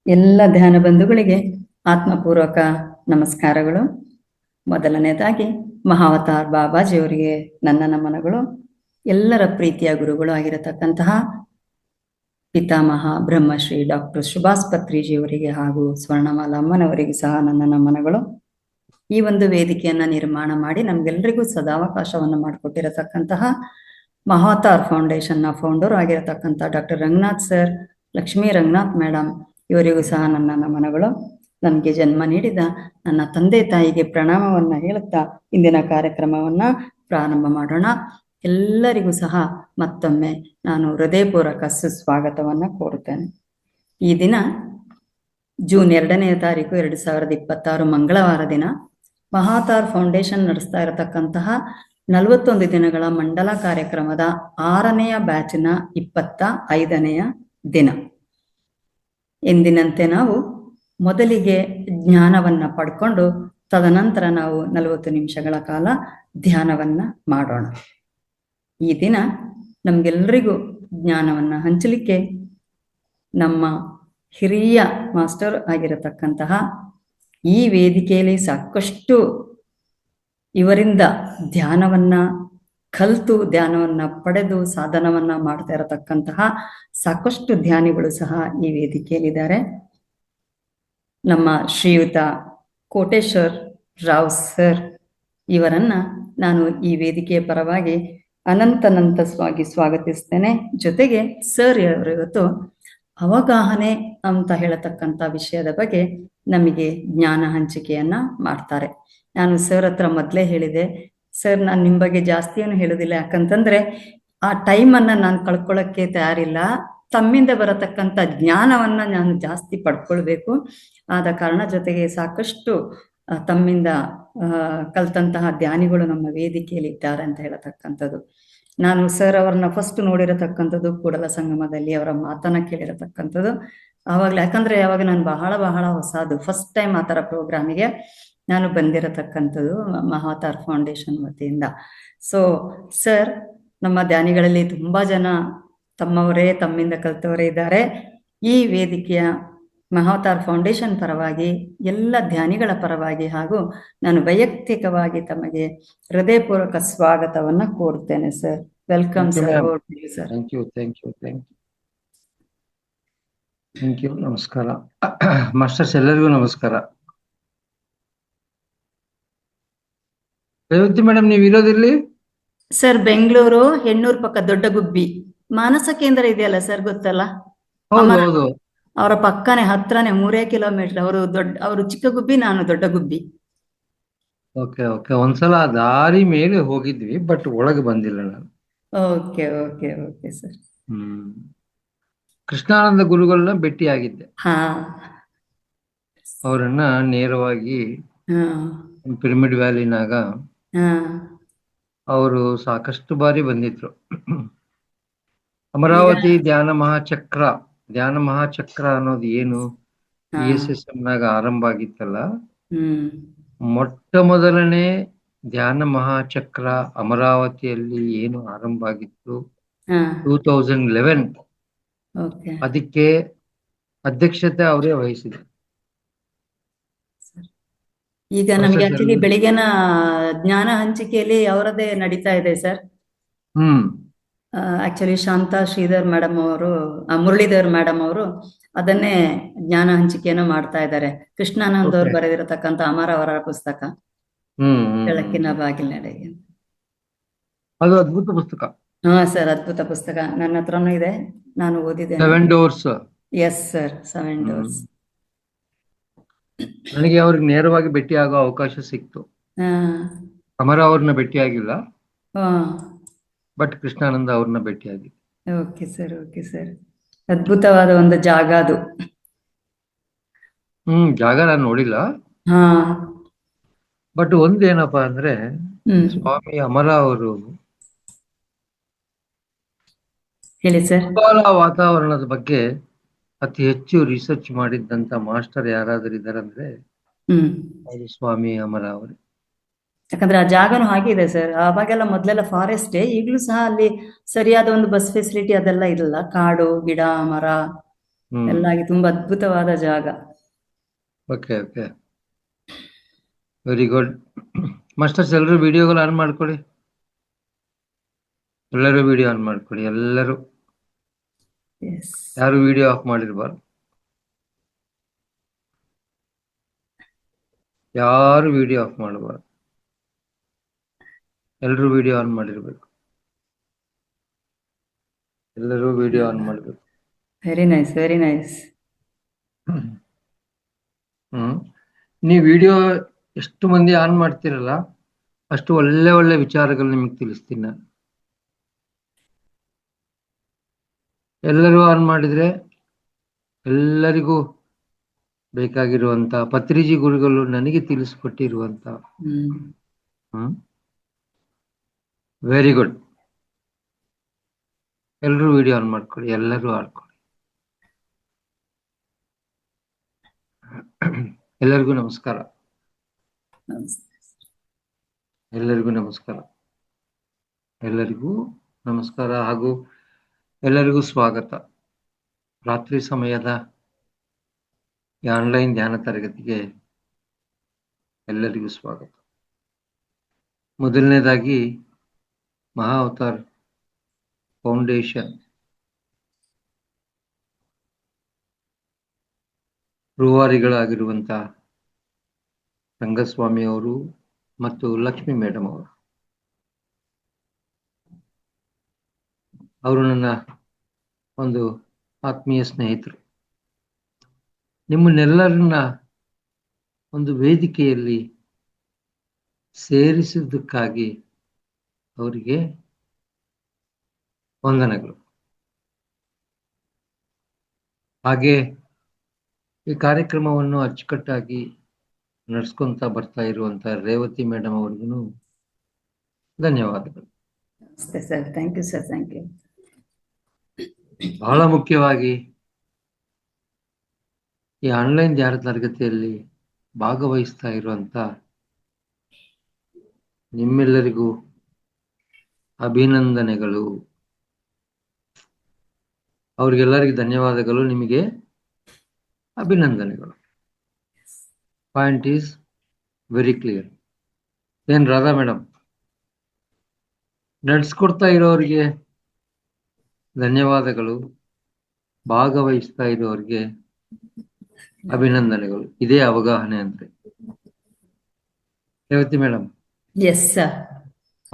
ಎಲ್ಲ ಧ್ಯಾನ ಬಂಧುಗಳಿಗೆ ಆತ್ಮಪೂರ್ವಕ ನಮಸ್ಕಾರಗಳು. ಮೊದಲನೇದಾಗಿ ಮಹಾವತಾರ್ ಬಾಬಾಜಿಯವರಿಗೆ ನನ್ನ ನಮನಗಳು. ಎಲ್ಲರ ಪ್ರೀತಿಯ ಗುರುಗಳು ಆಗಿರತಕ್ಕಂತಹ ಪಿತಾಮಹ ಬ್ರಹ್ಮಶ್ರೀ ಡಾಕ್ಟರ್ ಸುಭಾಷ್ ಪತ್ರಿಜಿಯವರಿಗೆ ಹಾಗೂ ಸ್ವರ್ಣಮಾಲಾ ಅಮ್ಮನವರಿಗೆ ಸಹ ನನ್ನ ನಮನಗಳು. ಈ ಒಂದು ವೇದಿಕೆಯನ್ನ ನಿರ್ಮಾಣ ಮಾಡಿ ನಮ್ಗೆಲ್ರಿಗೂ ಸದಾವಕಾಶವನ್ನು ಮಾಡಿಕೊಟ್ಟಿರತಕ್ಕಂತಹ ಮಹಾವತಾರ್ ಫೌಂಡೇಶನ್ನ ಫೌಂಡರ್ ಆಗಿರತಕ್ಕಂಥ doctor Ranganath sir, Lakshmi Ranganath madam ಇವರಿಗೂ ಸಹ ನನ್ನ ನಮನಗಳು. ನನಗೆ ಜನ್ಮ ನೀಡಿದ ನನ್ನ ತಂದೆ ತಾಯಿಗೆ ಪ್ರಣಾಮವನ್ನ ಹೇಳುತ್ತಾ ಇಂದಿನ ಕಾರ್ಯಕ್ರಮವನ್ನ ಪ್ರಾರಂಭ ಮಾಡೋಣ. ಎಲ್ಲರಿಗೂ ಸಹ ಮತ್ತೊಮ್ಮೆ ನಾನು ಹೃದಯಪೂರ್ವಕ ಸುಸ್ವಾಗತವನ್ನ ಕೋರುತ್ತೇನೆ. ಈ ದಿನ ಜೂನ್ 2ನೇ ತಾರೀಕು 2026 ಮಂಗಳವಾರ ದಿನ ಮಹಾವತಾರ್ ಫೌಂಡೇಶನ್ ನಡೆಸ್ತಾ ಇರತಕ್ಕಂತಹ 41 ದಿನಗಳ ಮಂಡಲ ಕಾರ್ಯಕ್ರಮದ 6ನೆಯ ಬ್ಯಾಚಿನ 25ನೆಯ ದಿನ. ಎಂದಿನಂತೆ ನಾವು ಮೊದಲಿಗೆ ಜ್ಞಾನವನ್ನ ಪಡ್ಕೊಂಡು ತದನಂತರ ನಾವು 40 ನಿಮಿಷಗಳ ಕಾಲ ಧ್ಯಾನವನ್ನ ಮಾಡೋಣ. ಈ ದಿನ ನಮ್ಗೆಲ್ರಿಗೂ ಜ್ಞಾನವನ್ನ ಹಂಚಲಿಕ್ಕೆ ನಮ್ಮ ಹಿರಿಯ ಮಾಸ್ಟರ್ ಆಗಿರತಕ್ಕಂತಹ ಈ ವೇದಿಕೆಯಲ್ಲಿ ಸಾಕಷ್ಟು ಇವರಿಂದ ಧ್ಯಾನವನ್ನ ಕಲಿತು ಧ್ಯಾನವನ್ನ ಪಡೆದು ಸಾಧನವನ್ನ ಮಾಡ್ತಾ ಇರತಕ್ಕಂತಹ ಸಾಕಷ್ಟು ಧ್ಯಾನಿಗಳು ಸಹ ಈ ವೇದಿಕೆಯಲ್ಲಿದ್ದಾರೆ. ನಮ್ಮ ಶ್ರೀಯುತ ಕೋಟೇಶ್ವರ್ ರಾವ್ ಸರ್ ಇವರನ್ನ ನಾನು ಈ ವೇದಿಕೆಯ ಪರವಾಗಿ ಅನಂತವಾಗಿ ಸ್ವಾಗತಿಸ್ತೇನೆ. ಜೊತೆಗೆ ಸರ್ ಅವರು ಇವತ್ತು ಅವಗಾಹನೆ ಅಂತ ಹೇಳತಕ್ಕಂಥ ವಿಷಯದ ಬಗ್ಗೆ ನಮಗೆ ಜ್ಞಾನ ಹಂಚಿಕೆಯನ್ನ ಮಾಡ್ತಾರೆ. ನಾನು ಸರ್ ಹತ್ರ ಮೊದಲೇ ಹೇಳಿದೆ, ಸರ್ ನಾನು ನಿಮ್ಮ ಬಗ್ಗೆ ಜಾಸ್ತಿಯನ್ನು ಹೇಳೋದಿಲ್ಲ, ಯಾಕಂತಂದ್ರೆ ಆ ಟೈಮನ್ನು ನಾನು ಕಳ್ಕೊಳ್ಳೋಕ್ಕೆ ತಯಾರಿಲ್ಲ. ತಮ್ಮಿಂದ ಬರತಕ್ಕಂಥ ಜ್ಞಾನವನ್ನ ನಾನು ಜಾಸ್ತಿ ಪಡ್ಕೊಳ್ಬೇಕು. ಆದ ಕಾರಣ ಜೊತೆಗೆ ಸಾಕಷ್ಟು ತಮ್ಮಿಂದ ಕಲ್ತಂತಹ ಧ್ಯಾನಿಗಳು ನಮ್ಮ ವೇದಿಕೆಯಲ್ಲಿ ಇದ್ದಾರೆ ಅಂತ ಹೇಳತಕ್ಕಂಥದ್ದು. ನಾನು ಸರ್ ಅವ್ರನ್ನ ಫಸ್ಟ್ ನೋಡಿರತಕ್ಕಂಥದ್ದು ಕೂಡಲ ಸಂಗಮದಲ್ಲಿ, ಅವರ ಮಾತನ್ನ ಕೇಳಿರತಕ್ಕಂಥದ್ದು ಆವಾಗಲೇ. ಯಾಕಂದ್ರೆ ಯಾವಾಗ ನಾನು ಬಹಳ ಹೊಸದು, ಫಸ್ಟ್ ಟೈಮ್ ಆ ಥರ ಪ್ರೋಗ್ರಾಮಿಗೆ ನಾನು ಬಂದಿರತಕ್ಕಂಥದ್ದು ಮಹಾವತಾರ್ ಫೌಂಡೇಶನ್ ವತಿಯಿಂದ. ಸೊ ಸರ್, ನಮ್ಮ ಧ್ಯಾನಿಗಳಲ್ಲಿ ತುಂಬಾ ಜನ ತಮ್ಮವರೇ, ತಮ್ಮಿಂದ ಕಲಿತವರೇ ಇದ್ದಾರೆ. ಈ ವೇದಿಕೆಯ ಮಹಾವತಾರ್ ಫೌಂಡೇಶನ್ ಪರವಾಗಿ, ಎಲ್ಲ ಧ್ಯಾನಿಗಳ ಪರವಾಗಿ ಹಾಗೂ ನಾನು ವೈಯಕ್ತಿಕವಾಗಿ ತಮಗೆ ಹೃದಯಪೂರ್ವಕ ಸ್ವಾಗತವನ್ನ ಕೋರ್ತೇನೆ sir. Welcome sir. Thank you. ನಮಸ್ಕಾರ ಮಾಸ್ಟರ್ಸ್, ಎಲ್ಲರಿಗೂ ನಮಸ್ಕಾರ. ರೇವತಿ ಮೇಡಮ್, ನೀವು ಇರೋದಿಲ್ಲಿ? ಸರ್ ಬೆಂಗಳೂರು ಹೆಣ್ಣೂರು ಪಕ್ಕ ದೊಡ್ಡಗುಬ್ಬಿ ಮಾನಸ ಕೇಂದ್ರ ಇದೆಯಲ್ಲ ಸರ್, ಗೊತ್ತಲ್ಲ? ಹೌದು. ಅವರ ಪಕ್ಕನೆ ಹತ್ರನೇ 3 ಕಿಲೋಮೀಟರ್. ಅವರು ಚಿಕ್ಕಗುಬ್ಬಿ, ನಾನು ದೊಡ್ಡಗುಬ್ಬಿ. ಓಕೆ. ಒಂದ್ಸಲ ದಾರಿ ಮೇಲೆ ಹೋಗಿದ್ವಿ, ಬಟ್ ಒಳಗೆ ಬಂದಿಲ್ಲ ನಾನು. Okay sir. ಕೃಷ್ಣಾನಂದ ಗುರುಗಳನ್ನ ಭೇಟಿ ಆಗಿದ್ದೆ. ಅವರನ್ನ ನೇರವಾಗಿ ಪಿರಮಿಡ್ ವ್ಯಾಲಿನಾಗ ಅವರು ಸಾಕಷ್ಟು ಬಾರಿ ಬಂದಿದ್ರು. ಅಮರಾವತಿ ಧ್ಯಾನ ಮಹಾಚಕ್ರ ಅನ್ನೋದು ಏನು ESSM ನಾಗ ಆರಂಭ ಆಗಿತ್ತಲ್ಲ, ಮೊಟ್ಟ ಮೊದಲನೇ ಧ್ಯಾನ ಮಹಾಚಕ್ರ ಅಮರಾವತಿಯಲ್ಲಿ ಏನು ಆರಂಭ ಆಗಿತ್ತು 2011, ಅದಕ್ಕೆ ಅಧ್ಯಕ್ಷತೆ ಅವರೇ ವಹಿಸಿದ್ರು. ಈಗ ನಮಗೆ ಆಕ್ಚುಲಿ ಬೆಳಿಗ್ಗೆನ ಜ್ಞಾನ ಹಂಚಿಕೆಯಲ್ಲಿ ಅವರದೇ ನಡೀತಾ ಇದೆ sir. Actually Shanta Sridhar madam ಅವರು, ಮುರಳೀಧರ್ ಮೇಡಮ್ ಅವರು ಅದನ್ನೇ ಜ್ಞಾನ ಹಂಚಿಕೆಯನ್ನು ಮಾಡ್ತಾ ಇದ್ದಾರೆ. ಕೃಷ್ಣಾನಂದ್ ಅವರು ಬರೆದಿರತಕ್ಕಂಥ ಅಮರ ಅವರ ಪುಸ್ತಕ ಬೆಳಕಿನ ಬಾಗಿಲಿನೆಡೆಗೆ. ಅದು ಅದ್ಭುತ ಪುಸ್ತಕ. ಸರ್, ಅದ್ಭುತ ಪುಸ್ತಕ. ನನ್ನ ಹತ್ರನೂ ಇದೆ, ನಾನು ಓದಿದ್ದೇನೆ. 7 doors. Yes sir, 7 doors. ನನಗೆ ಅವ್ರಿಗೆ ನೇರವಾಗಿ ಭೇಟಿ ಆಗೋ ಅವಕಾಶ ಸಿಕ್ತು. ಅಮರ ಅವ್ರನ್ನ ಭೇಟಿ ಆಗಿಲ್ಲ, ಬಟ್ ಕೃಷ್ಣಾನಂದ ಅವ್ರನ್ನ ಭೇಟಿ ಆಗಿ. Okay sir. ಅದ್ಭುತವಾದ ಒಂದು ಜಾಗ ಅದು. ಜಾಗ ನಾನು ನೋಡಿಲ್ಲ, ಬಟ್ ಒಂದೇನಪ್ಪಾ ಅಂದ್ರೆ ಸ್ವಾಮಿ ಅಮರ ಅವರು ಹೇಳಿ ಸರ್. ವಾತಾವರಣದ ಬಗ್ಗೆ ಅತಿ ಹೆಚ್ಚು ರಿಸರ್ಚ್ ಮಾಡಿದ್ದಂತ ಮಾಸ್ಟರ್ ಯಾರಾದ್ರೂ ಇದಾರಂದ್ರೆ ಅದು ಸ್ವಾಮಿ ಅಮರ ಅವರು. ಯಾಕಂದ್ರೆ ಆ ಜಾಗನೂ ಹಾಗೆ ಇದೆ ಸರ್. ಆವಾಗೆಲ್ಲ ಮೊದಲೆಲ್ಲ ಫಾರೆಸ್ಟೇ, ಈಗಲೂ ಸಹ ಅಲ್ಲಿ ಸರಿಯಾದ ಒಂದು ಬಸ್ ಫೆಸಿಲಿಟಿ ಅದೆಲ್ಲ ಇರಲ್ಲ. ಕಾಡು, ಗಿಡ, ಮರ ಹ್ಮ್ ಎಲ್ಲ ಆಗಿ ತುಂಬಾ ಅದ್ಭುತವಾದ ಜಾಗ. Okay okay very good. Masters ಎಲ್ಲರೂ ವಿಡಿಯೋಗಳು ಆನ್ ಮಾಡ್ಕೊಳ್ಳಿ. ಎಲ್ಲರೂ ವಿಡಿಯೋ ಆನ್ ಮಾಡ್ಕೊಳ್ಳಿ. ಎಲ್ಲರೂ ಎಸ್. ಯಾರು ವಿಡಿಯೋ ಆಫ್ ಮಾಡಿರ್ಬಾರ್ದು. ಯಾರು ವಿಡಿಯೋ ಆಫ್ ಮಾಡಬಾರ್ದು. ಎಲ್ಲರೂ ವಿಡಿಯೋ ಆನ್ ಮಾಡಿರ್ಬೇಕು. ಎಲ್ಲರೂ ವಿಡಿಯೋ ಆನ್ ಮಾಡಬೇಕು. Very nice, very nice. ನೀವು ವಿಡಿಯೋ ಎಷ್ಟು ಮಂದಿ ಆನ್ ಮಾಡ್ತಿರಲ್ಲ ಅಷ್ಟು ಒಳ್ಳೆ ಒಳ್ಳೆ ವಿಚಾರಗಳು ನಿಮಗೆ ತಿಳಿಸ್ತೀನಿ ನಾನು. ಎಲ್ಲರೂ ಆನ್ ಮಾಡಿದ್ರೆ ಎಲ್ಲರಿಗೂ ಬೇಕಾಗಿರುವಂತ ಪತ್ರಿಜಿ ಗುರುಗಳು ನನಗೆ ತಿಳಿಸ್ಕೊಟ್ಟಿರುವಂತ ವೆರಿ ಗುಡ್. ಎಲ್ಲರೂ ವಿಡಿಯೋ ಆನ್ ಮಾಡ್ಕೊಳ್ಳಿ. ಎಲ್ಲರೂ ಆಡ್ಕೊಳ್ಳಿ. ಎಲ್ಲರಿಗೂ ನಮಸ್ಕಾರ. ಎಲ್ಲರಿಗೂ ನಮಸ್ಕಾರ. ಎಲ್ಲರಿಗೂ ನಮಸ್ಕಾರ ಹಾಗೂ ಎಲ್ಲರಿಗೂ ಸ್ವಾಗತ. ರಾತ್ರಿ ಸಮಯದ ಈ ಆನ್ಲೈನ್ ಧ್ಯಾನ ತರಗತಿಗೆ ಎಲ್ಲರಿಗೂ ಸ್ವಾಗತ. ಮೊದಲನೇದಾಗಿ ಮಹಾ ಅವತಾರ್ ಫೌಂಡೇಶನ್ ರೂವಾರಿಗಳಾಗಿರುವಂತ ರಂಗಸ್ವಾಮಿ ಅವರು ಮತ್ತು ಲಕ್ಷ್ಮಿ ಮೇಡಮ್ ಅವರು ನನ್ನ ಒಂದು ಆತ್ಮೀಯ ಸ್ನೇಹಿತರು. ನಿಮ್ಮನ್ನೆಲ್ಲರನ್ನ ಒಂದು ವೇದಿಕೆಯಲ್ಲಿ ಸೇರಿಸಿದ್ದಕ್ಕಾಗಿ ಅವರಿಗೆ ವಂದನೆಗಳು. ಹಾಗೆ ಈ ಕಾರ್ಯಕ್ರಮವನ್ನು ಅಚ್ಚುಕಟ್ಟಾಗಿ ನಡೆಸ್ಕೊಂತ ಬರ್ತಾ ಇರುವಂತ ರೇವತಿ ಮೇಡಮ್ ಅವ್ರಿಗೂ ಧನ್ಯವಾದಗಳು. ನಮಸ್ತೆ sir, thank you sir, thank you. ಬಹಳ ಮುಖ್ಯವಾಗಿ ಈ ಆನ್ಲೈನ್ ಧ್ಯಾನ ತರಗತಿಯಲ್ಲಿ ಭಾಗವಹಿಸ್ತಾ ಇರುವಂತ ನಿಮ್ಮೆಲ್ಲರಿಗೂ ಅಭಿನಂದನೆಗಳು. ಅವ್ರಿಗೆಲ್ಲರಿಗೂ ಧನ್ಯವಾದಗಳು. ನಿಮಗೆ ಅಭಿನಂದನೆಗಳು. Point is very clear. ಏನ್ ರಾಧಾ ಮೇಡಮ್, ನಡೆಸ್ಕೊಡ್ತಾ ಇರೋರಿಗೆ ಧನ್ಯವಾದಗಳು, ಭಾಗವಹಿಸ್ತಾ ಇರೋರಿಗೆ ಅಭಿನಂದನೆಗಳು. ಇದೇ ಅವಗಾಹನೆ ಅಂದ್ರೆ. ರೇವತಿ ಮೇಡಮ್, ಎಸ್ ಸರ್,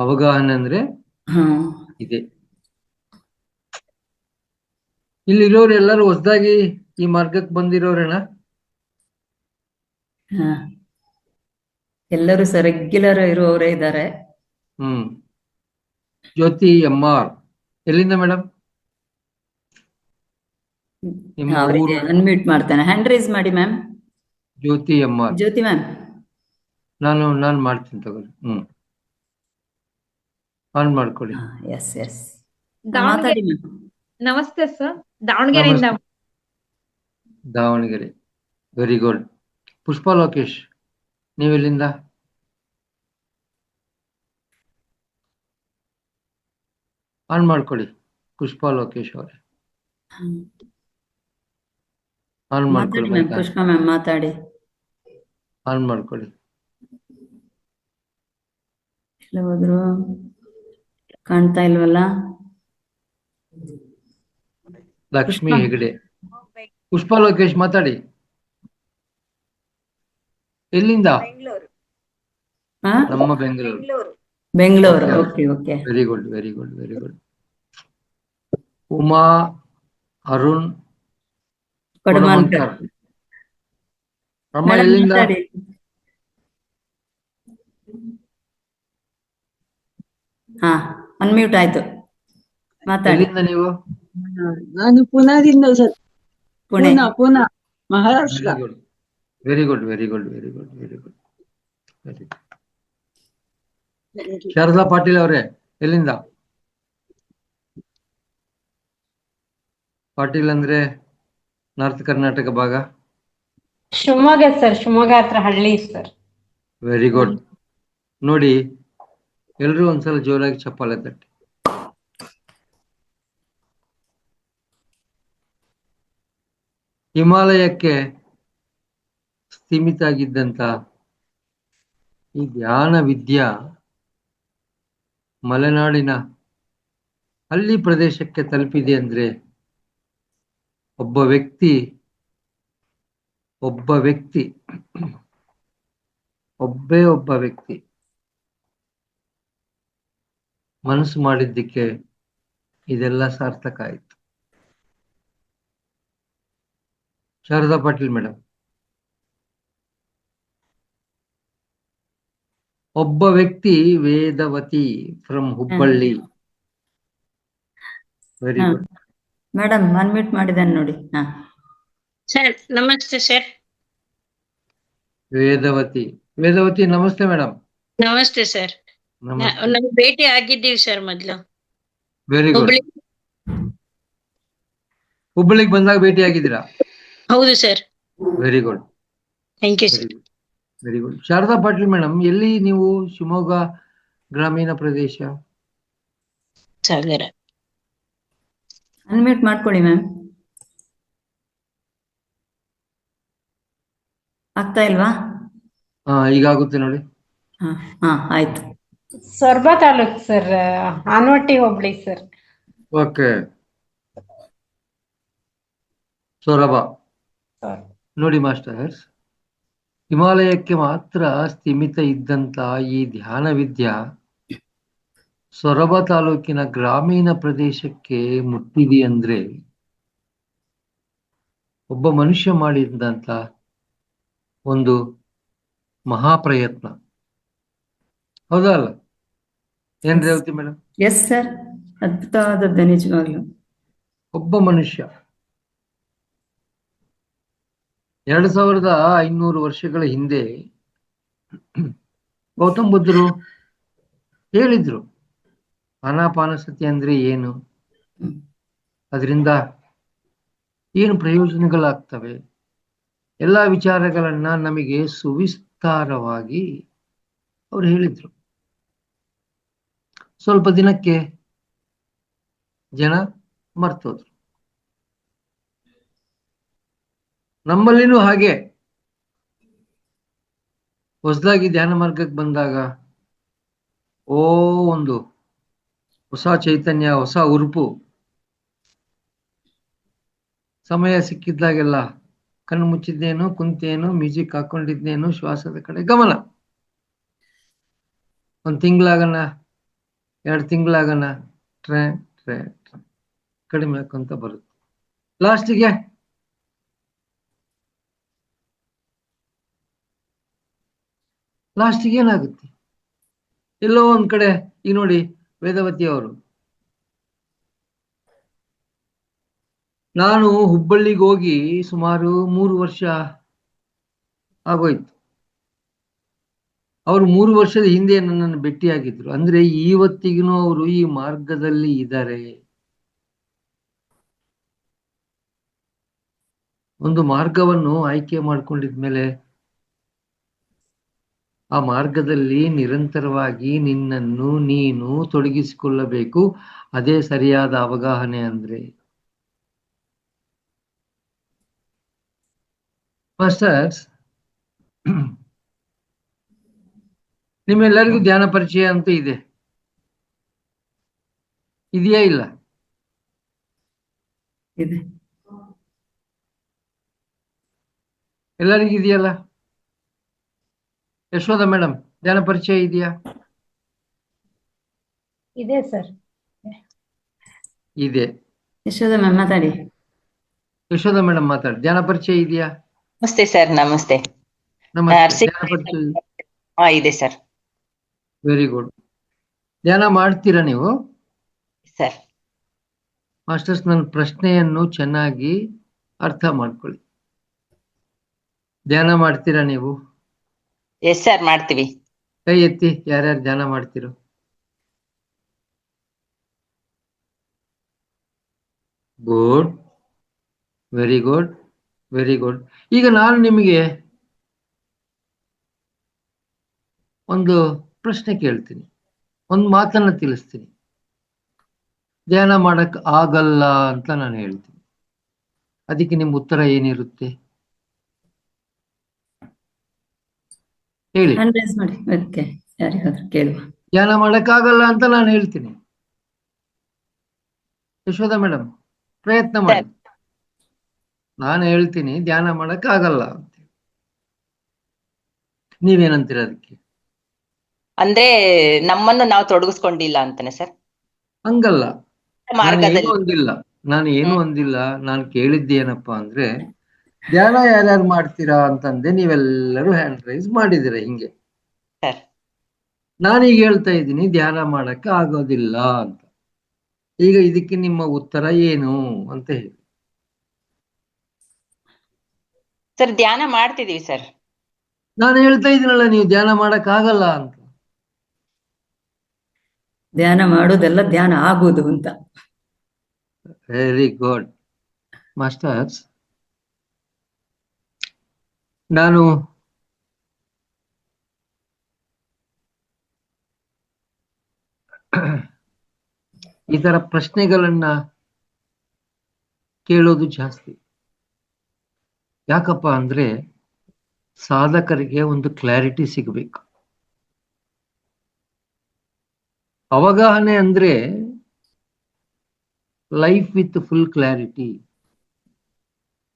ಅವಗಾಹನೆ ಅಂದ್ರೆ ಇದೆ. ಇಲ್ಲಿರೋರು ಎಲ್ಲರೂ ಹೊಸದಾಗಿ ಈ ಮಾರ್ಗಕ್ಕೆ ಬಂದಿರೋರೇನಾ? ಎಲ್ಲರೂ ಸರ್ ರೆಗ್ಯುಲರ್ ಇರುವವರೇ ಇದ್ದಾರೆ. ಜ್ಯೋತಿ ಎಂ.ಆರ್. ಎಲ್ಲಿಂದ ಮೇಡಮ್? ಅವರಿಗೆ ಅನ್ಮ್ಯೂಟ್ ಮಾಡ್ತೇನೆ. ಹ್ಯಾಂಡ್ ರೈಸ್ ಮಾಡಿ ma'am. Jyothi M R. Jyothi ma'am, ನಾನು ಮಾಡ್ತೀನಿ ತಗೊಳ್ಳಿ. ಆನ್ ಮಾಡ್ಕೊಳ್ಳಿ. ಎಸ್ ಎಸ್, ಮಾತಾಡಿ ಮ್ಯಾಮ್. ನಮಸ್ತೆ ಸರ್, ದಾವಣಗೆರೆಯಿಂದ. Davanagere, very good. ಪುಷ್ಪಾ ಲೋಕೇಶ್, ನೀವೆಲ್ಲಿಂದ? ಆನ್ ಮಾಡ್ಕೊಳ್ಳಿ ಪುಷ್ಪಾ ಲೋಕೇಶ್ ಅವರೇ. ಆನ್ ಮಾಡ್ಕೊಳ್ಳಿ. ಪುಷ್ಪಾ ಮ್ಯಾಮ್ ಮಾತಾಡಿ. ಆನ್ ಮಾಡ್ಕೊಳ್ಳಿ. ಎಲ್ಲ ಹೋದ್ರು, ಕಾಣ್ತಾ ಇಲ್ವಲ್ಲ? ಲಕ್ಷ್ಮಿ ಹೆಗಡೆ. ಪುಷ್ಪಾ ಲೋಕೇಶ್ ಮಾತಾಡಿ. ಎಲ್ಲಿಂದ? ನಮ್ಮ Bengaluru. Okay okay, very good, very good, very good. Uma Arun Kodamankar. ಅಮ್ಮ ಎಲ್ಲಿಂದ? ಅನ್ಮ್ಯೂಟ್ ಆಯ್ತು, ಮಾತಾಡಿ. ಎಲ್ಲಿಂದ ನೀವು? ನಾನು ಪುನಾದಿಂದ sir. Pune, Maharashtra. Very good, very good, very good, very good, very good. Sharada Patil ಅವರೇ ಎಲ್ಲಿಂದ? ಪಾಟೀಲ್ ಅಂದ್ರೆ ನಾರ್ತ್ ಕರ್ನಾಟಕ ಭಾಗ. ಶಿವಮೊಗ್ಗ ಸರ್, ಶಿವಮೊಗ್ಗ ಹತ್ರ ಹಳ್ಳಿ ಸರ್. Very good. ನೋಡಿ, ಎಲ್ರೂ ಒಂದ್ಸಲ ಜೋರಾಗಿ ಚಪ್ಪಾಳೆ ತಟ್ಟಿ. ಹಿಮಾಲಯಕ್ಕೆ ಸೀಮಿತ ಆಗಿದ್ದಂತ ಈ ಧ್ಯಾನ ವಿದ್ಯಾ ಮಲೆನಾಡಿನ ಹಳ್ಳಿ ಪ್ರದೇಶಕ್ಕೆ ತಲುಪಿದೆ ಅಂದ್ರೆ ಒಬ್ಬ ವ್ಯಕ್ತಿ ಒಬ್ಬ ವ್ಯಕ್ತಿ ಮನಸ್ಸು ಮಾಡಿದ್ದಕ್ಕೆ ಇದೆಲ್ಲ ಸಾರ್ಥಕ ಆಯ್ತು. ಶಾರದಾ ಪಾಟೀಲ್ ಮೇಡಮ್, ಒಬ್ಬ ವ್ಯಕ್ತಿ ವೇದವತಿ ಫ್ರಮ್ ಹುಬ್ಬಳ್ಳಿ. ವೆರಿ ಹಾ. ಗುಡ್. ಮೇಡಮ್ ಅನ್ಮ್ಯೂಟ್ ಮಾಡಿದ್ದೇನೆ ನೋಡಿ. ಹಾ, ಸರ್ ನಮಸ್ತೆ ಸರ್. ವೇದವತಿ ನಮಸ್ತೆ ಮೇಡಮ್. ನಮಸ್ತೆ ಸರ್. ನಮಸ್ತೆ. ನಾವು ಭೇಟಿ ಆಗಿದ್ದೀವಿ ಸರ್ ಮೊದ್ಲು ವೆರಿ ಗುಡ್. ಹುಬ್ಳಿ. ಹುಬ್ಬಳ್ಳಿಗೆ ಬಂದಾಗ ಭೇಟಿ ಆಗಿದ್ದೀರಾ? ಹೌದು sir. Very good. Thank you sir. Very good. Sharada Patil madam, ಎಲ್ಲಿ ನೀವು? ಶಿವಮೊಗ್ಗ ಗ್ರಾಮೀಣ ಪ್ರದೇಶ. ಸಾಗರ. ಅನ್ಮ್ಯೂಟ್ ಮಾಡ್ಕೊಳ್ಳಿ ಮ್ಯಾಮ್. ಆಗ್ತಾ ಇಲ್ವಾ? ಈಗ ಆಗುತ್ತೆ ನೋಡಿ. ಹಾ ಹಾ, ಆಯ್ತು. Soraba taluk sir, Anavatti hobli sir. Okay. Soraba. ನೋಡಿ ಮಾಸ್ಟರ್ಸ್, ಹಿಮಾಲಯಕ್ಕೆ ಮಾತ್ರ ಸೀಮಿತ ಇದ್ದಂತ ಈ ಧ್ಯಾನ ವಿದ್ಯಾ ಸೊರಬ ತಾಲೂಕಿನ ಗ್ರಾಮೀಣ ಪ್ರದೇಶಕ್ಕೆ ಮುಟ್ಟಿದೆ ಅಂದ್ರೆ ಒಬ್ಬ ಮನುಷ್ಯ ಮಾಡಿದಂತ ಒಂದು ಮಹಾಪ್ರಯತ್ನ. ಹೌದಾ ಅಲ್ಲ? ಏನ್ ರೇವತಿ ಮೇಡಮ್? ಎಸ್ ಸರ್, ಅದ್ಭುತವಾದದ್ದು ನಿಜವಾಗ್ಲು. ಒಬ್ಬ ಮನುಷ್ಯ 2500 ವರ್ಷಗಳ ಹಿಂದೆ ಗೌತಮ್ ಬುದ್ಧರು ಹೇಳಿದ್ರು ಆನಾಪಾನಸತಿ ಅಂದ್ರೆ ಏನು, ಅದರಿಂದ ಏನು ಪ್ರಯೋಜನಗಳಾಗ್ತವೆ, ಎಲ್ಲ ವಿಚಾರಗಳನ್ನ ನಮಗೆ ಸುವಿಸ್ತಾರವಾಗಿ ಅವ್ರು ಹೇಳಿದ್ರು. ಸ್ವಲ್ಪ ದಿನಕ್ಕೆ ಜನ ಮರ್ತೋದ್ರು. ನಮ್ಮಲ್ಲಿನೂ ಹಾಗೆ ಹೊಸದಾಗಿ ಧ್ಯಾನ ಮಾರ್ಗಕ್ಕೆ ಬಂದಾಗ ಒಂದು ಹೊಸ ಚೈತನ್ಯ, ಹೊಸ ಉರುಪು. ಸಮಯ ಸಿಕ್ಕಿದ್ದಾಗೆಲ್ಲ ಕಣ್ಣು ಮುಚ್ಚಿದ್ದೇನು, ಕುಂತೇನು, ಮ್ಯೂಸಿಕ್ ಹಾಕೊಂಡಿದ್ದೇನು, ಶ್ವಾಸದ ಕಡೆ ಗಮನ. 1 ತಿಂಗಳಾಗನ, 2 ತಿಂಗಳಾಗನ, ಟ್ರೇ ಕಡಿಮೆ ಹಾಕೊಂತ ಬರುತ್ತೆ. ಲಾಸ್ಟಿಗೆ ಏನಾಗುತ್ತೆ? ಎಲ್ಲೋ ಒಂದ್ ಕಡೆ ಈಗ ನೋಡಿ, ವೇದವತಿ ಅವರು, ನಾನು ಹುಬ್ಬಳ್ಳಿಗೆ ಹೋಗಿ ಸುಮಾರು 3 ವರ್ಷ ಆಗೋಯ್ತು. ಅವರು 3 ವರ್ಷದ ಹಿಂದೆ ನನ್ನನ್ನು ಭೇಟಿಯಾಗಿದ್ರು. ಅಂದ್ರೆ ಇವತ್ತಿಗೂ ಅವರು ಈ ಮಾರ್ಗದಲ್ಲಿ ಇದ್ದಾರೆ. ಒಂದು ಮಾರ್ಗವನ್ನು ಆಯ್ಕೆ ಮಾಡ್ಕೊಂಡಿದ್ಮೇಲೆ ಆ ಮಾರ್ಗದಲ್ಲಿ ನಿರಂತರವಾಗಿ ನಿನ್ನನ್ನು ನೀನು ತೊಡಗಿಸಿಕೊಳ್ಳಬೇಕು. ಅದೇ ಸರಿಯಾದ ಅವಗಾಹನೆ ಅಂದ್ರೆ. ಮಾಸ್ಟರ್ಸ್, ನಿಮ್ಮೆಲ್ಲರಿಗೂ ಧ್ಯಾನ ಪರಿಚಯ ಅಂತೂ ಇದೆ, ಇದೆಯಾ ಇಲ್ಲ? ಇದೆ. ಎಲ್ಲರಿಗೂ ಇದೆಯಲ್ಲ? ಯಶೋಧ ಮೇಡಮ್, ಧ್ಯಾನ ಪರಿಚಯ ಇದೆಯಾ? ಇದೆ ಸರ್. ಇದೆ. ಯಶೋಧ ಮ್ಯಾಮ್ ಮಾತಾಡಿ. ಯಶೋಧ ಮೇಡಮ್ ಮಾತಾಡಿ. ಧ್ಯಾನ ಪರಿಚಯ ಇದೆಯಾ? ನಮಸ್ತೆ ಸರ್. ನಮಸ್ತೆ. ನಮಸ್ತೆ. ಧ್ಯಾನ ಪರಿಚಯ ಇದೆ ಸರ್. Very good. ಧ್ಯಾನ ಮಾಡ್ತೀರಾ ನೀವು? ಸರ್. ಮಾಸ್ಟರ್ಸ್, ನನ್ನ ಪ್ರಶ್ನೆಯನ್ನು ಚೆನ್ನಾಗಿ ಅರ್ಥ ಮಾಡ್ಕೊಳ್ಳಿ. ಧ್ಯಾನ ಮಾಡ್ತೀರಾ ನೀವು? ಎಸ್ ಸರ್, ಮಾಡ್ತೀವಿ. ಕೈ ಎತ್ತಿ, ಯಾರ್ಯಾರು ಧ್ಯಾನ ಮಾಡ್ತಿರೋ? Good, very good, very good. ಈಗ ನಾನು ನಿಮಗೆ ಒಂದು ಪ್ರಶ್ನೆ ಕೇಳ್ತೀನಿ, ಒಂದು ಮಾತನ್ನ ತಿಳಿಸ್ತೀನಿ. ಧ್ಯಾನ ಮಾಡಕ್ ಆಗಲ್ಲ ಅಂತ ನಾನು ಹೇಳ್ತೀನಿ. ಅದಕ್ಕೆ ನಿಮ್ಮ ಉತ್ತರ ಏನಿರುತ್ತೆ ಹೇಳಿ. ಹ್ಯಾಂಡ್ ರೈಸ್ ಮಾಡಿ, ಅದಕ್ಕೆ ಯಾರಿಗಾದ್ರೂ ಕೇಳುವ. ಧ್ಯಾನ ಮಾಡಕ್ಕಾಗಲ್ಲ ಅಂತ ನಾನು ಹೇಳ್ತೀನಿ. ಯಶೋಧ ಮೇಡಮ್ ಪ್ರಯತ್ನ ಮಾಡಿ. ನಾನು ಹೇಳ್ತೀನಿ ಧ್ಯಾನ ಮಾಡಕ್ಕಾಗಲ್ಲ ಅಂತ. ನೀವೇನಂತೀರ ಅದಕ್ಕೆ? ಅಂದ್ರೆ ನಮ್ಮನ್ನು ನಾವು ತೊಡಗಿಸ್ಕೊಂಡಿಲ್ಲ ಅಂತಾನೆ ಸರ್. ಹಂಗಲ್ಲ, ಮಾರ್ಗದಲ್ಲಿ ನಾನು ಏನು ಅಂದಿಲ್ಲ. ನಾನು ಕೇಳಿದ್ದೇನಪ್ಪಾ ಅಂದ್ರೆ, ಧ್ಯಾನ ಯಾರ್ಯಾರು ಮಾಡ್ತೀರಾ ಅಂತಂದೆ. ನೀವೆಲ್ಲರೂ ಹ್ಯಾಂಡ್ ರೈಸ್ ಮಾಡಿದಿರ ಹಿಂಗೆ. ಸರ್ ನಾನೀಗ ಹೇಳ್ತಾ ಇದ್ದೀನಿ ಧ್ಯಾನ ಮಾಡಕ್ಕೆ ಆಗೋದಿಲ್ಲ ಅಂತ. ಈಗ ಇದಕ್ಕೆ ನಿಮ್ಮ ಉತ್ತರ ಏನು ಅಂತ ಹೇಳಿ. ಸರ್ ಧ್ಯಾನ ಮಾಡ್ತಿದೀವಿ ಸರ್. ನಾನು ಹೇಳ್ತಾ ಇದ್ದೀನಲ್ಲ ನೀವು ಧ್ಯಾನ ಮಾಡಕ್ ಆಗಲ್ಲ ಅಂತ. ಧ್ಯಾನ ಮಾಡೋದೆಲ್ಲ ಧ್ಯಾನ ಆಗೋದು ಅಂತ. Very good masters. ನಾನು ಈ ತರ ಪ್ರಶ್ನೆಗಳನ್ನ ಕೇಳೋದು ಜಾಸ್ತಿ. ಯಾಕಪ್ಪ ಅಂದ್ರೆ ಸಾಧಕರಿಗೆ ಒಂದು ಕ್ಲಾರಿಟಿ ಸಿಗಬೇಕು. ಅವಗಾಹನೆ ಅಂದ್ರೆ life with full clarity.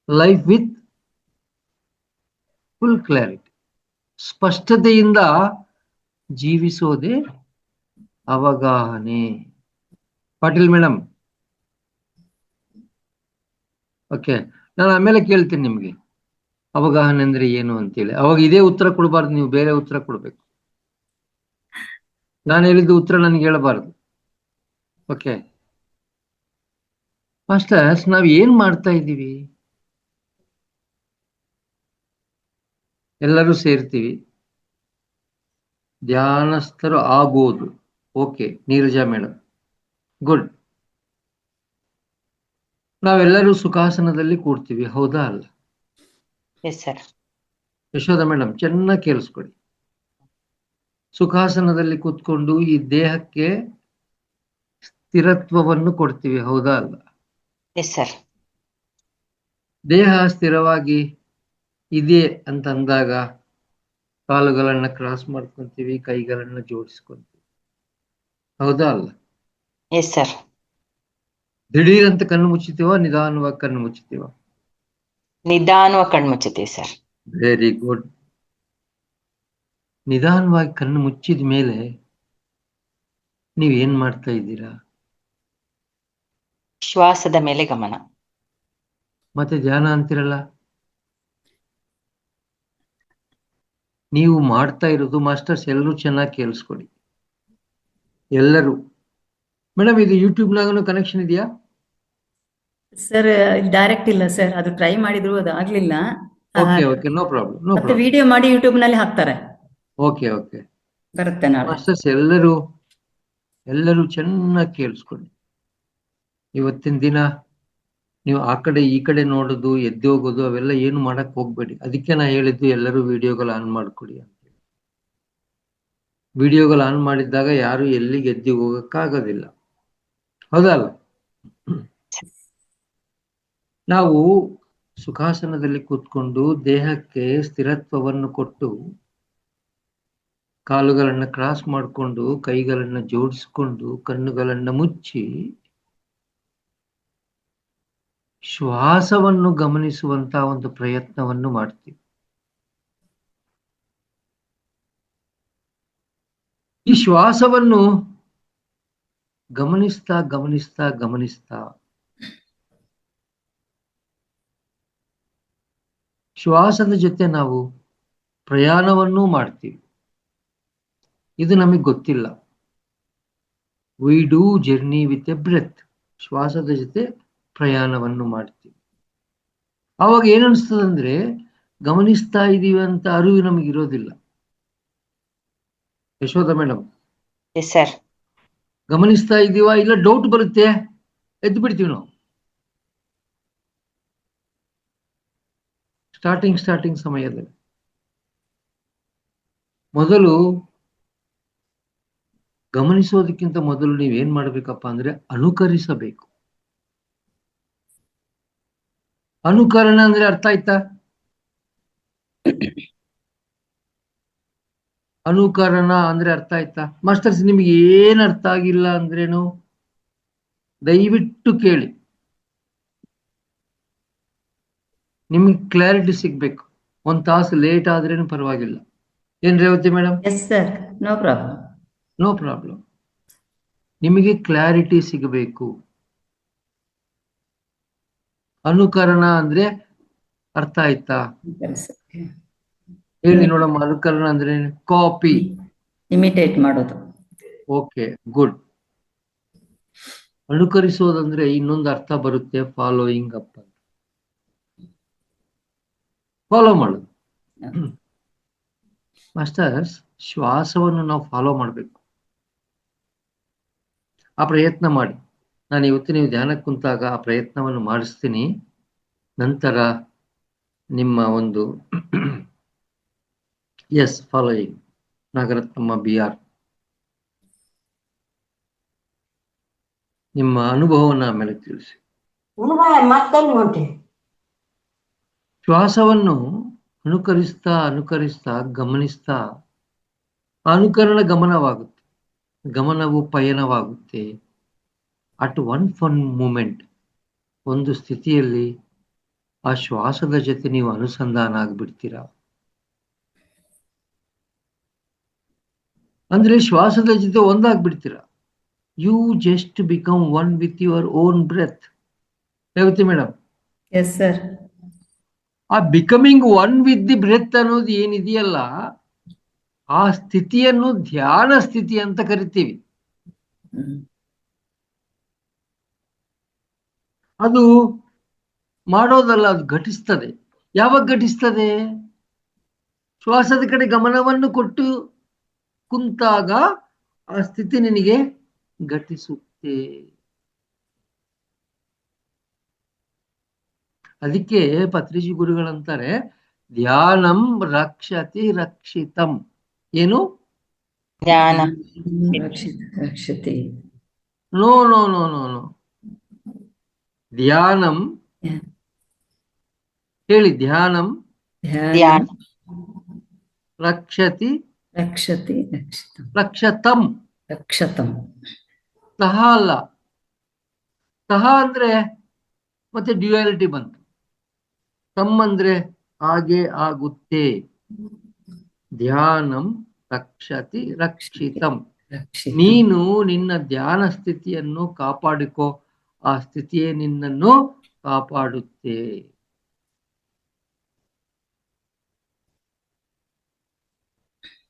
Life with full clarity, ಸ್ಪಷ್ಟತೆಯಿಂದ ಜೀವಿಸೋದೇ ಅವಗಾಹನೆ. ಪಾಟೀಲ್ ಮೇಡಮ್, ಓಕೆ, ನಾನು ಆಮೇಲೆ ಕೇಳ್ತೀನಿ ನಿಮ್ಗೆ ಅವಗಾಹನೆ ಅಂದ್ರೆ ಏನು ಅಂತೇಳಿ. ಅವಾಗ ಇದೇ ಉತ್ತರ ಕೊಡಬಾರ್ದು, ನೀವು ಬೇರೆ ಉತ್ತರ ಕೊಡ್ಬೇಕು. ನಾನು ಹೇಳಿದ್ದು ಉತ್ತರ ನನಗೆ ಹೇಳಬಾರ್ದು. ಓಕೆ ಮಾಸ್ಟರ್ಸ್, ನಾವ್ ಏನ್ ಮಾಡ್ತಾ ಇದ್ದೀವಿ? ಎಲ್ಲರೂ ಸೇರ್ತೀವಿ, ಧ್ಯಾನಸ್ಥರು ಆಗೋದು. Okay Neeraja madam, good. ನಾವೆಲ್ಲರೂ ಸುಖಾಸನದಲ್ಲಿ ಕೂಡ್ತೀವಿ, ಹೌದಾ ಅಲ್ಲ? Yes sir. ಯಶೋಧ ಮೇಡಮ್ ಚೆನ್ನಾಗಿ ಕೇಳಿಸ್ಕೊಡಿ. ಸುಖಾಸನದಲ್ಲಿ ಕೂತ್ಕೊಂಡು ಈ ದೇಹಕ್ಕೆ ಸ್ಥಿರತ್ವವನ್ನು ಕೊಡ್ತೀವಿ, ಹೌದಾ ಅಲ್ಲ? Yes sir. ದೇಹ ಸ್ಥಿರವಾಗಿ ಇದೆ ಅಂತಂದಾಗ ಕಾಲುಗಳನ್ನ ಕ್ರಾಸ್ ಮಾಡ್ಕೊಂತೀವಿ, ಕೈಗಳನ್ನ ಜೋಡಿಸ್ಕೊಂತೀವಿ, ಹೌದಾ ಅಲ್ಲ? Yes sir. ದಿಢೀರಂತ ಕಣ್ಣು ಮುಚ್ಚುತ್ತೀವ, ನಿಧಾನವಾಗಿ ಕಣ್ಣು ಮುಚ್ಚುತ್ತೀವ? ನಿಧಾನವಾಗಿ ಕಣ್ಣು ಮುಚ್ಚುತ್ತೀವಿ ಸರ್. Very good. ನಿಧಾನವಾಗಿ ಕಣ್ಣು ಮುಚ್ಚಿದ ಮೇಲೆ ನೀವೇನ್ ಮಾಡ್ತಾ ಇದ್ದೀರಾ? ಶ್ವಾಸದ ಮೇಲೆ ಗಮನ. ಮತ್ತೆ ಧ್ಯಾನ ಅಂತಿರಲ್ಲ. ನೀವು ಮಾಡ್ತಾ ಇರೋದು, ಮಾಸ್ಟರ್ಸ್ ಎಲ್ಲರೂ ಚೆನ್ನಾಗಿ ಕೇಳಿಸ್ಕೊಡಿ, ಎಲ್ಲರೂ. ಮೇಡಮ್ ಇದು ಯೂಟ್ಯೂಬ್ನಾಗೂ ಕನೆಕ್ಷನ್ ಇದೆಯಾ? ಸರ್ ಡೈರೆಕ್ಟ್ ಇಲ್ಲ ಸರ್, ಅದು ಟ್ರೈ ಮಾಡಿದ್ರು ಅದು ಆಗ್ಲಿಲ್ಲ. Okay okay, no problem, no ಮತ್ತೆ ಪ್ರಾಬ್ಲಮ್. ವಿಡಿಯೋ ಮಾಡಿ ಯೂಟ್ಯೂಬ್ ನಲ್ಲಿ ಹಾಕ್ತಾರೆ, ಓಕೆ ಓಕೆ ಬರುತ್ತೆ ನಾಳೆ. ಮಾಸ್ಟರ್ಸ್ ಎಲ್ಲರೂ ಚೆನ್ನಾಗಿ ಕೇಳಿಸ್ಕೊಡಿ. ಇವತ್ತಿನ ದಿನ ನೀವು ಆ ಕಡೆ ಈ ಕಡೆ ನೋಡೋದು, ಎದ್ದು ಹೋಗೋದು ಅವೆಲ್ಲ ಏನು ಮಾಡಕ್ ಹೋಗ್ಬೇಡಿ. ಅದಕ್ಕೆ ನಾ ಹೇಳಿದ್ದು ಎಲ್ಲರೂ ವಿಡಿಯೋಗಳು ಆನ್ ಮಾಡ್ಕೊಡಿ ಅಂತ. ವಿಡಿಯೋಗಳು ಆನ್ ಮಾಡಿದ್ದಾಗ ಯಾರು ಎಲ್ಲಿಗೆ ಎದ್ದು ಹೋಗಕ್ಕಾಗೋದಿಲ್ಲ, ಹೌದಲ್ಲ? ನಾವು ಸುಖಾಸನದಲ್ಲಿ ಕೂತ್ಕೊಂಡು ದೇಹಕ್ಕೆ ಸ್ಥಿರತ್ವವನ್ನು ಕೊಟ್ಟು ಕಾಲುಗಳನ್ನ ಕ್ರಾಸ್ ಮಾಡಿಕೊಂಡು ಕೈಗಳನ್ನ ಜೋಡಿಸಿಕೊಂಡು ಕಣ್ಣುಗಳನ್ನ ಮುಚ್ಚಿ ಶ್ವಾಸವನ್ನು ಗಮನಿಸುವಂತ ಒಂದು ಪ್ರಯತ್ನವನ್ನು ಮಾಡ್ತೀವಿ. ಈ ಶ್ವಾಸವನ್ನು ಗಮನಿಸ್ತಾ ಗಮನಿಸ್ತಾ ಗಮನಿಸ್ತಾ ಶ್ವಾಸದ ಜೊತೆ ನಾವು ಪ್ರಯಾಣವನ್ನೂ ಮಾಡ್ತೀವಿ. ಇದು ನಮಗೆ ಗೊತ್ತಿಲ್ಲ. We do journey with a breath. ಶ್ವಾಸದ ಜೊತೆ ಪ್ರಯಾಣವನ್ನು ಮಾಡ್ತೀವಿ. ಅವಾಗ ಏನನ್ಸ್ತದಂದ್ರೆ ಗಮನಿಸ್ತಾ ಇದೀವಿ ಅಂತ ಅರಿವು ನಮಗಿರೋದಿಲ್ಲ. Yashoda madam, yes sir. ಗಮನಿಸ್ತಾ ಇದೀವ ಇಲ್ಲ ಡೌಟ್ ಬರುತ್ತೆ, ಎದ್ದು ಬಿಡ್ತೀವಿ ನಾವು. ಸ್ಟಾರ್ಟಿಂಗ್ ಸಮಯದಲ್ಲಿ ಮೊದಲು ಗಮನಿಸೋದಕ್ಕಿಂತ ಮೊದಲು ನೀವೇನ್ ಮಾಡ್ಬೇಕಪ್ಪ ಅಂದ್ರೆ ಅನುಕರಿಸಬೇಕು. ಅನುಕರಣ ಅಂದ್ರೆ ಅರ್ಥ ಆಯ್ತಾ? ಅನುಕರಣ ಅಂದ್ರೆ ಅರ್ಥ ಆಯ್ತಾ ಮಾಸ್ಟರ್ಸ್? ನಿಮ್ಗೆ ಏನ್ ಅರ್ಥ ಆಗಿಲ್ಲ ಅಂದ್ರೇನು ದಯವಿಟ್ಟು ಕೇಳಿ, ನಿಮ್ಗೆ ಕ್ಲಾರಿಟಿ ಸಿಗ್ಬೇಕು. 1 ತಾಸು ಲೇಟ್ ಆದ್ರೇನು ಪರವಾಗಿಲ್ಲ. ಏನ್ Revathi madam? Yes sir, no problem. No problem. ನಿಮಗೆ ಕ್ಲಾರಿಟಿ ಸಿಗಬೇಕು. ಅನುಕರಣ ಅಂದ್ರೆ ಅರ್ಥ ಆಯ್ತಾ? ಹೇಳಿ ನೋಡಮ್ಮ, ಅನುಕರಣ ಅಂದ್ರೆ ಕಾಪಿ. ಇಮಿಟೇಟ್ ಮಾಡೋದು. Okay, good. ಅನುಕರಿಸೋದಂದ್ರೆ ಇನ್ನೊಂದು ಅರ್ಥ ಬರುತ್ತೆ, ಫಾಲೋಯಿಂಗ್ ಅಪ್ ಅಂತ. ಫಾಲೋ ಮಾಡೋದು. ಮಾಸ್ಟರ್ಸ್, ಶ್ವಾಸವನ್ನು ನಾವು ಫಾಲೋ ಮಾಡಬೇಕು. ಆ ಪ್ರಯತ್ನ ಮಾಡಿ. ನಾನು ಇವತ್ತು ನೀವು ಧ್ಯಾನಕ್ಕೆ ಕುಂತಾಗ ಆ ಪ್ರಯತ್ನವನ್ನು ಮಾಡಿಸ್ತೀನಿ. ನಂತರ ನಿಮ್ಮ ಒಂದು ಎಸ್ ಫಾಲೋಯಿಂಗ್ ನಾಗರತ್ನಮ್ಮ BR ನಿಮ್ಮ ಅನುಭವವನ್ನು ಆಮೇಲೆ ತಿಳಿಸಿ. ಶ್ವಾಸವನ್ನು ಅನುಕರಿಸ್ತಾ ಅನುಕರಿಸ್ತಾ ಗಮನಿಸ್ತಾ ಅನುಕರಣ ಗಮನವಾಗುತ್ತೆ, ಗಮನವು ಪಯಣವಾಗುತ್ತೆ. ಅಟ್ ಒನ್ ಮೂಮೆಂಟ್, ಒಂದು ಸ್ಥಿತಿಯಲ್ಲಿ ಆ ಶ್ವಾಸದ ಜೊತೆ ನೀವು ಅನುಸಂಧಾನ ಆಗ್ಬಿಡ್ತೀರಾ. ಅಂದ್ರೆ ಶ್ವಾಸದ ಜೊತೆ ಒಂದಾಗ್ಬಿಡ್ತೀರಾ. You just become one with your own breath. Revathi madam? Yes sir. ಆ becoming one with the breath ಅನ್ನೋದು ಏನಿದೆಯಲ್ಲ, ಆ ಸ್ಥಿತಿಯನ್ನು ಧ್ಯಾನ ಸ್ಥಿತಿ ಅಂತ ಕರಿತೀವಿ. ಅದು ಮಾಡೋದಲ್ಲ, ಅದು ಘಟಿಸ್ತದೆ. ಯಾವಾಗ ಘಟಿಸ್ತದೆ? ಶ್ವಾಸದ ಕಡೆ ಗಮನವನ್ನು ಕೊಟ್ಟು ಕುಂತಾಗ ಆ ಸ್ಥಿತಿ ನಿನಗೆ ಘಟಿಸುತ್ತೆ. ಅದಕ್ಕೆ ಪತ್ರಿಜಿ ಗುರುಗಳಂತಾರೆ, ಧ್ಯಾನಂ ರಕ್ಷತಿ ರಕ್ಷಿತಂ. ಏನು? ಧ್ಯಾನ. ರಕ್ಷತೆ. No no no no no. ಧ್ಯಾನಂ, ಹೇಳಿ, ಧ್ಯಾನಂ ಧ್ಯಾನ. ರಕ್ಷತಿ ರಕ್ಷತಿ ರಕ್ಷತಂ. ರಕ್ಷತಂ. ಸಹ ಅಲ್ಲ. ಸಹ ಅಂದ್ರೆ ಮತ್ತೆ ಡ್ಯುಯಾಲಿಟಿ ಬಂತು. ತಮ್ ಅಂದ್ರೆ ಹಾಗೆ ಆಗುತ್ತೆ. ಧ್ಯಾನಂ ರಕ್ಷತಿ ರಕ್ಷಿತಂ. ನೀನು ನಿನ್ನ ಧ್ಯಾನ ಸ್ಥಿತಿಯನ್ನು ಕಾಪಾಡಿಕೋ, ಆ ಸ್ಥಿತಿಯೇ ನಿನ್ನನ್ನು ಕಾಪಾಡುತ್ತೆ.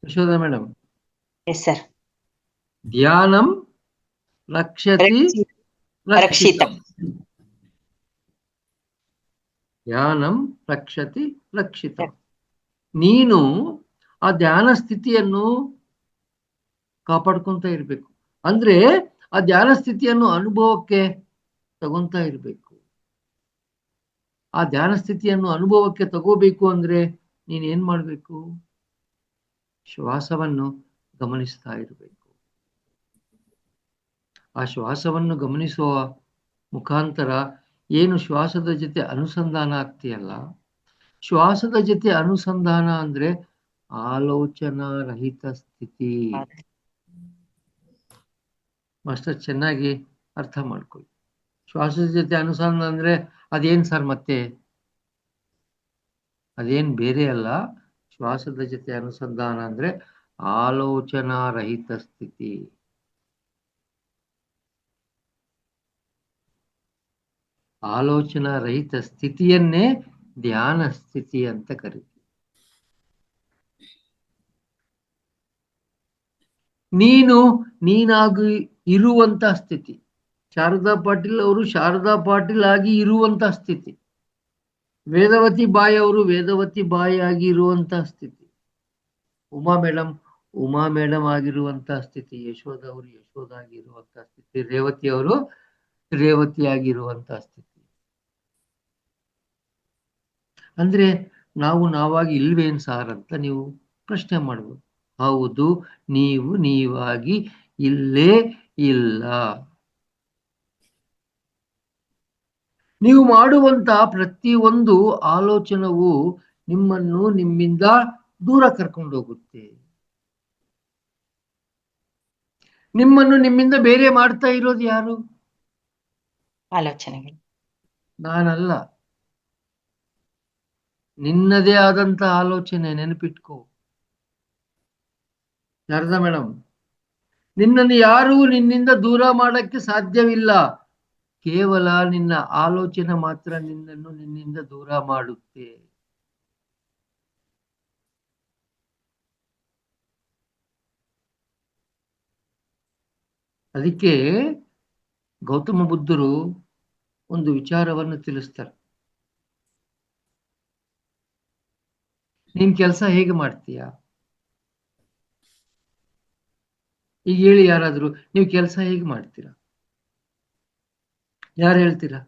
ಯಶೋಧ ಮೇಡಮ್? Yes sir. ಧ್ಯಾನಂ ರಕ್ಷತಿ ರಕ್ಷಿತಂ. ಧ್ಯಾನಂ ರಕ್ಷತಿ ರಕ್ಷಿತಂ. ನೀನು ಆ ಧ್ಯಾನ ಸ್ಥಿತಿಯನ್ನು ಕಾಪಾಡ್ಕೊಂತ ಇರ್ಬೇಕು. ಅಂದ್ರೆ ಆ ಧ್ಯಾನ ಸ್ಥಿತಿಯನ್ನು ಅನುಭವಕ್ಕೆ ತಗೊಂತ ಇರ್ಬೇಕು. ಆ ಧ್ಯಾನ ಸ್ಥಿತಿಯನ್ನು ಅನುಭವಕ್ಕೆ ತಗೋಬೇಕು ಅಂದ್ರೆ ನೀನ್ ಏನ್ ಮಾಡ್ಬೇಕು? ಶ್ವಾಸವನ್ನು ಗಮನಿಸ್ತಾ ಇರಬೇಕು. ಆ ಶ್ವಾಸವನ್ನು ಗಮನಿಸುವ ಮುಖಾಂತರ ಏನು ಶ್ವಾಸದ ಜೊತೆ ಅನುಸಂಧಾನ ಆಗ್ತೀಯಲ್ಲ, ಶ್ವಾಸದ ಜೊತೆ ಅನುಸಂಧಾನ ಅಂದ್ರೆ ಆಲೋಚನಾ ರಹಿತ ಸ್ಥಿತಿ. ಮಾಸ್ಟರ್ ಚೆನ್ನಾಗಿ ಅರ್ಥ ಮಾಡ್ಕೊಳ್ಳಿ. ಶ್ವಾಸದ ಜೊತೆ ಅನುಸಂಧಾನ ಅಂದ್ರೆ ಅದೇನ್ ಸರ್? ಮತ್ತೆ ಅದೇನ್ ಬೇರೆ ಅಲ್ಲ. ಶ್ವಾಸದ ಜೊತೆ ಅನುಸಂಧಾನ ಅಂದ್ರೆ ಆಲೋಚನಾ ರಹಿತ ಸ್ಥಿತಿ. ಆಲೋಚನಾ ರಹಿತ ಸ್ಥಿತಿಯನ್ನೇ ಧ್ಯಾನ ಸ್ಥಿತಿ ಅಂತ ಕರೀತೀವಿ. ನೀನಾಗಿ ಇರುವಂತ ಸ್ಥಿತಿ. ಶಾರದಾ ಪಾಟೀಲ್ ಅವರು ಶಾರದಾ ಪಾಟೀಲ್ ಆಗಿ ಇರುವಂತ ಸ್ಥಿತಿ. ವೇದವತಿ ಬಾಯಿ ಅವರು ವೇದವತಿ ಬಾಯಿ ಆಗಿ ಇರುವಂತ ಸ್ಥಿತಿ. ಉಮಾ ಮೇಡಮ್ ಆಗಿರುವಂತ ಸ್ಥಿತಿ. ಯಶೋಧ ಅವರು ಯಶೋಧ ಆಗಿರುವಂತ ಸ್ಥಿತಿ. ರೇವತಿ ಅವರು ರೇವತಿ ಆಗಿರುವಂತ ಸ್ಥಿತಿ. ಅಂದ್ರೆ ನಾವು ನಾವಾಗಿ ಇಲ್ವೇನ್ ಸಾರ್ ಅಂತ ನೀವು ಪ್ರಶ್ನೆ ಮಾಡ್ಬೋದು. ಹೌದು, ನೀವು ನೀವಾಗಿ ಇಲ್ಲೇ ಇಲ್ಲ. ನೀವು ಮಾಡುವಂತ ಪ್ರತಿಯೊಂದು ಆಲೋಚನವು ನಿಮ್ಮನ್ನು ನಿಮ್ಮಿಂದ ದೂರ ಕರ್ಕೊಂಡು ಹೋಗುತ್ತೆ. ನಿಮ್ಮನ್ನು ನಿಮ್ಮಿಂದ ಬೇರೆ ಮಾಡ್ತಾ ಇರೋದು ಯಾರು? ಆಲೋಚನೆಗಳು. ನಾನಲ್ಲ. ನಿನ್ನದೇ ಆದಂತ ಆಲೋಚನೆ, ನೆನಪಿಟ್ಕೋ. ಶಾರದಾ ಮೇಡಮ್, ನಿನ್ನನ್ನು ಯಾರೂ ನಿನ್ನಿಂದ ದೂರ ಮಾಡಕ್ಕೆ ಸಾಧ್ಯವಿಲ್ಲ. ಕೇವಲ ನಿನ್ನ ಆಲೋಚನೆ ಮಾತ್ರ ನಿನ್ನನ್ನು ನಿನ್ನಿಂದ ದೂರ ಮಾಡುತ್ತೆ. ಅದಕ್ಕೆ ಗೌತಮ ಬುದ್ಧರು ಒಂದು ವಿಚಾರವನ್ನು ತಿಳಿಸ್ತಾರೆ. ನೀನ್ ಕೆಲಸ ಹೇಗೆ ಮಾಡ್ತೀಯ? ಈಗ ಹೇಳಿ ಯಾರಾದ್ರೂ, ನೀವು ಕೆಲಸ ಹೇಗೆ ಮಾಡ್ತೀರಾ? ಯಾರು ಹೇಳ್ತೀರಾ?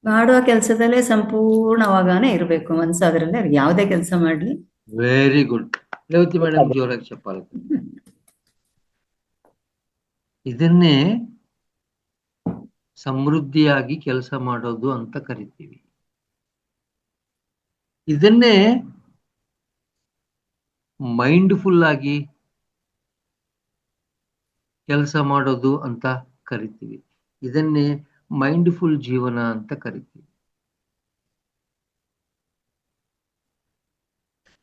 ಮಾಡುವ ಕೆಲಸದಲ್ಲೇ ಸಂಪೂರ್ಣವಾಗಾನೆ ಇರಬೇಕು ಮನಸ್ಸು, ಅದರಲ್ಲೇ ಯಾವುದೇ ಕೆಲಸ ಮಾಡ್ಲಿ. ವೆರಿ ಗುಡ್ ರೇವತಿ ಮೇಡಮ್, ಜೋರಾಗಿ ಚಪ್ಪಾಳೆ. ಇದನ್ನೇ ಸಮೃದ್ಧಿಯಾಗಿ ಕೆಲಸ ಮಾಡೋದು ಅಂತ ಕರಿತೀವಿ. ಇದನ್ನೇ ಮೈಂಡ್ಫುಲ್ ಆಗಿ ಕೆಲಸ ಮಾಡೋದು ಅಂತ ಕರಿತೀವಿ. ಇದನ್ನೇ ಮೈಂಡ್ಫುಲ್ ಜೀವನ ಅಂತ ಕರಿತೀವಿ.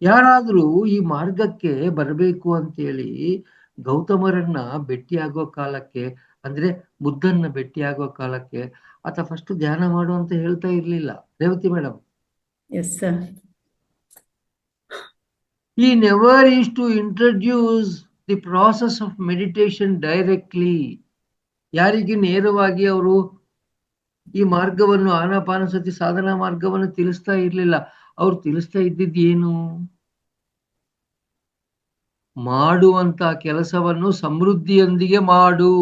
ಯಾರಾದ್ರೂ ಈ ಮಾರ್ಗಕ್ಕೆ ಬರಬೇಕು ಅಂತೇಳಿ ಗೌತಮರನ್ನ ಭೇಟಿಯಾಗೋ ಕಾಲಕ್ಕೆ, ಅಂದ್ರೆ ಬುದ್ಧನ್ನ ಭೇಟಿಯಾಗೋ ಕಾಲಕ್ಕೆ ಆತ ಫಸ್ಟ್ ಧ್ಯಾನ ಮಾಡು ಅಂತ ಹೇಳ್ತಾ ಇರ್ಲಿಲ್ಲ. Revathi madam, yes sir. he never used to introduce the process of meditation directly. ಯಾರಿಗೆ ನೇರವಾಗಿ ಅವರು ಈ ಮಾರ್ಗವನ್ನು, ಆನಾಪಾನಸತಿ ಸಾಧನಾ ಮಾರ್ಗವನ್ನು ತಿಳಿಸ್ತಾ ಇರ್ಲಿಲ್ಲ. ಅವ್ರು ತಿಳಿಸ್ತಾ ಇದ್ದಿದ್ದು ಏನು? ಮಾಡುವಂತ ಕೆಲಸವನ್ನು ಸಮೃದ್ಧಿಯೊಂದಿಗೆ ಮಾಡು.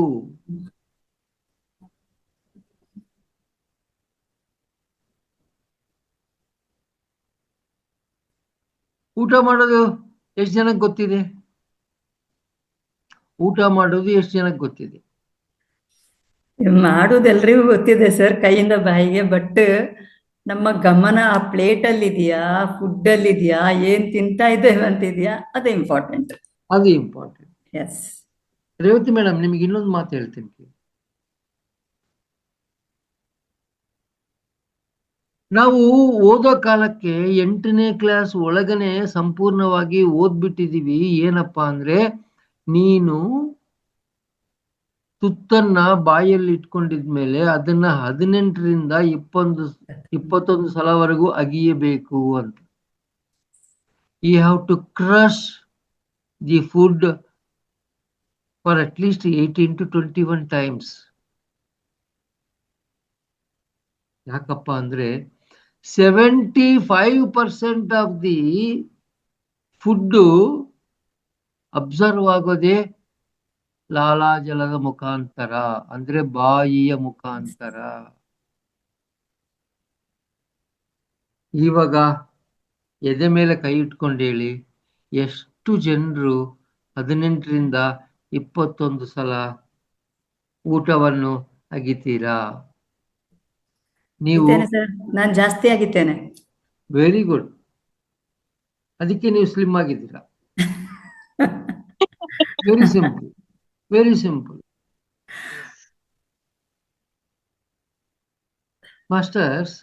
ಊಟ ಮಾಡೋದು ಎಷ್ಟು ಜನಕ್ಕೆ ಗೊತ್ತಿದೆ? ಊಟ ಮಾಡೋದು ಎಷ್ಟು ಜನಕ್ಕೆ ಗೊತ್ತಿದೆ? ಮಾಡೋದು ಎಲ್ರಿಗೂ ಗೊತ್ತಿದೆ ಸರ್, ಕೈಯಿಂದ ಬಾಯಿಗೆ. ಬಟ್ ನಮ್ಮ ಗಮನ ಆ ಪ್ಲೇಟ್ ಅಲ್ಲಿ ಇದೆಯಾ, ಫುಡ್ ಅಲ್ಲಿ ಇದೆಯಾ, ಏನ್ ತಿಂತಾ ಇದ್ದೇವೆ ಅಂತಿದ್ಯಾ, ಅದು ಇಂಪಾರ್ಟೆಂಟ್. ಅದು ಇಂಪಾರ್ಟೆಂಟ್. ಎಸ್. ರೇವತಿ ಮೇಡಮ್, ನಿಮ್ಗೆ ಇನ್ನೊಂದು ಮಾತು ಹೇಳ್ತೀನಿ. ನಾವು ಓದೋ ಕಾಲಕ್ಕೆ 8ನೇ ಕ್ಲಾಸ್ ಒಳಗನೆ ಸಂಪೂರ್ಣವಾಗಿ ಓದ್ಬಿಟ್ಟಿದೀವಿ. ಏನಪ್ಪಾ ಅಂದ್ರೆ, ನೀನು ತುತ್ತನ್ನ ಬಾಯಲ್ಲಿ ಇಟ್ಕೊಂಡಿದ್ಮೇಲೆ ಅದನ್ನ 18ರಿಂದ 21 ಸಲವರೆಗೂ ಅಗಿಯಬೇಕು ಅಂತ. You have to crush the food for at least 18 to 21 times. ಯಾಕಪ್ಪ ಅಂದ್ರೆ 75% ಆಫ್ ದಿ ಫುಡ್ ಅಬ್ಸರ್ವ್ ಆಗೋದೇ ಲಾಲಾಜಲದ ಮುಖಾಂತರ, ಅಂದ್ರೆ ಬಾಯಿಯ ಮುಖಾಂತರ. ಇವಾಗ ಎದೆ ಮೇಲೆ ಕೈ ಇಟ್ಕೊಂಡು ಹೇಳಿ, ಎಷ್ಟು ಜನರು 18ರಿಂದ 21 ಸಲ ಊಟವನ್ನು ಅಗಿತೀರಾ? ನೀವು ಸರ್, ನಾನು ಜಾಸ್ತಿ ಆಗಿದ್ದೇನೆ. Very good. ಅದಕ್ಕೆ ನೀವು ಸ್ಲಿಮ್ ಆಗಿದ್ದೀರಾ. Very simple, very simple. Masters,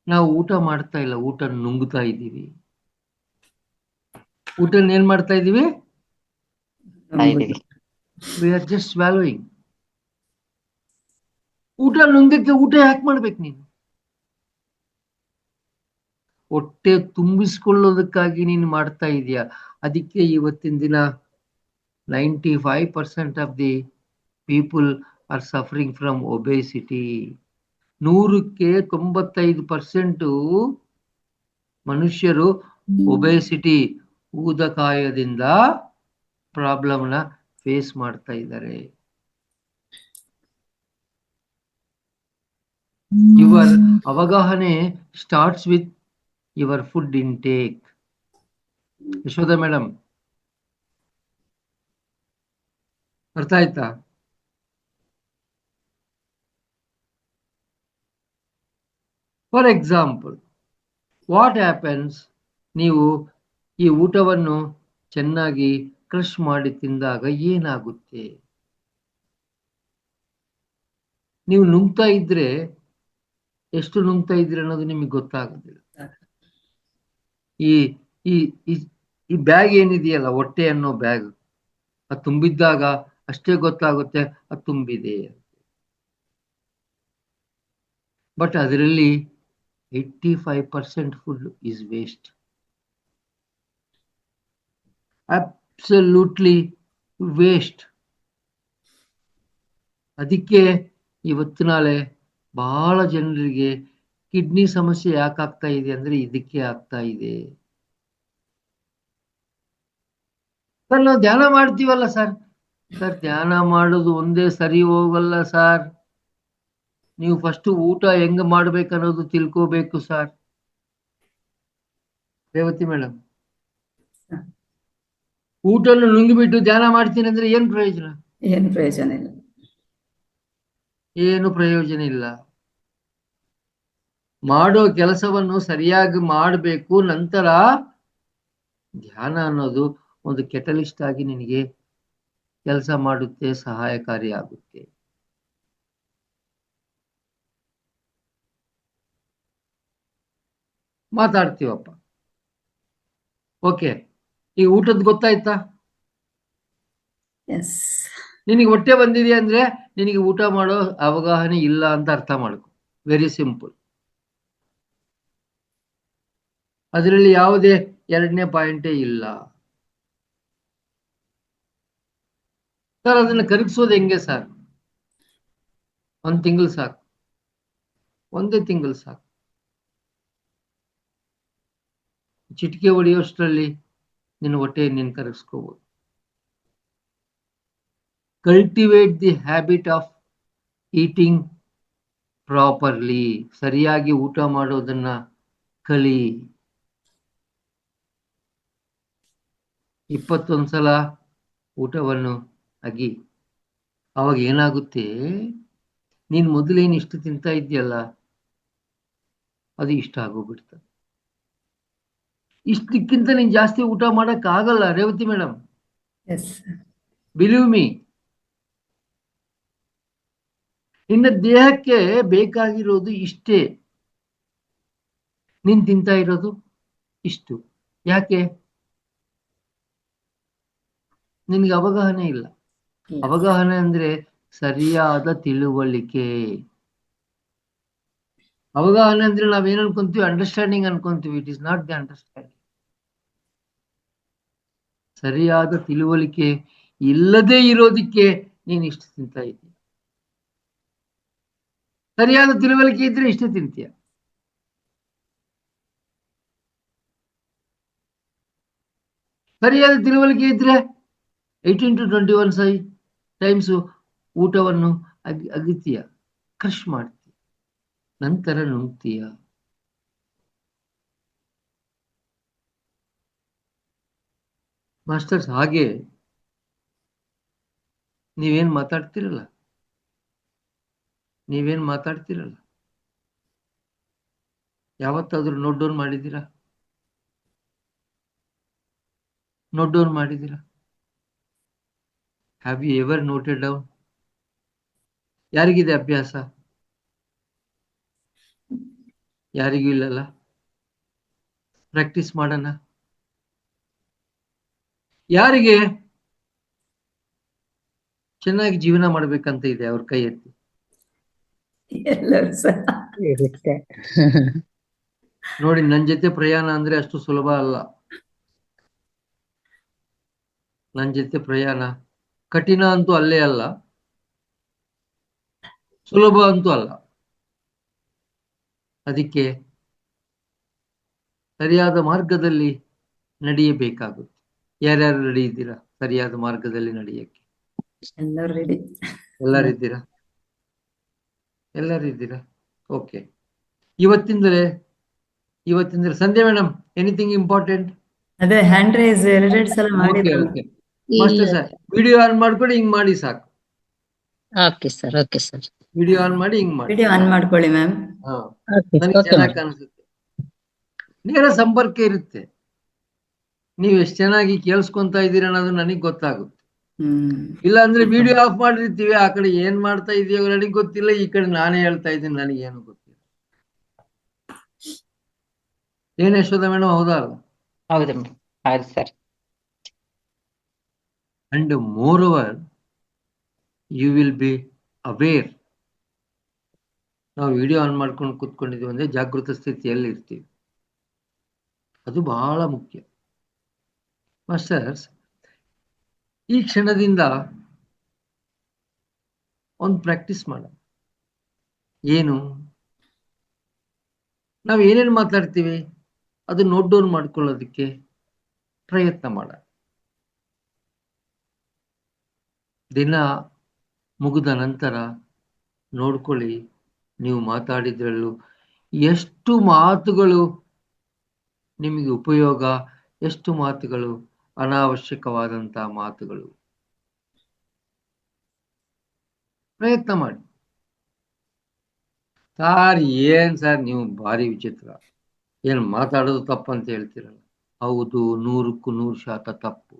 ನಾವು ಊಟ ಮಾಡ್ತಾ ಇಲ್ಲ, ಊಟ ನುಂಗ್ತಾ ಇದ್ದೀವಿ. ಊಟನ ಏನ್ ಮಾಡ್ತಾ ಇದೀವಿ? We are just swallowing. ಊಟ ನುಂಗಕ್ಕೆ ಊಟ ಯಾಕೆ ಮಾಡ್ಬೇಕು ನೀನು? ಹೊಟ್ಟೆ ತುಂಬಿಸ್ಕೊಳ್ಳೋದಕ್ಕಾಗಿ ನೀನು ಮಾಡ್ತಾ ಇದೀಯ. ಅದಕ್ಕೆ ಇವತ್ತಿನ ದಿನ 95% of the people are suffering from obesity. 100ಕ್ಕೆ 95% ಮನುಷ್ಯರು ಒಬೇಸಿಟಿ, ಊದಕಾಯದಿಂದ ಪ್ರಾಬ್ಲಮ್ನ ಫೇಸ್ ಮಾಡ್ತಾ ಇದ್ದಾರೆ. ಯುವರ್ ಅವಗಾಹನೆ starts with your food intake. Yashoda madam, ಅರ್ಥ ಆಯ್ತಾ? ಫಾರ್ ಎಕ್ಸಾಂಪಲ್, ವಾಟ್ ಹ್ಯಾಪನ್ಸ್, ನೀವು ಈ ಊಟವನ್ನು ಚೆನ್ನಾಗಿ ಕ್ರಶ್ ಮಾಡಿ ತಿಂದಾಗ ಏನಾಗುತ್ತೆ? ನೀವು ನುಂಗ್ತಾ ಇದ್ರೆ ಎಷ್ಟು ನುಂಗ್ತಾ ಇದ್ರೆ ಅನ್ನೋದು ನಿಮಗೆ ಗೊತ್ತಾಗೋದಿಲ್ಲ. ಈ ಈ ಈ ಬ್ಯಾಗ್ ಏನಿದೆಯಲ್ಲ, ಹೊಟ್ಟೆ ಅನ್ನೋ ಬ್ಯಾಗ್, ಅದು ತುಂಬಿದ್ದಾಗ ಅಷ್ಟೇ ಗೊತ್ತಾಗುತ್ತೆ ಅದು ತುಂಬಿದೆ. ಬಟ್ ಅದರಲ್ಲಿ 85% food is waste. Absolutely waste. ಅದಕ್ಕೆ ಇವತ್ತು ನಾಳೆ ಬಹಳ ಜನರಿಗೆ ಕಿಡ್ನಿ ಸಮಸ್ಯೆ ಯಾಕೆ ಆಗ್ತಾ ಇದೆ ಅಂದ್ರೆ ಇದಕ್ಕೆ ಆಗ್ತಾ ಇದೆ. ಸರ್ ನಾವು ಧ್ಯಾನ ಮಾಡ್ತೀವಲ್ಲ ಸರ್. ಸರ್ ಧ್ಯಾನ ಮಾಡೋದು ಒಂದೇ ಸರಿ ಹೋಗಲ್ಲ ಸರ್. ನೀವು ಫಸ್ಟ್ ಊಟ ಹೆಂಗ್ ಮಾಡ್ಬೇಕನ್ನೋದು ತಿಳ್ಕೋಬೇಕು ಸರ್. ರೇವತಿ ಮೇಡಮ್, ಊಟನ್ನು ನುಂಗಿಬಿಟ್ಟು ಧ್ಯಾನ ಮಾಡ್ತೀನಿ ಅಂದ್ರೆ ಏನ್ ಪ್ರಯೋಜನ? ಏನು ಪ್ರಯೋಜನ ಇಲ್ಲ. ಏನು ಪ್ರಯೋಜನ ಇಲ್ಲ. ಮಾಡೋ ಕೆಲಸವನ್ನು ಸರಿಯಾಗಿ ಮಾಡಬೇಕು. ನಂತರ ಧ್ಯಾನ ಅನ್ನೋದು ಒಂದು ಕೆಟಲಿಸ್ಟ್ ಆಗಿ ನಿನಗೆ ಕೆಲಸ ಮಾಡುತ್ತೆ, ಸಹಾಯಕಾರಿ ಆಗುತ್ತೆ. ಮಾತಾಡ್ತೀವಪ್ಪ, ಓಕೆ. ಈಗ ಊಟದ ಗೊತ್ತಾಯ್ತಾ? ಎಸ್. ನಿನಗೆ ಹೊಟ್ಟೆ ಬಂದಿದೆ ಅಂದ್ರೆ ನಿನಗೆ ಊಟ ಮಾಡೋ ಅವಗಾಹನೆ ಇಲ್ಲ ಅಂತ ಅರ್ಥ ಮಾಡ್ಕೊ. Very simple. ಅದರಲ್ಲಿ ಯಾವುದೇ ಎರಡನೇ ಪಾಯಿಂಟೇ ಇಲ್ಲ. ಸರ್ ಅದನ್ನ ಕರಗಿಸೋದು ಹೆಂಗೆ ಸರ್? 1 ತಿಂಗಳು ಸಾಕು, 1 ತಿಂಗಳು ಸಾಕು. ಚಿಟಿಕೆ ಹೊಡೆಯೋಷ್ಟರಲ್ಲಿ ನಿನ್ನ ಹೊಟ್ಟೆ ನೀನು ಕರಗಿಸ್ಕೋಬಹುದು. Cultivate the habit of eating properly. ಸರಿಯಾಗಿ ಊಟ ಮಾಡೋದನ್ನ ಕಲಿ. 21 ಸಲ ಊಟವನ್ನು ಅಗಿ. ಅವಾಗ ಏನಾಗುತ್ತೆ, ನೀನ್ ಮೊದಲೇನು ಇಷ್ಟು ತಿಂತಾ ಇದೆಯಲ್ಲ ಅದು ಇಷ್ಟ ಆಗೋಗ್ಬಿಡ್ತದೆ. ಇಷ್ಟಕ್ಕಿಂತ ನೀನ್ ಜಾಸ್ತಿ ಊಟ ಮಾಡಕ್ ಆಗಲ್ಲ Revathi madam. Yes. Believe me. ನಿನ್ನ ದೇಹಕ್ಕೆ ಬೇಕಾಗಿರೋದು ಇಷ್ಟೇ. ನೀನ್ ತಿಂತಾ ಇರೋದು ಇಷ್ಟು. ಯಾಕೆ? ನಿನ್ಗೆ ಅವಗಾಹನೆ ಇಲ್ಲ. ಅವಗಾಹನೆ ಅಂದ್ರೆ ಸರಿಯಾದ ತಿಳುವಳಿಕೆ. ಅವಗಾಹನೆ ಅಂದ್ರೆ ನಾವೇನ್ ಅನ್ಕೊಂತೀವಿ? ಅಂಡರ್ಸ್ಟ್ಯಾಂಡಿಂಗ್ ಅನ್ಕೊಂತೀವಿ. It is not the understanding. ಸರಿಯಾದ ತಿಳುವಳಿಕೆ ಇಲ್ಲದೆ ಇರೋದಿಕ್ಕೆ ನೀನ್ ಇಷ್ಟು ತಿಂತಾ ಇದೀಯ. ಸರಿಯಾದ ತಿಳುವಳಿಕೆ ಇದ್ರೆ ಇಷ್ಟೇ ತಿಂತೀಯ. ಸರಿಯಾದ ತಿಳುವಳಿಕೆ ಇದ್ರೆ 18 to 21 ಟೈಮ್ಸ್ ಊಟವನ್ನು ಅಗಿತೀಯ, ಕ್ರಶ್ ಮಾಡ್ತೀಯ, ನಂತರ ನುಂಗ್ತೀಯ. ಮಾಸ್ಟರ್ಸ್, ಹಾಗೆ ನೀವೇನ್ ಮಾತಾಡ್ತಿರಲ್ಲ, ಯಾವತ್ತಾದ್ರೂ ನೋಟ್ ಡೌನ್ ಮಾಡಿದ್ದೀರಾ? Have you ever noted down? ಯಾರಿಗಿದೆ ಅಭ್ಯಾಸ? ಯಾರಿಗೂ ಇಲ್ಲಲ್ಲ. ಪ್ರಾಕ್ಟೀಸ್ ಮಾಡೋಣ. ಯಾರಿಗೆ ಚೆನ್ನಾಗಿ ಜೀವನ ಮಾಡ್ಬೇಕಂತ ಇದೆ ಅವ್ರ ಕೈ ಎತ್ತಿ. ಎಲ್ಲರೂ ಸಹ ನೋಡಿ, ನನ್ ಜೊತೆ ಪ್ರಯಾಣ ಅಂದ್ರೆ ಅಷ್ಟು ಸುಲಭ ಅಲ್ಲ. ನನ್ ಜೊತೆ ಪ್ರಯಾಣ ಕಠಿಣ ಅಂತೂ ಅಲ್ಲೇ ಅಲ್ಲ, ಸುಲಭ ಅಂತೂ ಅಲ್ಲ. ಅದಕ್ಕೆ ಸರಿಯಾದ ಮಾರ್ಗದಲ್ಲಿ ನಡೆಯಬೇಕಾಗುತ್ತೆ. ಯಾರ್ಯಾರು ರೆಡಿ ಇದ್ದೀರಾ ಸರಿಯಾದ ಮಾರ್ಗದಲ್ಲಿ ನಡೆಯಕ್ಕೆ? ಎಲ್ಲರೂ ರೆಡಿ. ಎಲ್ಲರಿದ್ದೀರಾ? ಓಕೆ. ಇವತ್ತಿಂದರೆ ಸಂಧ್ಯಾ ಮೇಡಮ್, ಎನಿಥಿಂಗ್ ಇಂಪಾರ್ಟೆಂಟ್? ಅದೇ ಹ್ಯಾಂಡ್ ರೈಸ್ 2 ಸಲ ಮಾಡಿದ್ರು. ಮಾಸ್ಟರ್ ಸರ್, ವಿಡಿಯೋ ಆನ್ ಮಾಡ್ಕೊಂಡು ಹಿಂಗ್ ಮಾಡಿ ಸಾಕು. Okay sir. ವಿಡಿಯೋ ಆನ್ ಮಾಡಿ ಹಿಂಗ್ ಮಾಡಿ. ವಿಡಿಯೋ ಆನ್ ಮಾಡ್ಕೊಳ್ಳಿ ಮ್ಯಾಮ್. ಹಾ, Okay, ನನಗೆ okay, ಚೆನ್ನಾಗಿ madam. ಕಾಣಿಸುತ್ತೆ. ನೇರ ಸಂಪರ್ಕ ಇರುತ್ತೆ. ನೀವು ಎಷ್ಟು ಚೆನ್ನಾಗಿ ಕೇಳಿಸ್ಕೊಂತ ಇದ್ದೀರ ಅನ್ನೋದು ನನಗೆ ಗೊತ್ತಾಗುತ್ತೆ. ಇಲ್ಲ ಅಂದ್ರೆ ವಿಡಿಯೋ ಆಫ್ ಮಾಡಿರ್ತೀವಿ, ಆ ಕಡೆ ಏನ್ ಮಾಡ್ತಾ ಇದೀಯೋ ನನಗೆ ಗೊತ್ತಿಲ್ಲ, ಈ ಕಡೆ ನಾನೇ ಹೇಳ್ತಾ ಇದ್ದೀನಿ, ನನಗೇನು ಗೊತ್ತಿಲ್ಲ. ಏನ್ ಯಶೋಧ ಮೇಡಮ್, ಹೌದಾ ಅಲ್ಲ? ಹೌದು ಹೌದು sir. And more over you will be aware. ನಾವು ವಿಡಿಯೋ ಆನ್ ಮಾಡ್ಕೊಂಡು ಕೂತ್ಕೊಂಡಿದೀವಿ ಅಂದ್ರೆ ಜಾಗೃತ ಸ್ಥಿತಿಯಲ್ಲಿ ಇರ್ತೀವಿ. ಅದು ಬಹಳ ಮುಖ್ಯ. ಮಾಸ್ಟರ್ಸ್, ಈ ಕ್ಷಣದಿಂದ ಒಂದು ಪ್ರಾಕ್ಟೀಸ್ ಮಾಡ. ಏನು, ನಾವು ಏನೇನು ಮಾತಾಡ್ತೀವಿ ಅದು ನೋಟ್ ಡೌನ್ ಮಾಡ್ಕೊಳ್ಳೋದಕ್ಕೆ ಪ್ರಯತ್ನ ಮಾಡ. ದಿನ ಮುಗಿದ ನಂತರ ನೋಡ್ಕೊಳ್ಳಿ, ನೀವು ಮಾತಾಡಿದ್ರಲ್ಲೂ ಎಷ್ಟು ಮಾತುಗಳು ನಿಮಗೆ ಉಪಯೋಗ, ಎಷ್ಟು ಮಾತುಗಳು ಅನಾವಶ್ಯಕವಾದಂತಹ ಮಾತುಗಳು. ಪ್ರಯತ್ನ ಮಾಡಿ. ಸಾರ್ ಏನ್ ಸರ್ ನೀವು ಭಾರಿ ವಿಚಿತ್ರ, ಏನ್ ಮಾತಾಡೋದು ತಪ್ಪಂತ ಹೇಳ್ತೀರಲ್ಲ. ಹೌದು, 100ಕ್ಕೂ 100% ತಪ್ಪು.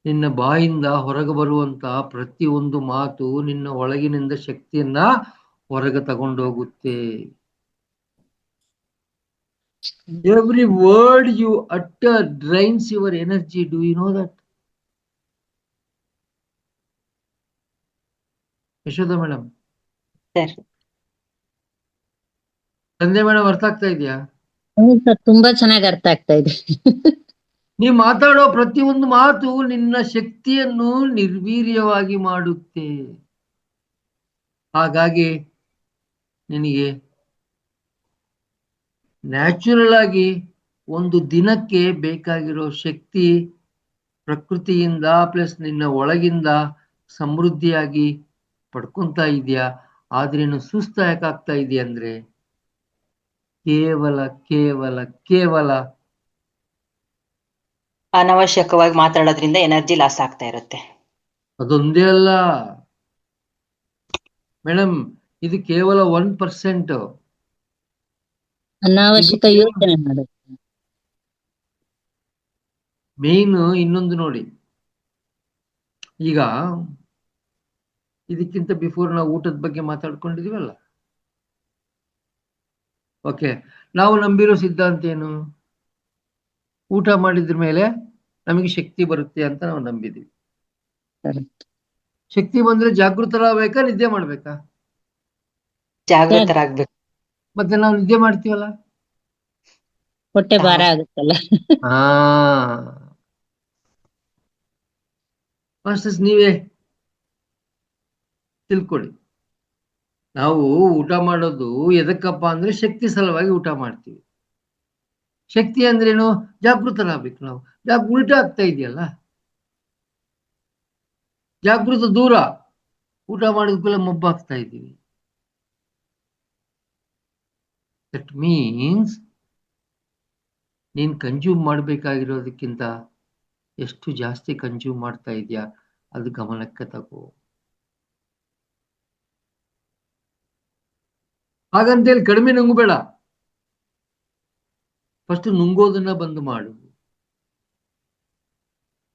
ನಿನ್ನ ಬಾಯಿಂದ ಹೊರಗೆ ಬರುವಂತಹ ಪ್ರತಿಯೊಂದು ಮಾತು ನಿನ್ನ ಒಳಗಿನಿಂದ ಶಕ್ತಿಯನ್ನ ಹೊರಗೆ ತಗೊಂಡೋಗುತ್ತೆ. Every word you utter drains your energy. Do you know that? Yashoda madam, sir Sandhya madam, ಅರ್ಥ ಆಗ್ತಾ ಇದೆಯಾ? ಹೌದು ಸರ್, ತುಂಬಾ ಚೆನ್ನಾಗಿ ಅರ್ಥ ಆಗ್ತಾ ಇದೆ. ನೀವು ಮಾತಾಡೋ ಪ್ರತಿಯೊಂದು ಮಾತು ನಿನ್ನ ಶಕ್ತಿಯನ್ನು ನಿರ್ವೀರ್ಯವಾಗಿ ಮಾಡುತ್ತೆ. ಹಾಗಾಗಿ ನಿನಗೆ ನ್ಯಾಚುರಲ್ ಆಗಿ ಒಂದು ದಿನಕ್ಕೆ ಬೇಕಾಗಿರೋ ಶಕ್ತಿ ಪ್ರಕೃತಿಯಿಂದ ಪ್ಲಸ್ ನಿನ್ನ ಒಳಗಿಂದ ಸಮೃದ್ಧಿಯಾಗಿ ಪಡ್ಕೊಂತ ಇದೆಯಾ. ಆದ್ರೇನು ಸುಸ್ತ ಯಾಕಾಗ್ತಾ ಇದೆಯಾ ಅಂದ್ರೆ ಕೇವಲ ಕೇವಲ ಕೇವಲ ಅನವಶ್ಯಕವಾಗಿ ಮಾತಾಡೋದ್ರಿಂದ ಎನರ್ಜಿ ಲಾಸ್ ಆಗ್ತಾ ಇರುತ್ತೆ. ಅದೊಂದೇ ಅಲ್ಲ ಮೇಡಮ್, ಇದು ಕೇವಲ 1%. ಅನಾವಶ್ಯಕ ಯೋಚನೆ ಮಾಡೋದು. ಮೇನ್ ಇನ್ನೊಂದು ನೋಡಿ, ಈಗ ಇದಕ್ಕಿಂತ ಬಿಫೋರ್ ನಾವು ಊಟದ ಬಗ್ಗೆ ಮಾತಾಡ್ಕೊಂಡಿದೀವಲ್ಲ. ಓಕೆ, ನಾವು ನಂಬಿರೋ ಸಿದ್ಧಾಂತ ಏನು? ಊಟ ಮಾಡಿದ್ರ ಮೇಲೆ ನಮಗೆ ಶಕ್ತಿ ಬರುತ್ತೆ ಅಂತ ನಾವು ನಂಬಿದೀವಿ. ಶಕ್ತಿ ಬಂದ್ರೆ ಜಾಗೃತರಾಗಬೇಕಾ, ನಿದ್ದೆ ಮಾಡ್ಬೇಕಾ? ಜಾಗೃತರಾಗ್ಬೇಕು. ಮತ್ತೆ ನಾವು ನಿದ್ದೆ ಮಾಡ್ತೀವಲ್ಲ, ಹೊಟ್ಟೆ ಭಾರ ಆಗುತ್ತಲ್ಲ. ಹಾ ಮಾಸ್ಟರ್ಸ್, ನೀವೇ ತಿಳ್ಕೊಳ್ಳಿ. ನಾವು ಊಟ ಮಾಡೋದು ಎದಕ್ಕಪ್ಪ ಅಂದ್ರೆ ಶಕ್ತಿ ಸಲುವಾಗಿ ಊಟ ಮಾಡ್ತೀವಿ. ಶಕ್ತಿ ಅಂದ್ರೇನು? ಜಾಗೃತರಾಗ್ಬೇಕು ನಾವು. ಉಲ್ಟಾ ಆಗ್ತಾ ಇದೆಯಲ್ಲ, ಜಾಗೃತ ದೂರ, ಊಟ ಮಾಡಿದ್ಕೂಲ ಮಬ್ಬಾಗ್ತಾ ಇದ್ದೀವಿ. ದಟ್ ಮೀನ್ಸ್ ನೀನ್ ಕನ್ಸ್ಯೂಮ್ ಮಾಡ್ಬೇಕಾಗಿರೋದಕ್ಕಿಂತ ಎಷ್ಟು ಜಾಸ್ತಿ ಕನ್ಸ್ಯೂಮ್ ಮಾಡ್ತಾ ಇದೆಯಾ ಅದು ಗಮನಕ್ಕೆ ತಗೋ. ಹಾಗಂತೇಳಿ ಕಡಿಮೆ ನುಂಗಬೇಡ. ಫಸ್ಟ್ ನುಂಗೋದನ್ನ ಬಂದು ಮಾಡು.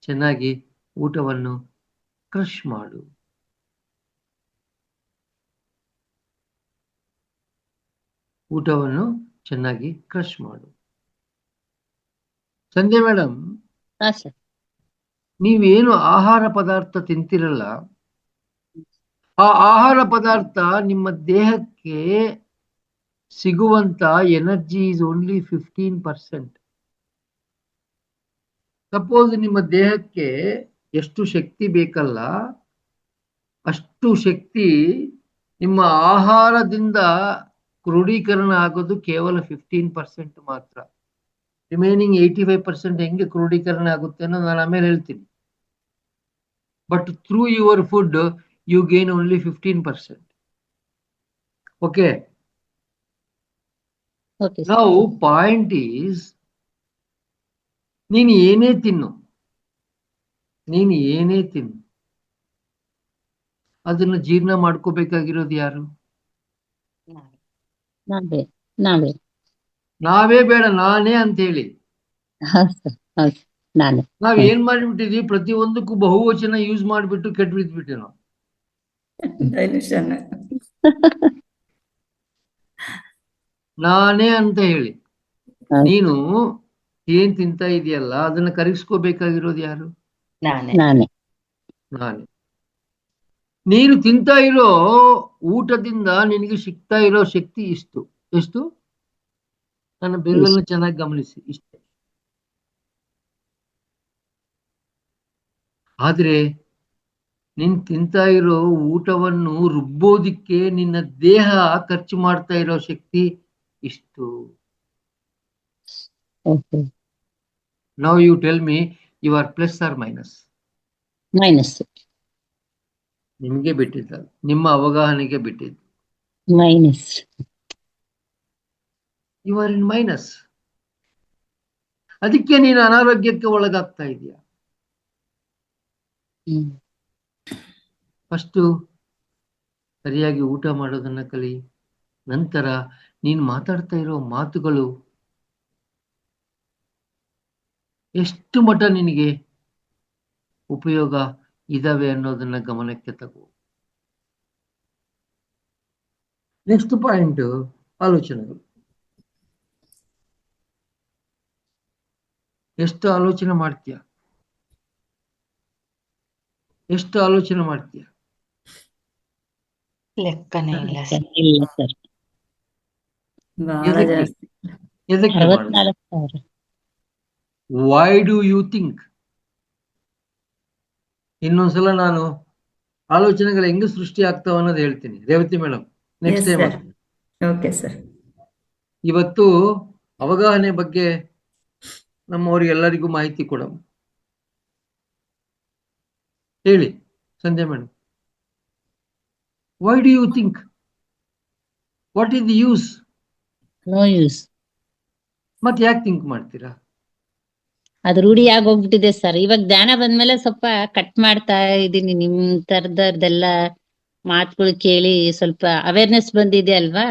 ಚೆನ್ನಾಗಿ ಊಟವನ್ನು ಕ್ರಶ್ ಮಾಡು. ಊಟವನ್ನು ಚೆನ್ನಾಗಿ ಕ್ರಶ್ ಮಾಡು. ಸಂಧ್ಯಾ ಮೇಡಮ್, ಹಾ ಸರ್. ನೀವೇನು ಆಹಾರ ಪದಾರ್ಥ ತಿಂತಿರಲ್ಲ, ಆ ಆಹಾರ ಪದಾರ್ಥ ನಿಮ್ಮ ದೇಹಕ್ಕೆ ಸಿಗುವಂತ ಎನರ್ಜಿ ಈಸ್ ಓನ್ಲಿ 15%. ಸಪೋಸ್ ನಿಮ್ಮ ದೇಹಕ್ಕೆ ಎಷ್ಟು ಶಕ್ತಿ ಬೇಕಲ್ಲ ಅಷ್ಟು ಶಕ್ತಿ ನಿಮ್ಮ ಆಹಾರದಿಂದ ಕ್ರೋಢೀಕರಣ ಆಗೋದು ಕೇವಲ 15% ಮಾತ್ರ. ರಿಮೈನಿಂಗ್ 85% ಹೆಂಗೆ ಕ್ರೋಢೀಕರಣ ಆಗುತ್ತೆ ಅನ್ನೋ ನಾನು ಆಮೇಲೆ ಹೇಳ್ತೀನಿ. But through your food you gain only 15%. Okay, now point is, ನೀನು ಏನೇ ತಿನ್ನು, ಅದನ್ನ ಜೀರ್ಣ ಮಾಡ್ಕೋಬೇಕಾಗಿರೋದು ಯಾರು? ನಾವೇ ನಾವೇ. ನಾವೇ ಬೇಡ, ನಾನೇ ಅಂತ ಹೇಳಿ. ಹೌದು ಸರ್, ಹೌದು ನಾನೇ. ನಾವ್ ಏನ್ ಮಾಡ್ಬಿಟ್ಟಿದ್ವಿ, ಪ್ರತಿಯೊಂದಕ್ಕೂ ಬಹುವಚನ ಯೂಸ್ ಮಾಡ್ಬಿಟ್ಟು ಕೆಟ್ಟ ಬಿದ್ಬಿಟ್ಟೆ ನಾವು. ಡೈಲ್ಯೂಷನ್. ನಾನೇ ಅಂತ ಹೇಳಿ. ಹೌದು. ನೀನು ಏನ್ ತಿಂತಾ ಇದೆಯಲ್ಲ ಅದನ್ನ ಕರಗಿಸ್ಕೋಬೇಕಾಗಿರೋದು ಯಾರು? ನಾನೇ. ನಾನೇ. ನಾನೇ. ನೀನು ತಿಂತಾ ಇರೋ ಊಟದಿಂದ ನಿನಗೆ ಸಿಗ್ತಾ ಇರೋ ಶಕ್ತಿ ಇಷ್ಟು. ಎಷ್ಟು? ನನ್ನ ಬೆರಳನ್ನು ಚೆನ್ನಾಗಿ ಗಮನಿಸಿ, ಇಷ್ಟೇ. ಆದ್ರೆ ನೀನ್ ತಿಂತಾ ಇರೋ ಊಟವನ್ನು ರುಬ್ಬೋದಿಕ್ಕೆ ನಿನ್ನ ದೇಹ ಖರ್ಚು ಮಾಡ್ತಾ ಇರೋ ಶಕ್ತಿ ಇಷ್ಟು. Okay. Now you tell me, you are plus or minus? Minus. ನಿಮ್ಗೆ ಬಿಟ್ಟಿದ್ದ, ನಿಮ್ಮ ಅವಗಾಹನೆಗೆ ಬಿಟ್ಟಿದ್ದು. Minus. You are in minus. ಅದಕ್ಕೆ ನೀನು ಅನಾರೋಗ್ಯಕ್ಕೆ ಒಳಗಾಗ್ತಾ ಇದೀಯ. ಫಸ್ಟು ಸರಿಯಾಗಿ ಊಟ ಮಾಡೋದನ್ನ ಕಲಿ. ನಂತರ ನೀನು ಮಾತಾಡ್ತಾ ಇರೋ ಮಾತುಗಳು ಎಷ್ಟು ಮಟ್ಟ ನಿನಗೆ ಉಪಯೋಗ ಇದಾವೆ ಅನ್ನೋದನ್ನ ಗಮನಕ್ಕೆ ತಗೋ. ನೆಕ್ಸ್ಟ್ ಪಾಯಿಂಟ್, ಆಲೋಚನೆಗಳು. ಎಷ್ಟು ಆಲೋಚನೆ ಮಾಡ್ತೀಯ? ಎಷ್ಟು ಆಲೋಚನೆ ಮಾಡ್ತೀಯ? ಲೆಕ್ಕನೇ ಇಲ್ಲ ಸರ್. ಇಲ್ಲ ಸರ್. ಬಹಳ ಜಾಸ್ತಿ. ಎದಕ್ಕೆ? 64,000. Why do you think? ಇನ್ನೊಂದ್ಸಲ ನಾನು ಆಲೋಚನೆಗಳು ಹೆಂಗೆ ಸೃಷ್ಟಿ ಆಗ್ತಾವ ಅನ್ನೋದು ಹೇಳ್ತೀನಿ. Revathi madam, next Yes, time. sir. Okay sir. ಇವತ್ತು ಅವಗಾಹನೆ ಬಗ್ಗೆ ನಮ್ಮವರಿಗೆಲ್ಲರಿಗೂ ಮಾಹಿತಿ ಕೊಡ ಹೇಳಿ. Sandhya madam, why do you think? What is the use? No use. ಮತ್ತೆ ಯಾಕೆ ಥಿಂಕ್ ಮಾಡ್ತೀರಾ? ಅದು ರೂಢಿ ಆಗೋಗ್ಬಿಟ್ಟಿದೆ ಸರ್. ಇವಾಗ ಧ್ಯಾನ ಬಂದ್ಮೇಲೆ ಸ್ವಲ್ಪ ಕಟ್ ಮಾಡ್ತಾ ಇದೀನಿ. ನಿಮ್ ತರದವ್ರದೆಲ್ಲ ಮಾತುಗಳು ಕೇಳಿ ಸ್ವಲ್ಪ ಅವೇರ್ನೆಸ್ ಬಂದಿದೆ ಅಲ್ವಾ.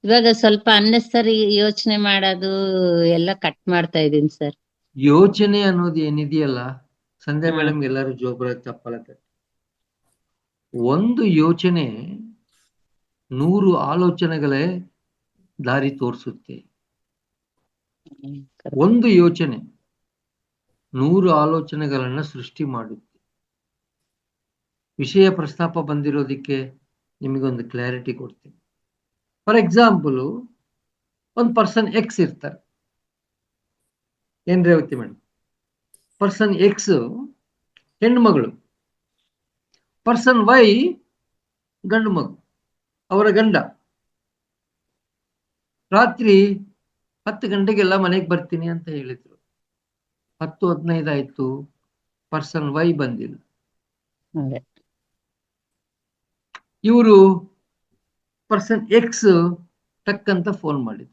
ಇವಾಗ ಸ್ವಲ್ಪ ಅನ್ನೆಸರಿ ಯೋಚನೆ ಮಾಡೋದು ಎಲ್ಲ ಕಟ್ ಮಾಡ್ತಾ ಇದೀನಿ ಸರ್. ಯೋಚನೆ ಅನ್ನೋದು ಏನಿದೆಯಲ್ಲ ಸಂಧ್ಯಾ ಹಾ. ಮೇಡಮ್, ಎಲ್ಲರೂ ಜೋಬ್ರ ಚಪ್ಪಲತೆ. ಒಂದು ಯೋಚನೆ 100 ಆಲೋಚನೆಗಳೇ ದಾರಿ ತೋರಿಸುತ್ತೆ. ಒಂದು ಯೋಚನೆ 100 ಆಲೋಚನೆಗಳನ್ನ ಸೃಷ್ಟಿ ಮಾಡುತ್ತೆ. ವಿಷಯ ಪ್ರಸ್ತಾಪ ಬಂದಿರೋದಕ್ಕೆ ನಿಮಗೊಂದು ಕ್ಲಾರಿಟಿ ಕೊಡ್ತೀನಿ. ಫಾರ್ ಎಕ್ಸಾಂಪಲ್, ಒಂದು ಪರ್ಸನ್ ಎಕ್ಸ್ ಇರ್ತಾರೆ. ಏನ್ ರೇವತಿ ಮೇಡಮ್? ಪರ್ಸನ್ ಎಕ್ಸ್ ಹೆಣ್ಣು ಮಗಳು, ಪರ್ಸನ್ ವೈ ಗಂಡು ಮಗು. ಅವರ ಗಂಡ ರಾತ್ರಿ 10 ಗಂಟೆಗೆಲ್ಲ ಮನೆಗೆ ಬರ್ತೀನಿ ಅಂತ ಹೇಳಿದ್ರು. 10:15 ಆಯ್ತು, ಪರ್ಸನ್ ವೈ ಬಂದಿಲ್ಲ. ಅದೇ. ಇವರು ಪರ್ಸನ್ ಎಕ್ಸ್ ಟಕ್ ಅಂತ ಫೋನ್ ಮಾಡಿದ್ರು.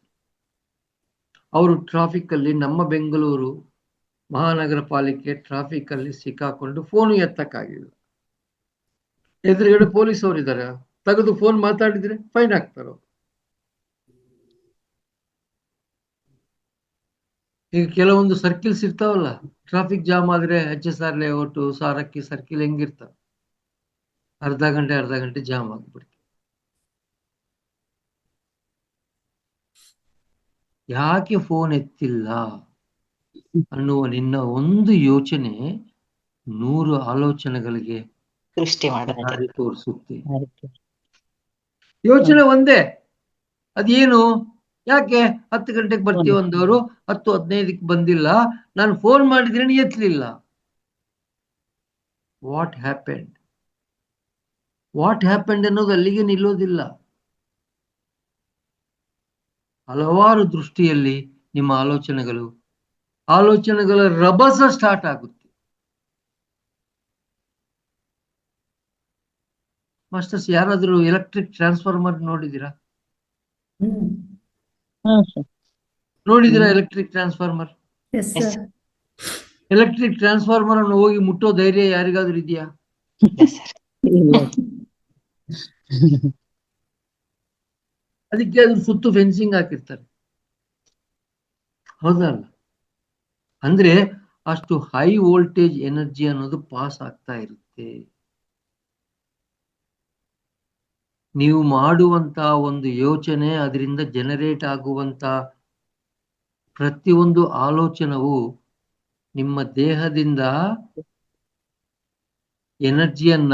ಅವರು ಟ್ರಾಫಿಕ್ ಅಲ್ಲಿ, ನಮ್ಮ ಬೆಂಗಳೂರು ಮಹಾನಗರ ಪಾಲಿಕೆ ಟ್ರಾಫಿಕ್ ಅಲ್ಲಿ ಸಿಕ್ಕಾಕೊಂಡು ಫೋನು ಎತ್ತಕ್ಕಾಗಿಲ್ಲ. ಎದುರುಗಡೆ ಪೊಲೀಸ್ ಅವರು ಇದ್ದಾರೆ, ತೆಗೆದು ಫೋನ್ ಮಾತಾಡಿದ್ರೆ ಫೈನ್ ಹಾಕ್ತಾರ. ಈಗ ಕೆಲವೊಂದು ಸರ್ಕಿಲ್ಸ್ ಇರ್ತಾವಲ್ಲ, ಟ್ರಾಫಿಕ್ ಜಾಮ್ ಆದ್ರೆ HSR ಲೇಔಟ್, ಸಾರಕ್ಕಿ ಸರ್ಕಿಲ್ ಹೆಂಗಿರ್ತಾವ, ಅರ್ಧ ಗಂಟೆ ಜಾಮ್ ಆಗ್ಬಿಡ್ತು. ಯಾಕೆ ಫೋನ್ ಎತ್ತಿಲ್ಲ ಅನ್ನುವ ನಿನ್ನ ಒಂದು ಯೋಚನೆ 100 ಆಲೋಚನೆಗಳಿಗೆ ಸೃಷ್ಟಿ ಮಾಡುತ್ತೆ. ದಾರಿ ತೋರಿಸುತ್ತೆ. ಆಯ್ತು. ಯೋಚನೆ ಒಂದೇ, ಅದೇನು? ಯಾಕೆ 10 ಗಂಟೆಗೆ ಬರ್ತೀವಿ ಅಂದವರು 10:15 ಬಂದಿಲ್ಲ, ನಾನು ಫೋನ್ ಮಾಡಿದ್ರೆ ಎತ್ತಲಿಲ್ಲ. What happened? ವಾಟ್ ಹ್ಯಾಪೆಂಡ್ ಅನ್ನೋದು ಅಲ್ಲಿಗೆ ನಿಲ್ಲೋದಿಲ್ಲ. ಹಲವಾರು ದೃಷ್ಟಿಯಲ್ಲಿ ನಿಮ್ಮ ಆಲೋಚನೆಗಳ ರಭಸ ಸ್ಟಾರ್ಟ್ ಆಗುತ್ತೆ. ಮಾಸ್ಟರ್ಸ್, ಯಾರಾದ್ರೂ ಎಲೆಕ್ಟ್ರಿಕ್ ಟ್ರಾನ್ಸ್ಫಾರ್ಮರ್ ನೋಡಿದಿರಾ? ನೋಡಿದಿರಾ electric transformer? Yes sir. Electric transformer ಅನ್ನು ಹೋಗಿ ಮುಟ್ಟೋ ಧೈರ್ಯ ಯಾರಿಗಾದ್ರೂ ಇದೆಯಾ? ಇಲ್ಲ. ಅದಕ್ಕೆ ಅದ್ರ ಸುತ್ತು ಫೆನ್ಸಿಂಗ್ ಹಾಕಿರ್ತಾರೆ, ಹೌದಲ್ಲ? ಅಂದ್ರೆ ಅಷ್ಟು ಹೈ ವೋಲ್ಟೇಜ್ ಎನರ್ಜಿ ಅನ್ನೋದು ಪಾಸ್ ಆಗ್ತಾ ಇರುತ್ತೆ. ನೀವು ಮಾಡುವಂತ ಒಂದು ಯೋಚನೆ, ಅದರಿಂದ ಜನರೇಟ್ ಆಗುವಂತ ಪ್ರತಿಯೊಂದು ಆಲೋಚನವು ನಿಮ್ಮ ದೇಹದಿಂದ ಎನರ್ಜಿಯನ್ನ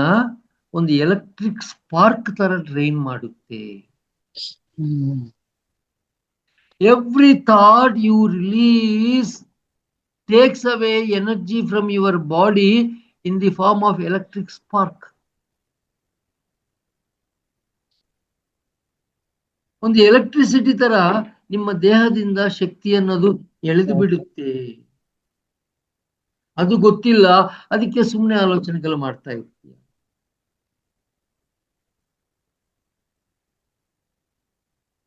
ಒಂದು ಎಲೆಕ್ಟ್ರಿಕ್ ಸ್ಪಾರ್ಕ್ ತರ ಡ್ರೈನ್ ಮಾಡುತ್ತೆ. Every thought you release takes away energy from your body in the form of electric spark. ಒಂದು ಎಲೆಕ್ಟ್ರಿಸಿಟಿ ತರ ನಿಮ್ಮ ದೇಹದಿಂದ ಶಕ್ತಿ ಅನ್ನೋದು ಎಳೆದು ಬಿಡುತ್ತೆ. ಅದು ಗೊತ್ತಿಲ್ಲ, ಅದಕ್ಕೆ ಸುಮ್ಮನೆ ಆಲೋಚನೆಗಳು ಮಾಡ್ತಾ ಇರ್ತೀಯ.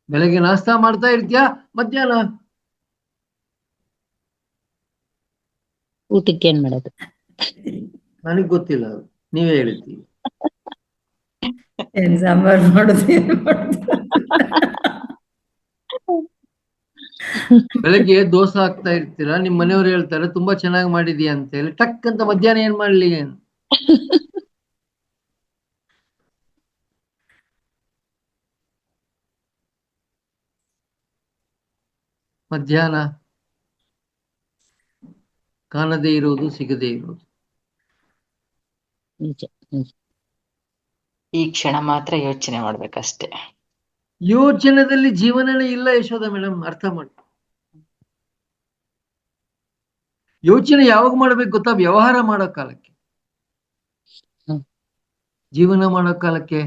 ಬೆಳಗ್ಗೆ ನಾಷ್ಟಾ ಮಾಡ್ತಾ ಇರ್ತೀಯ, ಮಧ್ಯಾಹ್ನ ಊಟಕ್ಕೆ ಏನ್ ಮಾಡೋದು? ನನಗ್ ಗೊತ್ತಿಲ್ಲ, ಅದು ನೀವೇ ಹೇಳ್ತೀವಿ. ಏನ್ ಸಾಂಬಾರ್ ಮಾಡೋದು, ಏನ್ ಮಾಡೋದು? ಬೆಳಗ್ಗೆ ದೋಸೆ ಹಾಕ್ತಾ ಇರ್ತೀರಾ, ನಿಮ್ ಮನೆಯವ್ರು ಹೇಳ್ತಾರೆ ತುಂಬಾ ಚೆನ್ನಾಗಿ ಮಾಡಿದೀಯ ಅಂತ ಹೇಳಿ, ಟಕ್ ಅಂತ ಮಧ್ಯಾಹ್ನ ಏನ್ ಮಾಡ್ಲಿ? ಮಧ್ಯಾಹ್ನ ಕಾಣದೇ ಇರೋದು, ಸಿಗದೇ ಇರೋದು. ನಿಜ ನಿಜ. ಈ ಕ್ಷಣ ಮಾತ್ರ ಯೋಚನೆ ಮಾಡ್ಬೇಕಷ್ಟೇ. ಯೋಚನೆದಲ್ಲಿ ಜೀವನನೇ ಇಲ್ಲ ಯಶೋಧ ಮೇಡಮ್, ಅರ್ಥ ಮಾಡಿ. ಯೋಚನೆ ಯಾವಾಗ ಮಾಡ್ಬೇಕು ಗೊತ್ತಾ? ವ್ಯವಹಾರ ಮಾಡೋ ಕಾಲಕ್ಕೆ, ಜೀವನ ಮಾಡೋ ಕಾಲಕ್ಕೆ.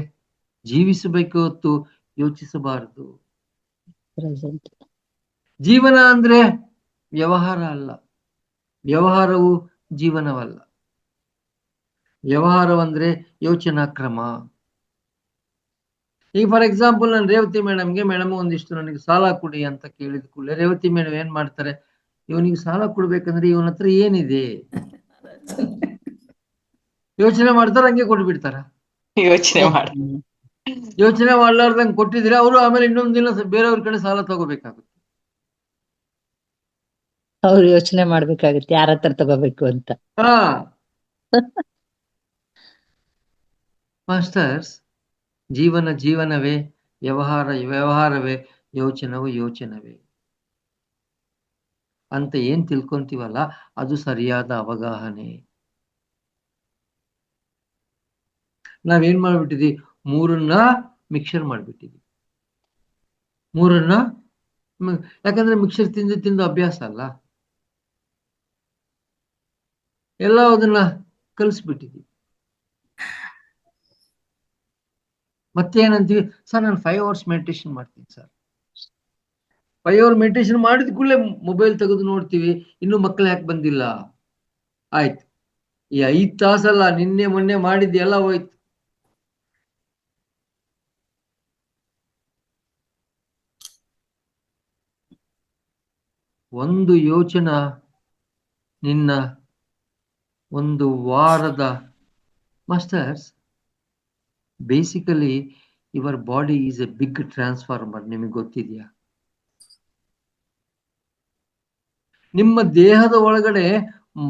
ಜೀವಿಸಬೇಕು ಹೊತ್ತು ಯೋಚಿಸಬಾರದು. ಪ್ರೆಸೆಂಟ್. ಜೀವನ ಅಂದ್ರೆ ವ್ಯವಹಾರ ಅಲ್ಲ, ವ್ಯವಹಾರವು ಜೀವನವಲ್ಲ. ವ್ಯವಹಾರವಂದ್ರೆ ಯೋಚನಾ ಕ್ರಮ. ಈಗ ಫಾರ್ ಎಕ್ಸಾಂಪಲ್, ನಾನು ರೇವತಿ ಮೇಡಮ್ಗೆ, ಮೇಡಮ್ ಒಂದಿಷ್ಟು ನನಗೆ ಸಾಲ ಕೊಡಿ ಅಂತ ಕೇಳಿದ ಕೂಡಲೇ ರೇವತಿ ಮೇಡಮ್ ಏನ್ ಮಾಡ್ತಾರೆ? ಇವನಿಗೆ ಸಾಲ ಕೊಡ್ಬೇಕಂದ್ರೆ ಇವನ ಹತ್ರ ಏನಿದೆ ಯೋಚನೆ ಮಾಡ್ತಾರ, ಹಂಗೆ ಕೊಟ್ಬಿಡ್ತಾರ. ಯೋಚನೆ ಮಾಡಿ ಯೋಚನೆ ಮಾಡ್ಲಾರ್ದಂಗೆ ಕೊಟ್ಟಿದ್ರೆ ಅವರು ಆಮೇಲೆ ಇನ್ನೊಂದ್ ದಿನ ಬೇರೆಯವ್ರ ಕಡೆ ಸಾಲ ತಗೋಬೇಕಾಗುತ್ತೆ. ಅವ್ರು ಯೋಚನೆ ಮಾಡ್ಬೇಕಾಗುತ್ತೆ ಯಾರ ಹತ್ರ ತಗೋಬೇಕು ಅಂತ. ಹಾ ಮಾಸ್ಟರ್ಸ್, ಜೀವನ ಜೀವನವೇ, ವ್ಯವಹಾರ ವ್ಯವಹಾರವೇ, ಯೋಚನವು ಯೋಚನವೇ ಅಂತ ಏನ್ ತಿಳ್ಕೊಂತೀವಲ್ಲ, ಅದು ಸರಿಯಾದ ಅವಗಾಹನೆ. ನಾವೇನ್ ಮಾಡ್ಬಿಟ್ಟಿದ್ವಿ? ಮೂರನ್ನ ಮಿಕ್ಸರ್ ಮಾಡ್ಬಿಟ್ಟಿದ್ವಿ. ಮೂರನ್ನ ಯಾಕಂದ್ರೆ ಮಿಕ್ಸರ್ ತಿಂದು ತಿಂದು ಅಭ್ಯಾಸ ಅಲ್ಲ, ಎಲ್ಲ ಅದನ್ನ ಕಲಿಸ್ಬಿಟ್ಟಿದ್ವಿ. ಮತ್ತೆ ಏನಂತೀವಿ? ಸರ್ ನಾನು 5 hours ಮೆಡಿಟೇಷನ್ ಮಾಡ್ತೀನಿ ಸರ್. 5 hour ಮೆಡಿಟೇಷನ್ ಮಾಡಿದ ಕೂಡಲೇ ಮೊಬೈಲ್ ತೆಗೆದು ನೋಡ್ತೀವಿ, ಇನ್ನು ಮಕ್ಕಳು ಯಾಕೆ ಬಂದಿಲ್ಲ? ಆಯ್ತು, ಈ 5 ತಾಸಲ್ಲ, ನಿನ್ನೆ ಮೊನ್ನೆ ಮಾಡಿದ್ದೆಲ್ಲ ಹೋಯ್ತು. ಒಂದು ಯೋಚನ ನಿನ್ನ ಒಂದು ವಾರದ masters, basically your body is a big transformer. ನಿಮಗೆ ಗೊತ್ತಿದೆಯಾ? ನಿಮ್ಮ ದೇಹದ ಒಳಗಡೆ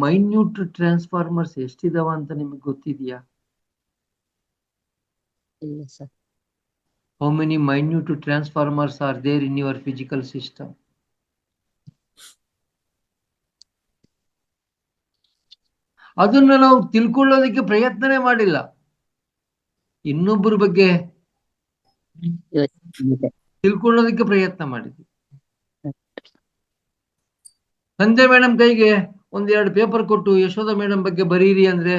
ಮೈನ್ಯೂಟ್ ಟ್ರಾನ್ಸ್ಫಾರ್ಮರ್ಸ್ ಎಷ್ಟಿದಾವ ಅಂತ ನಿಮಗೆ ಗೊತ್ತಿದೆಯಾ? ಇಲ್ಲ sir. How many minute transformers are there in your physical system? ಅದನ್ನ ನಾವು ತಿಳ್ಕೊಳ್ಳೋದಕ್ಕೆ ಪ್ರಯತ್ನನೇ ಮಾಡಿಲ್ಲ. ಇನ್ನೊಬ್ಬರ ಬಗ್ಗೆ ತಿಳ್ಕೊಳ್ಳೋದಕ್ಕೆ ಪ್ರಯತ್ನ ಮಾಡಿದ್ವಿ. ಸಂಧ್ಯಾ ಮೇಡಮ್ ಕೈಗೆ 1-2 ಪೇಪರ್ ಕೊಟ್ಟು ಯಶೋಧ ಮೇಡಮ್ ಬಗ್ಗೆ ಬರೀರಿ ಅಂದ್ರೆ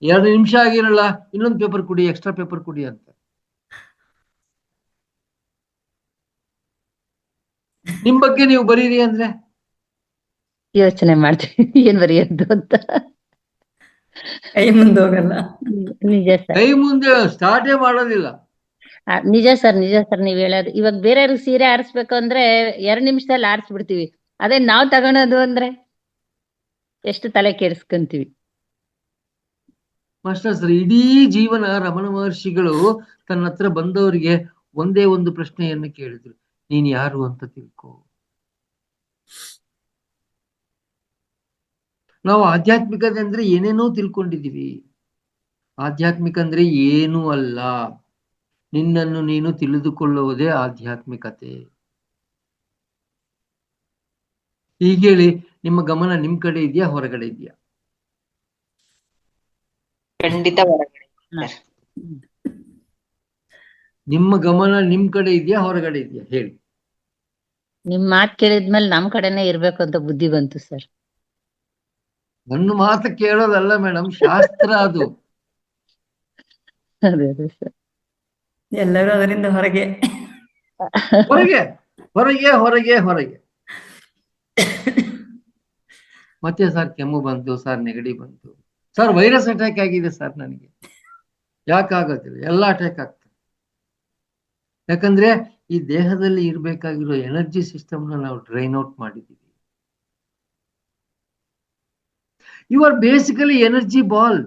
2 ನಿಮಿಷ ಆಗಿರಲ್ಲ, ಇನ್ನೊಂದು ಪೇಪರ್ ಕೊಡಿ, ಎಕ್ಸ್ಟ್ರಾ ಪೇಪರ್ ಕೊಡಿ ಅಂತ. ನಿಮ್ ಬಗ್ಗೆ ನೀವು ಬರೀರಿ ಅಂದ್ರೆ ಯೋಚನೆ ಮಾಡ್ತೀವಿ ಏನ್ ಬರೆಯೋದು ಅಂತ. ಕೈ ಮುಂದೆ ಹೋಗಲ್ಲ. ನಿಜ ಸರ್, ಕೈ ಮುಂದೆ ಸ್ಟಾರ್ಟೇ ಮಾಡೋದಿಲ್ಲ. ನಿಜ ಸರ್, ನಿಜ ಸರ್. ನೀವ್ ಹೇಳೋದು ಇವಾಗ ಬೇರೆಯವ್ರಿಗೆ ಸೀರೆ ಆರಿಸ್ಬೇಕು ಅಂದ್ರೆ 2 ನಿಮಿಷದಲ್ಲಿ ಆರಿಸ್ಬಿಡ್ತೀವಿ. ಅದೇ ನಾವ್ ತಗೊಳೋದು ಅಂದ್ರೆ ಎಷ್ಟು ತಲೆ ಕೆಡಿಸ್ಕೊಂತೀವಿ. ಮಾಸ್ಟರ್ಸ್ ಇಡೀ ಜೀವನ ರಮಣ ಮಹರ್ಷಿಗಳು ತನ್ನ ಹತ್ರ ಬಂದವರಿಗೆ ಒಂದೇ ಒಂದು ಪ್ರಶ್ನೆಯನ್ನು ಕೇಳಿದ್ರು, ನೀನ್ ಯಾರು ಅಂತ ತಿಳ್ಕೊ. ನಾವು ಆಧ್ಯಾತ್ಮಿಕತೆ ಅಂದ್ರೆ ಏನೇನೋ ತಿಳ್ಕೊಂಡಿದೀವಿ. ಆಧ್ಯಾತ್ಮಿಕ ಅಂದ್ರೆ ಏನೂ ಅಲ್ಲ, ನಿನ್ನನ್ನು ನೀನು ತಿಳಿದುಕೊಳ್ಳುವುದೇ ಆಧ್ಯಾತ್ಮಿಕತೆ. ಹೀಗೇಳಿ ನಿಮ್ಮ ಗಮನ ನಿಮ್ ಕಡೆ ಇದೆಯಾ ಹೊರಗಡೆ ಇದೆಯಾ? ಖಂಡಿತ ಹೊರಗಡೆ ಸರ್. ನಿಮ್ಮ ಗಮನ ನಿಮ್ ಕಡೆ ಇದೆಯಾ ಹೊರಗಡೆ ಇದೆಯಾ ಹೇಳಿ? ನಿಮ್ ಮಾತ್ ಕೇಳಿದ್ಮೇಲೆ ನಮ್ ಕಡೆನೆ ಇರ್ಬೇಕು ಅಂತ ಬುದ್ಧಿ ಬಂತು ಸರ್. ನನ್ನ ಮಾತು ಕೇಳೋದಲ್ಲ ಮೇಡಮ್, ಶಾಸ್ತ್ರ ಅದು. ಅದೇ ಸರ್. ಎಲ್ಲರೂ ಅದರಿಂದ ಹೊರಗೆ. ಹೊರಗೆ ಹೊರಗೆ ಹೊರಗೆ ಹೊರಗೆ. ಮತ್ತೆ ಸರ್ ಕೆಮ್ಮು ಬಂತು, ಸರ್ ನೆಗಡಿ ಬಂತು, ಸರ್ ವೈರಸ್ ಅಟ್ಯಾಕ್ ಆಗಿದೆ ಸರ್ ನನಗೆ. ಯಾಕಾಗೋದಿಲ್ಲ, ಎಲ್ಲ ಅಟ್ಯಾಕ್ ಆಗ್ತದೆ. ಯಾಕಂದ್ರೆ ಈ ದೇಹದಲ್ಲಿ ಇರ್ಬೇಕಾಗಿರೋ ಎನರ್ಜಿ ಸಿಸ್ಟಮ್ನ ನಾವು ಡ್ರೈನ್ ಔಟ್ ಮಾಡಿದ್ದೀವಿ. You are basically energy ball.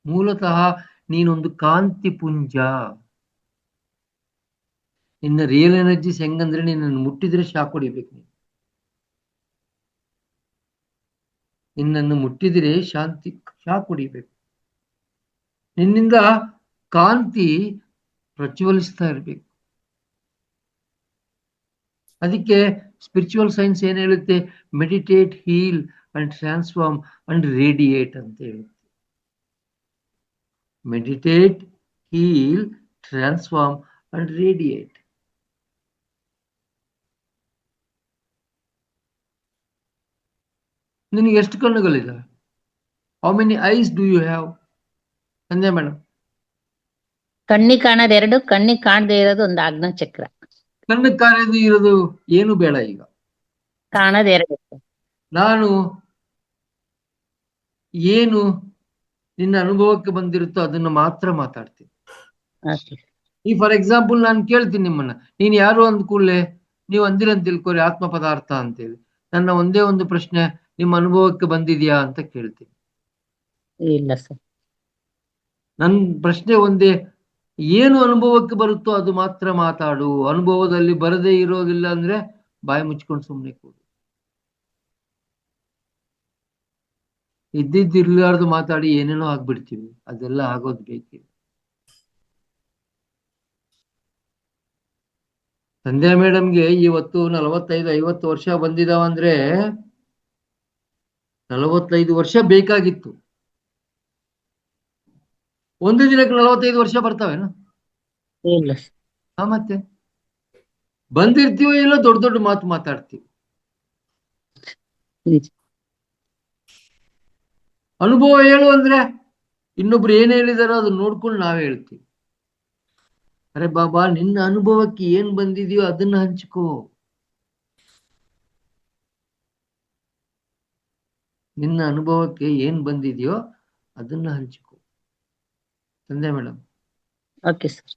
ಮೂಲತಃ ನೀನೊಂದು ಕಾಂತಿ ಪುಂಜ. ನಿನ್ನ ರಿಯಲ್ ಎನರ್ಜಿಸ್ ಹೆಂಗಂದ್ರೆ ನಿನ್ನನ್ನು ಮುಟ್ಟಿದ್ರೆ ಶಾಕ್ ಹೊಡಿಬೇಕು. ನಿನ್ನನ್ನು ಮುಟ್ಟಿದ್ರೆ ಶಾಕ್ ಹೊಡಿಬೇಕು. ನಿನ್ನಿಂದ ಕಾಂತಿ ಪ್ರಜ್ವಲಿಸ್ತಾ ಇರ್ಬೇಕು. ಅದಕ್ಕೆ ಸ್ಪಿರಿಚುವಲ್ ಸೈನ್ಸ್ ಏನ್ ಹೇಳುತ್ತೆ? Meditate, heal and transform and radiate ಅಂತ ಹೇಳುತ್ತೆ. Meditate, heal, transform and radiate. ನಿನಗೆ ಎಷ್ಟು ಕಣ್ಣುಗಳಿದಾವೆ? How many eyes do you have? ಅಂದೆ ಮೇಡಮ್. ಕಣ್ಣಿಗೆ ಕಾಣೋದು 2, ಕಣ್ಣಿಗೆ ಕಾಣದೇ ಇರೋದು ಒಂದು ಆಜ್ಞಾ ಚಕ್ರ. ಕಣ್ಣು ಕಾಣದು ಇರೋದು ಏನು ಬೇಡ. ಈಗ ಕಾಣೋದು 2. ನಾನು ಏನು ನಿನ್ನ ಅನುಭವಕ್ಕೆ ಬಂದಿರುತ್ತೋ ಅದನ್ನು ಮಾತ್ರ ಮಾತಾಡ್ತೀನಿ. ಈ ಫಾರ್ ಎಕ್ಸಾಂಪಲ್ ನಾನು ಕೇಳ್ತೀನಿ ನಿಮ್ಮನ್ನ, ನೀನ್ ಯಾರು ಅಂದ ಕೂಡಲೇ ನೀವು ಅಂದಿರಂತ ತಿಳ್ಕೊರಿ ಆತ್ಮ ಪದಾರ್ಥ ಅಂತೇಳಿ. ನನ್ನ ಒಂದೇ ಒಂದು ಪ್ರಶ್ನೆ, ನಿಮ್ಮ ಅನುಭವಕ್ಕೆ ಬಂದಿದ್ಯಾ ಅಂತ ಕೇಳ್ತೀನಿ. ಇಲ್ಲ ಸರ್. ನನ್ನ ಪ್ರಶ್ನೆ ಒಂದೇ, ಏನು ಅನುಭವಕ್ಕೆ ಬರುತ್ತೋ ಅದು ಮಾತ್ರ ಮಾತಾಡು. ಅನುಭವದಲ್ಲಿ ಬರದೇ ಇರೋದಿಲ್ಲ ಅಂದ್ರೆ ಬಾಯಿ ಮುಚ್ಕೊಂಡು ಸುಮ್ಮನೆ ಕೂಡು. ಇದ್ದಿದ್ದಿರ್ಲಾರ್ದು ಮಾತಾಡಿ ಏನೇನೋ ಆಗ್ಬಿಡ್ತೀವಿ. ಅದೆಲ್ಲ ಆಗೋದು ಬೇಕಿಲ್ಲ. ಸಂಧ್ಯಾ ಮೇಡಮ್ಗೆ ಇವತ್ತು 45-50 ವರ್ಷ ಬಂದಿದಾವಂದ್ರೆ 45 ವರ್ಷ ಬೇಕಾಗಿತ್ತು. ಒಂದು ದಿನಕ್ಕೆ 45 ವರ್ಷ ಬರ್ತಾವೇನು? ಇಲ್ಲ ಸರ್. ಮತ್ತೆ ಬಂದಿರ್ತೀವೋ ಇಲ್ಲ ದೊಡ್ಡ ದೊಡ್ಡ ಮಾತು ಮಾತಾಡ್ತೀವಿ. ಅನುಭವ ಹೇಳು ಅಂದ್ರೆ ಇನ್ನೊಬ್ರು ಏನ್ ಹೇಳಿದಾರೋ ಅದನ್ನ ನೋಡ್ಕೊಂಡು ನಾವೇ ಹೇಳ್ತೀವಿ. ಅರೆ ಬಾಬಾ, ನಿನ್ನ ಅನುಭವಕ್ಕೆ ಏನ್ ಬಂದಿದೆಯೋ ಅದನ್ನ ಹಂಚ್ಕೋ. ನಿನ್ನ ಅನುಭವಕ್ಕೆ ಏನ್ ಬಂದಿದೆಯೋ ಅದನ್ನ ಹಂಚ್ಕೋ. Sandhya madam, okay sir.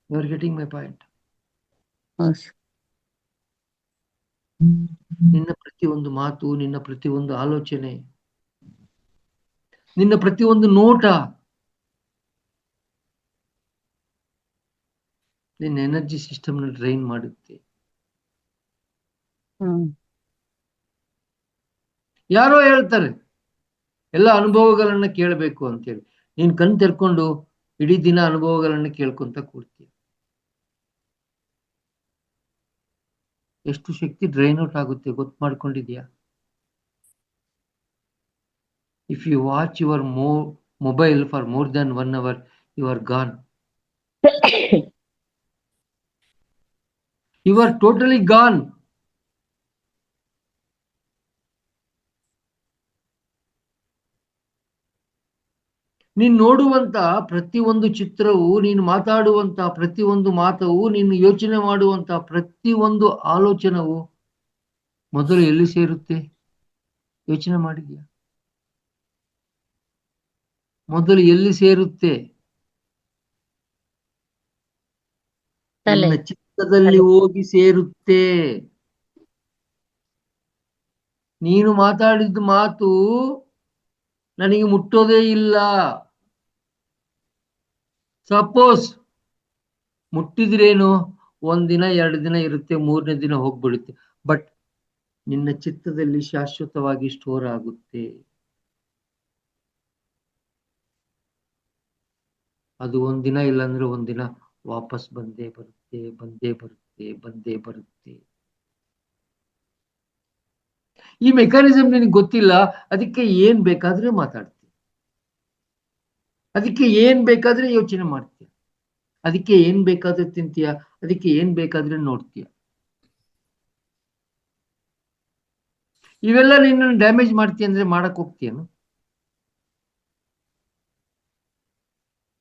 You are getting my point. ನಿನ್ನ ಪ್ರತಿಯೊಂದು ಮಾತು, ನಿನ್ನ ಪ್ರತಿಯೊಂದು ಆಲೋಚನೆ, ನಿನ್ನ ಪ್ರತಿಯೊಂದು ನೋಟ ನಿನ್ನ ಎನರ್ಜಿ ಸಿಸ್ಟಮ್ ನ ಡ್ರೈನ್ ಮಾಡುತ್ತೆ. ಯಾರೋ ಹೇಳ್ತಾರೆ ಎಲ್ಲ ಅನುಭವಗಳನ್ನ ಕೇಳಬೇಕು ಅಂತೇಳಿ. ನೀನ್ ಕಣ್ ತೆರ್ಕೊಂಡು ಇಡೀ ದಿನ ಅನುಭವಗಳನ್ನ ಕೇಳ್ಕೊಂತ ಕೂಡ್ತೀಯ. ಎಷ್ಟು ಶಕ್ತಿ ಡ್ರೈನ್ ಔಟ್ ಆಗುತ್ತೆ ಗೊತ್ತು ಮಾಡ್ಕೊಂಡಿದ್ಯಾ? If you watch your mobile for more than 1 hour, you are gone. You are totally gone. ನೀನು ನೋಡುವಂತ ಪ್ರತಿಯೊಂದು ಚಿತ್ರವು, ನೀನು ಮಾತಾಡುವಂತ ಪ್ರತಿಯೊಂದು ಮಾತವು, ನೀನು ಯೋಚನೆ ಮಾಡುವಂತ ಪ್ರತಿಯೊಂದು ಆಲೋಚನವು ಮೊದಲು ಎಲ್ಲಿ ಸೇರುತ್ತೆ? ಯೋಚನೆ ಮಾಡಿದ್ಯಾ? ಮೊದಲು ಎಲ್ಲಿ ಸೇರುತ್ತೆ? ನನ್ನ ಚಿತ್ತದಲ್ಲಿ ಹೋಗಿ ಸೇರುತ್ತೆ. ನೀನು ಮಾತಾಡಿದ ಮಾತು ನನಗೆ ಮುಟ್ಟೋದೇ ಇಲ್ಲ. ಸಪೋಸ್ ಮುಟ್ಟಿದ್ರೇನು, 1 ದಿನ 2 ದಿನ ಇರುತ್ತೆ, 3ನೇ ದಿನ ಹೋಗ್ಬಿಡುತ್ತೆ. ಬಟ್ ನಿನ್ನ ಚಿತ್ತದಲ್ಲಿ ಶಾಶ್ವತವಾಗಿ ಸ್ಟೋರ್ ಆಗುತ್ತೆ. ಅದು 1 ದಿನ ಇಲ್ಲಾಂದ್ರೆ 1 ದಿನ ವಾಪಸ್ ಬಂದೇ ಬರುತ್ತೆ, ಬಂದೇ ಬರುತ್ತೆ, ಬಂದೇ ಬರುತ್ತೆ. ಈ ಮೆಕ್ಯಾನಿಸಮ್ ನಿನಗೆ ಗೊತ್ತಿಲ್ಲ, ಅದಕ್ಕೆ ಏನ್ ಬೇಕಾದ್ರೆ ಮಾತಾಡ್ತೀಯ, ಅದಕ್ಕೆ ಏನ್ ಬೇಕಾದ್ರೆ ಯೋಚನೆ ಮಾಡ್ತೀಯ, ಅದಕ್ಕೆ ಏನ್ ಬೇಕಾದ್ರೆ ತಿಂತೀಯ, ಅದಕ್ಕೆ ಏನ್ ಬೇಕಾದ್ರೆ ನೋಡ್ತೀಯ. ಇವೆಲ್ಲ ನಿನ್ನನ್ನು ಡ್ಯಾಮೇಜ್ ಮಾಡ್ತೀಯ ಅಂದ್ರೆ ಮಾಡಕ್ ಹೋಗ್ತೀಯನು?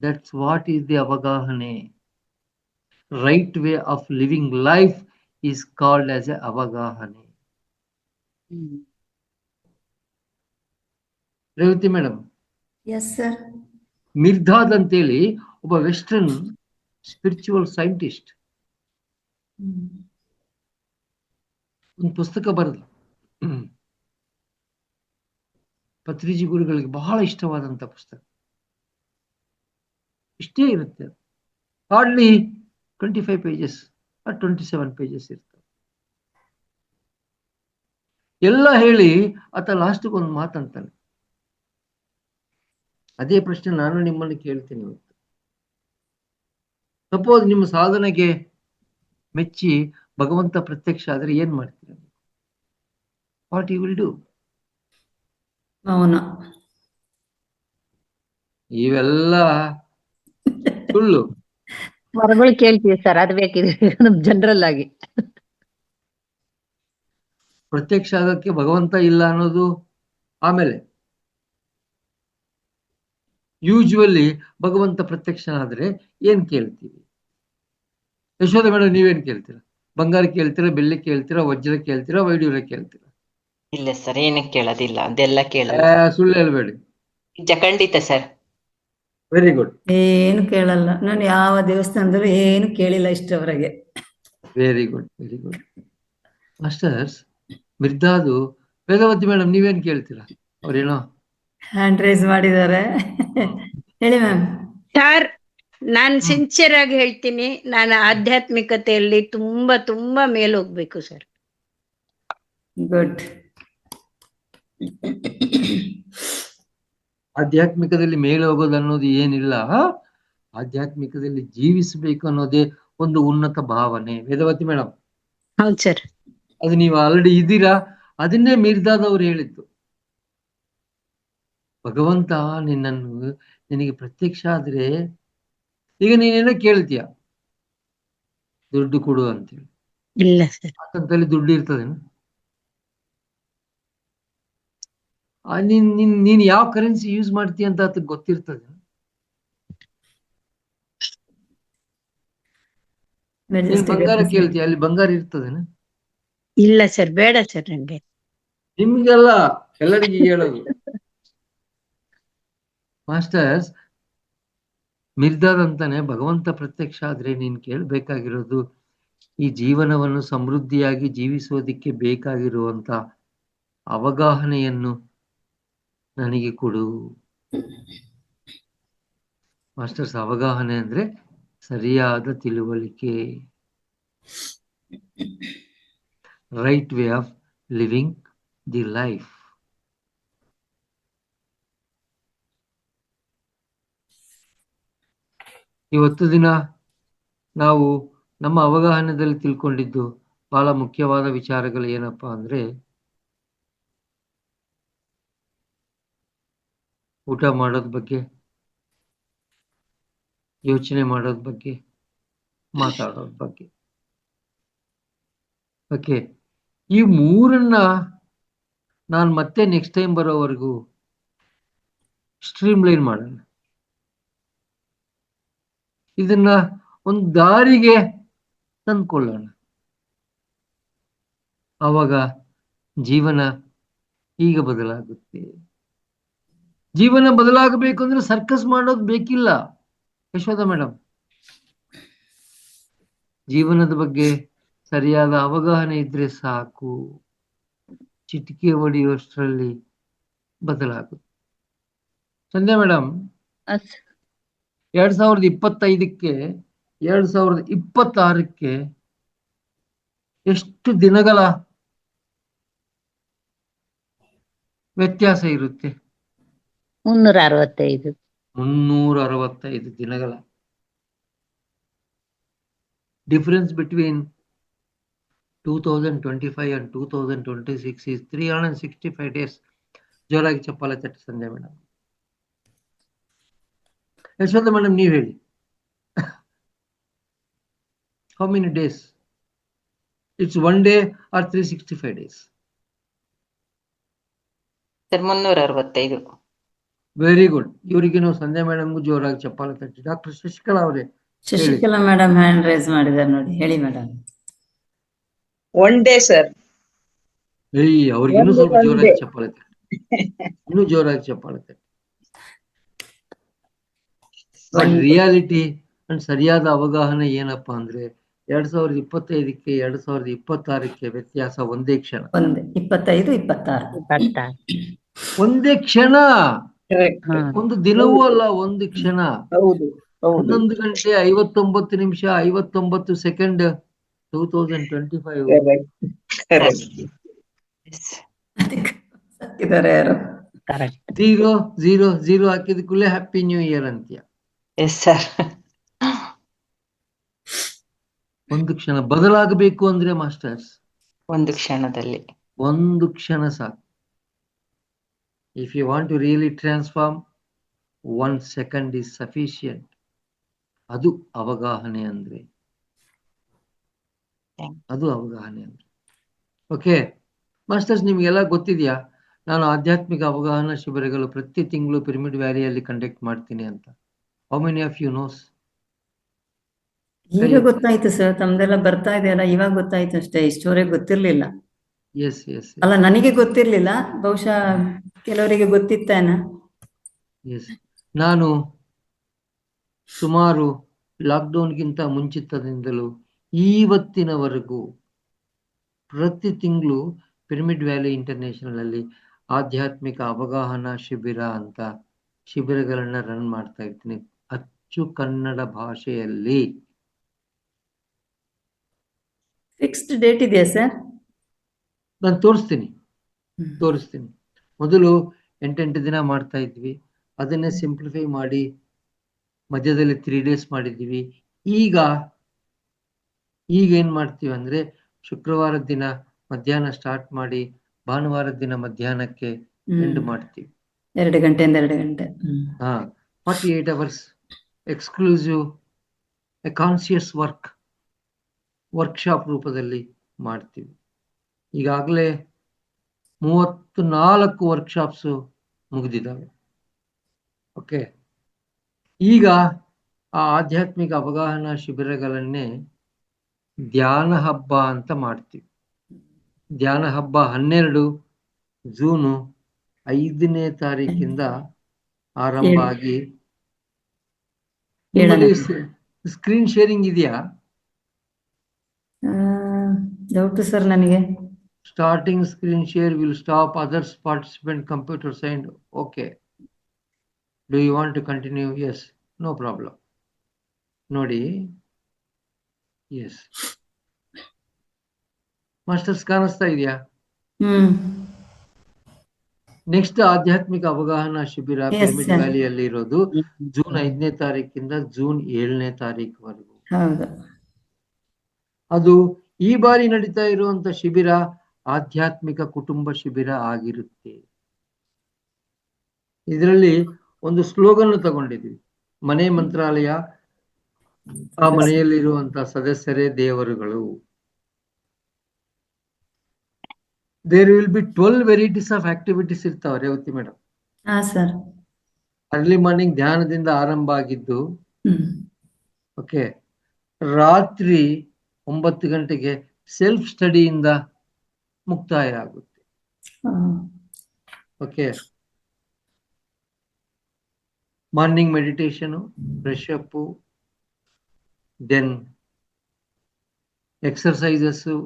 ದಟ್ಸ್ ವಾಟ್ ಈಸ್ ದಿ ಅವಗಾಹನೆ. Right way of living life is called as a ಅವಗಾಹನೆ. Revathi madam, yes sir. Mirdad ಅಂತೇಳಿ ಒಬ್ಬ ವೆಸ್ಟರ್ನ್ ಸ್ಪಿರಿಚುವಲ್ ಸೈಂಟಿಸ್ಟ್ ಒಂದು ಪುಸ್ತಕ ಬರೆದ. ಪತ್ರಿಜಿ ಗುರುಗಳಿಗೆ ಬಹಳ ಇಷ್ಟವಾದಂತ ಪುಸ್ತಕ. ಇಷ್ಟೇ ಇರುತ್ತೆ, ಹಾರ್ಡ್ಲಿ 25 pages or 27 pages ಇರ್ತವೆ. ಎಲ್ಲ ಹೇಳಿ ಆತ ಲಾಸ್ಟ್ಗೆ ಒಂದು ಮಾತಂತಾನೆ. ಅದೇ ಪ್ರಶ್ನೆ ನಾನು ನಿಮ್ಮನ್ನು ಕೇಳ್ತೀನಿ ಇವತ್ತು. ಸಪೋಸ್ ನಿಮ್ಮ ಸಾಧನೆಗೆ ಮೆಚ್ಚಿ ಭಗವಂತ ಪ್ರತ್ಯಕ್ಷ ಆದ್ರೆ ಏನ್ ಮಾಡ್ತೀರ? What you will do? ಮೌನ. ಇವೆಲ್ಲ ಸುಳ್ಳು. ವರಗಳು ಕೇಳ್ತೀವಿ ಸರ್, ಅದ್ ಬೇಕಿದೆ ನಮ್ ಜನರಲ್ ಆಗಿ. ಪ್ರತ್ಯಕ್ಷ ಆಗಕ್ಕೆ ಭಗವಂತ ಇಲ್ಲ ಅನ್ನೋದು ಆಮೇಲೆ. ಯೂಶುವಲಿ ಭಗವಂತ ಪ್ರತ್ಯಕ್ಷ ಆದ್ರೆ ಏನ್ ಕೇಳ್ತೀವಿ? ಯಶೋಧ ಮೇಡಮ್, ನೀವೇನ್ ಕೇಳ್ತೀರಾ? ಬಂಗಾರ ಕೇಳ್ತೀರಾ, ಬೆಳ್ಳಿ ಕೇಳ್ತೀರಾ, ವಜ್ರ ಕೇಳ್ತೀರಾ, ವೈಡೂರ್ಯ ಕೇಳ್ತೀರಾ? ಇಲ್ಲ ಸರ್, ಏನಕ್ಕೆ ಕೇಳೋದಿಲ್ಲ, ಅದೆಲ್ಲ ಕೇಳಲ್ಲ. ಸುಳ್ಳು ಹೇಳ್ಬೇಡಿ. ಖಂಡಿತ ಸರ್. Very good. ಏನು ಕೇಳಲ್ಲ. ನಾನು ಯಾವ ದೇವಸ್ಥಾನದಲ್ಲೂ ಏನು ಕೇಳಿಲ್ಲ ಇಷ್ಟವರೆಗೆ. Very good, very good. Masters, Mirdad Vedavathi madam, ನೀವೇನ್ ಕೇಳ್ತೀರಾ? ಅವ್ರೇನೋ ಹ್ಯಾಂಡ್ ರೈಸ್ ಮಾಡಿದ್ದಾರೆ. ಹೇಳಿ ಮ್ಯಾಮ್. ಸರ್, ನಾನ್ ಸಿನ್ಸಿಯರ್ ಆಗಿ ಹೇಳ್ತೀನಿ, ನಾನು ಆಧ್ಯಾತ್ಮಿಕತೆಯಲ್ಲಿ ತುಂಬಾ ತುಂಬಾ ಮೇಲ್ ಹೋಗ್ಬೇಕು ಸರ್. ಗುಡ್. ಆಧ್ಯಾತ್ಮಿಕದಲ್ಲಿ ಮೇಲೆ ಹೋಗೋದು ಅನ್ನೋದು ಏನಿಲ್ಲ. ಆಧ್ಯಾತ್ಮಿಕದಲ್ಲಿ ಜೀವಿಸಬೇಕು ಅನ್ನೋದೇ ಒಂದು ಉನ್ನತ ಭಾವನೆ. ವೇದವತಿ ಮೇಡಮ್, ಹೌದು ಸರ್. ಅದು ನೀವು ಆಲ್ರೆಡಿ ಇದ್ದೀರಾ. ಅದನ್ನೇ ಮಿರ್ಧಾದವ್ರು ಹೇಳಿದ್ದು. ಭಗವಂತ ನಿನಗೆ ಪ್ರತ್ಯಕ್ಷ ಆದ್ರೆ, ಈಗ ನೀನೇನೋ ಕೇಳ್ತೀಯ, ದುಡ್ಡು ಕೊಡು ಅಂತೇಳಿ. ಇಲ್ಲ ಸರ್. ಆತಂತಲ್ಲಿ ದುಡ್ಡು ಇರ್ತದೇನು? ನೀನ್ ಯಾವ ಕರೆನ್ಸಿ ಯೂಸ್ ಮಾಡ್ತೀಯ ಅಂತ ಆತಗೆ ಗೊತ್ತಿರ್ತದೆ. ನೀನ್ ಬಂಗಾರ ಕೇಳ್ತೀಯ, ಅಲ್ಲಿ ಬಂಗಾರ ಇರ್ತದೇನು? ಇಲ್ಲ ಸರ್, ಬೇಡ ಸರ್ ನಂಗೆ. ನಿಮ್ಗೆಲ್ಲ ಎಲ್ಲರಿಗೆ ಹೇಳೋದು. ಮಾಸ್ಟರ್ಸ್, ಮಿರ್ಧಾದ್ ಅಂತಾನೆ, ಭಗವಂತ ಪ್ರತ್ಯಕ್ಷ ಆದ್ರೆ ನೀನ್ ಕೇಳ್ಬೇಕಾಗಿರೋದು, ಈ ಜೀವನವನ್ನು ಸಮೃದ್ಧಿಯಾಗಿ ಜೀವಿಸೋದಿಕ್ಕೆ ಬೇಕಾಗಿರುವಂತ ಅವಗಾಹನೆಯನ್ನು ನನಗೆ ಕೊಡು. ಮಾಸ್ಟರ್ಸ್, ಅವಗಾಹನೆ ಅಂದ್ರೆ ಸರಿಯಾದ ತಿಳುವಳಿಕೆ. Right way of living the life. ಇವತ್ತು ದಿನ ನಾವು ನಮ್ಮ ಅವಗಾಹನದಲ್ಲಿ ತಿಳ್ಕೊಂಡಿದ್ದು ಬಹಳ ಮುಖ್ಯವಾದ ವಿಚಾರಗಳು ಏನಪ್ಪಾ ಅಂದ್ರೆ, ಊಟ ಮಾಡೋದ್ ಬಗ್ಗೆ, ಯೋಚನೆ ಮಾಡೋದ್ ಬಗ್ಗೆ, ಮಾತಾಡೋದ್ ಬಗ್ಗೆ. ಓಕೆ, ಈ ಮೂರನ್ನ ನಾನು ಮತ್ತೆ ನೆಕ್ಸ್ಟ್ ಟೈಮ್ ಬರೋವರೆಗೂ ಸ್ಟ್ರೀಮ್ ಲೈನ್ ಮಾಡೋಣ. ಇದನ್ನ ಒಂದು ದಾರಿಗೆ ತಂದ್ಕೊಳ್ಳೋಣ. ಆವಾಗ ಜೀವನ ಈಗ ಬದಲಾಗುತ್ತೆ. ಜೀವನ ಬದಲಾಗಬೇಕು ಅಂದ್ರೆ ಸರ್ಕಸ್ ಮಾಡೋದು ಬೇಕಿಲ್ಲ ಯಶೋಧ ಮೇಡಮ್. ಜೀವನದ ಬಗ್ಗೆ ಸರಿಯಾದ ಅವಗಾಹನೆ ಇದ್ರೆ ಸಾಕು, ಚಿಟಿಕೆ ಹೊಡೆಯುವಷ್ಟರಲ್ಲಿ ಬದಲಾಗುತ್ತೆ. ಸಂಧ್ಯಾ ಮೇಡಮ್, 2025ಕ್ಕೆ 2026ಕ್ಕೆ ಎಷ್ಟು ದಿನಗಳ ವ್ಯತ್ಯಾಸ ಇರುತ್ತೆ? 365. 365 ದಿನಗಳ difference between 2025 and 2026 is 365 days. ಜೋರಾಗಿ ಚಪ್ಪಾಳೆ ತಟ್ಟಿ ಸಂಧ್ಯಾ ಮೇಡಮ್. ಯಶವಂತ ಮೇಡಮ್, ನೀವ್ ಹೇಳಿ, how many days? It's 1 day or 365 days? Sir 365. Very good. ಇವರಿಗೇನು ಸಂಧ್ಯಾ ಮೇಡಮ್ಗೂ ಜೋರಾಗಿ ಚಪ್ಪಾಳೆ ತಟ್ಟಿ. ಡಾಕ್ಟರ್ ಶಶಿಕಲಾ ಅವರೇ ಶಶಿಕಲಾ ಮೇಡಮ್ ಹ್ಯಾಂಡ್ ರೈಸ್ ಮಾಡಿದ್ದಾರೆ ನೋಡಿ, ಹೇಳಿ ಮೇಡಮ್. 1 day, sir. ಅವ್ರಿಗಿನ್ನೂ ಸ್ವಲ್ಪ ಜೋರಾಗಿ ಚಪ್ಪಾಳೆ ತಟ್ಟಿ, ಇನ್ನೂ ಜೋರಾಗಿ ಚಪ್ಪಾಳೆ ತಟ್ಟಿ. ರಿಯಾಲಿಟಿ ಅಂಡ್ ಸರಿಯಾದ ಅವಗಾಹನೆ ಏನಪ್ಪಾ ಅಂದ್ರೆ 2025ಕ್ಕೆ 2026ಕ್ಕೆ ವ್ಯತ್ಯಾಸ ಒಂದೇ ಕ್ಷಣ. 25, 26. ಒಂದೇ ಕ್ಷಣ, Correct. ಒಂದು ದಿನವೂ ಅಲ್ಲ, ಒಂದು ಕ್ಷಣ. ಹೌದು, ಹೌದು. 11 ಗಂಟೆ 59 ನಿಮಿಷ 59 ಸೆಕೆಂಡ್ 2025. Correct. Correct. ಇದಾರೆ ಯಾರು? ಕರೆಕ್ಟ್. 000 ಹಾಕಿದ ಕೂಡಲೇ ಹ್ಯಾಪಿ ನ್ಯೂ ಇಯರ್ ಅಂತ್ಯ. Yes sir. ಒಂದು ಕ್ಷಣ ಬದಲಾಗಬೇಕು ಅಂದ್ರೆ ಮಾಸ್ಟರ್ಸ್, ಒಂದು ಕ್ಷಣದಲ್ಲಿ. ಒಂದು ಕ್ಷಣ ಸಾಕು. If you want to really transform, 1 second is sufficient. ಅದು ಅವಗಾಹನೆ ಅಂದ್ರೆ, ಅದು ಅವಗಾಹನೆ ಅಂದ್ರೆ. ಓಕೆ ಮಾಸ್ಟರ್ಸ್, ನಿಮ್ಗೆಲ್ಲ ಗೊತ್ತಿದ್ಯಾ ನಾನು ಆಧ್ಯಾತ್ಮಿಕ ಅವಗಾಹನ ಶಿಬಿರಗಳು ಪ್ರತಿ ತಿಂಗಳು ಪಿರಮಿಡ್ ವ್ಯಾಲಿಯಲ್ಲಿ ಕಂಡಕ್ಟ್ ಮಾಡ್ತೀನಿ ಅಂತ? How many of you knows? ಈಗ ಗೊತ್ತಾಯ್ತು ಸರ್, ತಮ್ದೆಲ್ಲ ಬರ್ತಾ ಇದೆಯಲ್ಲ, ಇವಾಗ ಗೊತ್ತಾಯ್ತು ಅಷ್ಟೇ, ಇಷ್ಟವರೆಗೆ ಗೊತ್ತಿರ್ಲಿಲ್ಲ. ಎಸ್ ಎಸ್ ಅಲ್ಲ, ನನಗೆ ಗೊತ್ತಿರ್ಲಿಲ್ಲ, ಬಹುಶಃ ಕೆಲವರಿಗೆ ಗೊತ್ತಿತ್ತೇನ. ಎಸ್, ನಾನು ಸುಮಾರು ಲಾಕ್ಡೌನ್ಗಿಂತ ಮುಂಚಿತದಿಂದಲೂ ಇವತ್ತಿನವರೆಗೂ ಪ್ರತಿ ತಿಂಗಳು ಪಿರಮಿಡ್ ವ್ಯಾಲಿ ಇಂಟರ್ನ್ಯಾಷನಲ್ ಅಲ್ಲಿ ಆಧ್ಯಾತ್ಮಿಕ ಅವಗಾಹನ ಶಿಬಿರ ಅಂತ ಶಿಬಿರಗಳನ್ನ ರನ್ ಮಾಡ್ತಾ ಇರ್ತೀನಿ, ಅಚ್ಚು ಕನ್ನಡ ಭಾಷೆಯಲ್ಲಿ. ಫಿಕ್ಸ್ಡ್ ಡೇಟ್ ಇದೆಯಾ ಸರ್? ನಾನು ತೋರಿಸ್ತೀನಿ. ಮೊದಲು 8 ದಿನ ಮಾಡ್ತಾ ಇದ್ವಿ, ಅದನ್ನೇ ಸಿಂಪ್ಲಿಫೈ ಮಾಡಿ ಮಧ್ಯದಲ್ಲಿ 3 days ಮಾಡಿದ್ವಿ. ಈಗ ಏನ್ ಮಾಡ್ತೀವಿ ಅಂದ್ರೆ ಶುಕ್ರವಾರದ ದಿನ ಮಧ್ಯಾಹ್ನ ಸ್ಟಾರ್ಟ್ ಮಾಡಿ ಭಾನುವಾರದ ದಿನ ಮಧ್ಯಾಹ್ನಕ್ಕೆ ಎಂಡ್ ಮಾಡ್ತೀವಿ. 2 ಗಂಟೆಯಿಂದ 2 ಗಂಟೆ. 48 hours ಎಕ್ಸ್ಕ್ಲೂಸಿವ್ ಕಾನ್ಸಿಯಸ್ ವರ್ಕ್ಶಾಪ್ ರೂಪದಲ್ಲಿ ಮಾಡ್ತೀವಿ. ಈಗಾಗಲೇ 34 ವರ್ಕ್ಶಾಪ್ಸು ಮುಗಿದಿದ್ದಾವೆ. ಓಕೆ, ಈಗ ಆ ಆಧ್ಯಾತ್ಮಿಕ ಅವಗಾಹನ ಶಿಬಿರಗಳನ್ನೇ ಧ್ಯಾನ ಹಬ್ಬ ಅಂತ ಮಾಡ್ತೀವಿ. ಧ್ಯಾನ ಹಬ್ಬ 12 ಜೂನು 5ನೇ ತಾರೀಕಿಂದ ಆರಂಭ ಆಗಿ, ಸ್ಕ್ರೀನ್ ಶೇರಿಂಗ್ ಇದೆಯಾ? ಡೌಟ್ ಸರ್ ನನಗೆ. Starting screen share will stop, others participant computer signed. Okay, do you want to continue? Yes, no problem. ನೋಡಿ, ಎಸ್ ಮಾಸ್ಟರ್ಸ್ ಕಾಣಿಸ್ತಾ ಇದೆಯಾ? ನೆಕ್ಸ್ಟ್ ಆಧ್ಯಾತ್ಮಿಕ ಅವಗಾಹನ ಶಿಬಿರ ಪಿರಮಿಡ್ ವ್ಯಾಲಿಯಲ್ಲಿ ಇರೋದು ಜೂನ್ 5ನೇ ತಾರೀಕಿಂದ ಜೂನ್ 7ನೇ ತಾರೀಕುವರೆಗೂ. ಅದು ಈ ಬಾರಿ ನಡೀತಾ ಇರುವಂತ ಶಿಬಿರ ಆಧ್ಯಾತ್ಮಿಕ ಕುಟುಂಬ ಶಿಬಿರ ಆಗಿರುತ್ತೆ. ಇದರಲ್ಲಿ ಒಂದು ಸ್ಲೋಗನ್ ತಗೊಂಡಿದ್ವಿ, ಮನೆ ಮಂತ್ರಾಲಯ, ಆ ಮನೆಯಲ್ಲಿರುವಂತ ಸದಸ್ಯರೇ ದೇವರುಗಳು. There will be 12 varieties of activities ಇರ್ತಾವೆ Revathi madam. Sir, early morning ಧ್ಯಾನದಿಂದ ಆರಂಭ ಆಗಿದ್ದು, ಓಕೆ, ರಾತ್ರಿ 9 ಗಂಟೆಗೆ ಸೆಲ್ಫ್ ಸ್ಟಡಿಯಿಂದ ಮುಕ್ತಾಯ ಆಗುತ್ತೆ. Okay, morning meditation, fresh up, then exercises,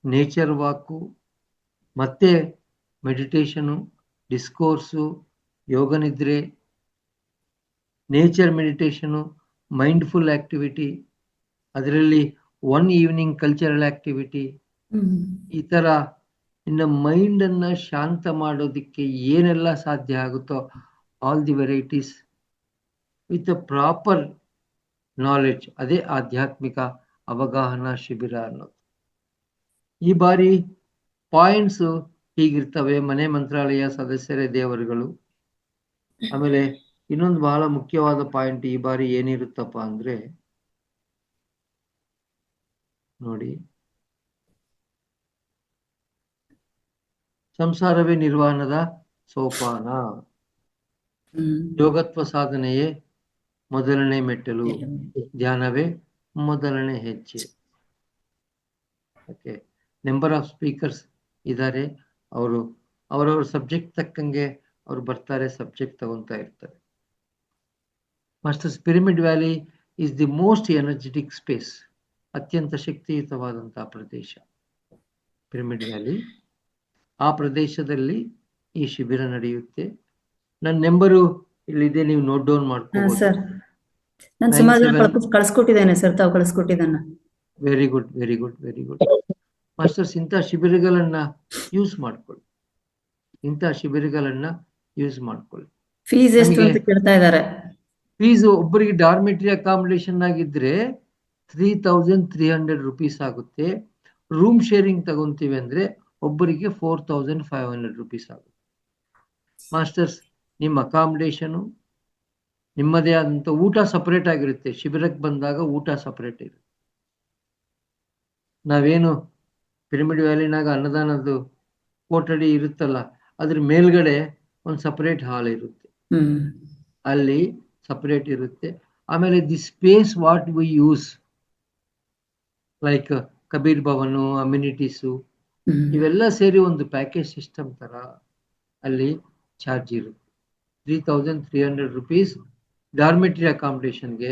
nature walk, ಮತ್ತೆ ಮೆಡಿಟೇಷನು, ಡಿಸ್ಕೋರ್ಸು, ಯೋಗ ನಿದ್ರೆ, ನೇಚರ್ ಮೆಡಿಟೇಷನು, ಮೈಂಡ್ಫುಲ್ ಆಕ್ಟಿವಿಟಿ, ಅದರಲ್ಲಿ 1 ಈವ್ನಿಂಗ್ ಕಲ್ಚರಲ್ ಆಕ್ಟಿವಿಟಿ, ಈ ತರ ಇನ್ನ ಮೈಂಡ್ ಅನ್ನ ಶಾಂತ ಮಾಡೋದಕ್ಕೆ ಏನೆಲ್ಲ ಸಾಧ್ಯ ಆಗುತ್ತೋ all the varieties with proper knowledge, ಅದೇ ಆಧ್ಯಾತ್ಮಿಕ ಅವಗಾಹನ ಶಿಬಿರ ಅನ್ನೋದು. ಈ ಬಾರಿ ಪಾಯಿಂಟ್ಸ್ ಹೀಗಿರ್ತವೆ: ಮನೆ ಮಂತ್ರಾಲಯ ಸದಸ್ಯರೇ ದೇವರುಗಳು. ಆಮೇಲೆ ಇನ್ನೊಂದು ಬಹಳ ಮುಖ್ಯವಾದ ಪಾಯಿಂಟ್ ಈ ಬಾರಿ ಏನಿರುತ್ತಪ್ಪ ಅಂದ್ರೆ, ನೋಡಿ, ಸಂಸಾರವೇ ನಿರ್ವಾಣದ ಸೋಪಾನ, ಯೋಗತ್ವ ಸಾಧನೆಯೇ ಮೊದಲನೇ ಮೆಟ್ಟಲು, ಧ್ಯಾನವೇ ಮೊದಲನೇ ಹೆಜ್ಜೆ. ಓಕೆ, ನಂಬರ್ ಆಫ್ ಸ್ಪೀಕರ್ಸ್ ಇದ್ದಾರೆ. ಅವರು ಅವರವ್ರ ಸಬ್ಜೆಕ್ಟ್ ತಕ್ಕಂಗೆ ಅವ್ರು ಬರ್ತಾರೆ, ಸಬ್ಜೆಕ್ಟ್ ತಗೊಂತಾ ಇರ್ತಾರೆ. Masters, pyramid valley is the most energetic space, ಅತ್ಯಂತ ಶಕ್ತಿಯುತವಾದಂತಹ ಪ್ರದೇಶ ಪಿರಮಿಡ್ ವ್ಯಾಲಿ. ಆ ಪ್ರದೇಶದಲ್ಲಿ ಈ ಶಿಬಿರ ನಡೆಯುತ್ತೆ. ನನ್ನ ನಂಬರು ಇಲ್ಲಿದೆ, ನೀವು ನೋಟ್ ಡೌನ್ ಮಾಡ್ಕೋಬಹುದು. ಸರ್, ನಾನು ಸುಮಾರು ಜನ ಕಳ್ಸ್ಕೊಟ್ಟಿದ್ದೇನೆ ಸರ್, ತಾವು ಕಳ್ಸ್ಕೊಟ್ಟಿದ್ದಾನ. Very good, very good, very good. Masters, ಇಂಥ ಶಿಬಿರಗಳನ್ನ ಯೂಸ್ ಮಾಡ್ಕೊಳ್ಳಿ, ಇಂಥ ಶಿಬಿರಗಳನ್ನ ಯೂಸ್ ಮಾಡ್ಕೊಳ್ಳಿ. ಫೀಸ್ ಎಷ್ಟು ಅಂತ ಕೇಳ್ತಾ ಇದ್ದಾರೆ. ಫೀಸ್ ಒಬ್ಬರಿಗೆ ಡಾರ್ಮೆಟ್ರಿ ಅಕಾಮಿಡೇಷನ್ ಆಗಿದ್ರೆ 3300 rupees ಆಗುತ್ತೆ. ರೂಮ್ ಶೇರಿಂಗ್ ತಗೊಂತೀವಿ ಅಂದ್ರೆ ಒಬ್ಬರಿಗೆ 4500 rupees ಆಗುತ್ತೆ. ಮಾಸ್ಟರ್ಸ್, ನಿಮ್ಮ ಅಕಾಮಿಡೇಷನು, ನಿಮ್ಮದೇ ಆದಂತ ಊಟ ಸಪರೇಟ್ ಆಗಿರುತ್ತೆ. ಶಿಬಿರಕ್ಕೆ ಬಂದಾಗ ಊಟ ಸಪರೇಟ್ ಇರುತ್ತೆ. ನಾವೇನು ಪಿರಮಿಡ್ ವ್ಯಾಲಿನಾಗ ಅನ್ನದಾನದ್ದು ಕೊಠಡಿ ಇರುತ್ತಲ್ಲ, ಅದ್ರ ಮೇಲ್ಗಡೆ ಒಂದು ಸಪರೇಟ್ ಹಾಲ್ ಇರುತ್ತೆ, ಅಲ್ಲಿ ಸಪರೇಟ್ ಇರುತ್ತೆ. ಆಮೇಲೆ the space what we use like Kabir Bhavan, amenities, ಇವೆಲ್ಲ ಸೇರಿ ಒಂದು ಪ್ಯಾಕೇಜ್ ಸಿಸ್ಟಮ್ ತರ ಅಲ್ಲಿ ಚಾರ್ಜ್ ಇರುತ್ತೆ. 3300 rupees ಡಾರ್ಮೆಟ್ರಿ ಅಕಾಮಿಡೇಷನ್ಗೆ,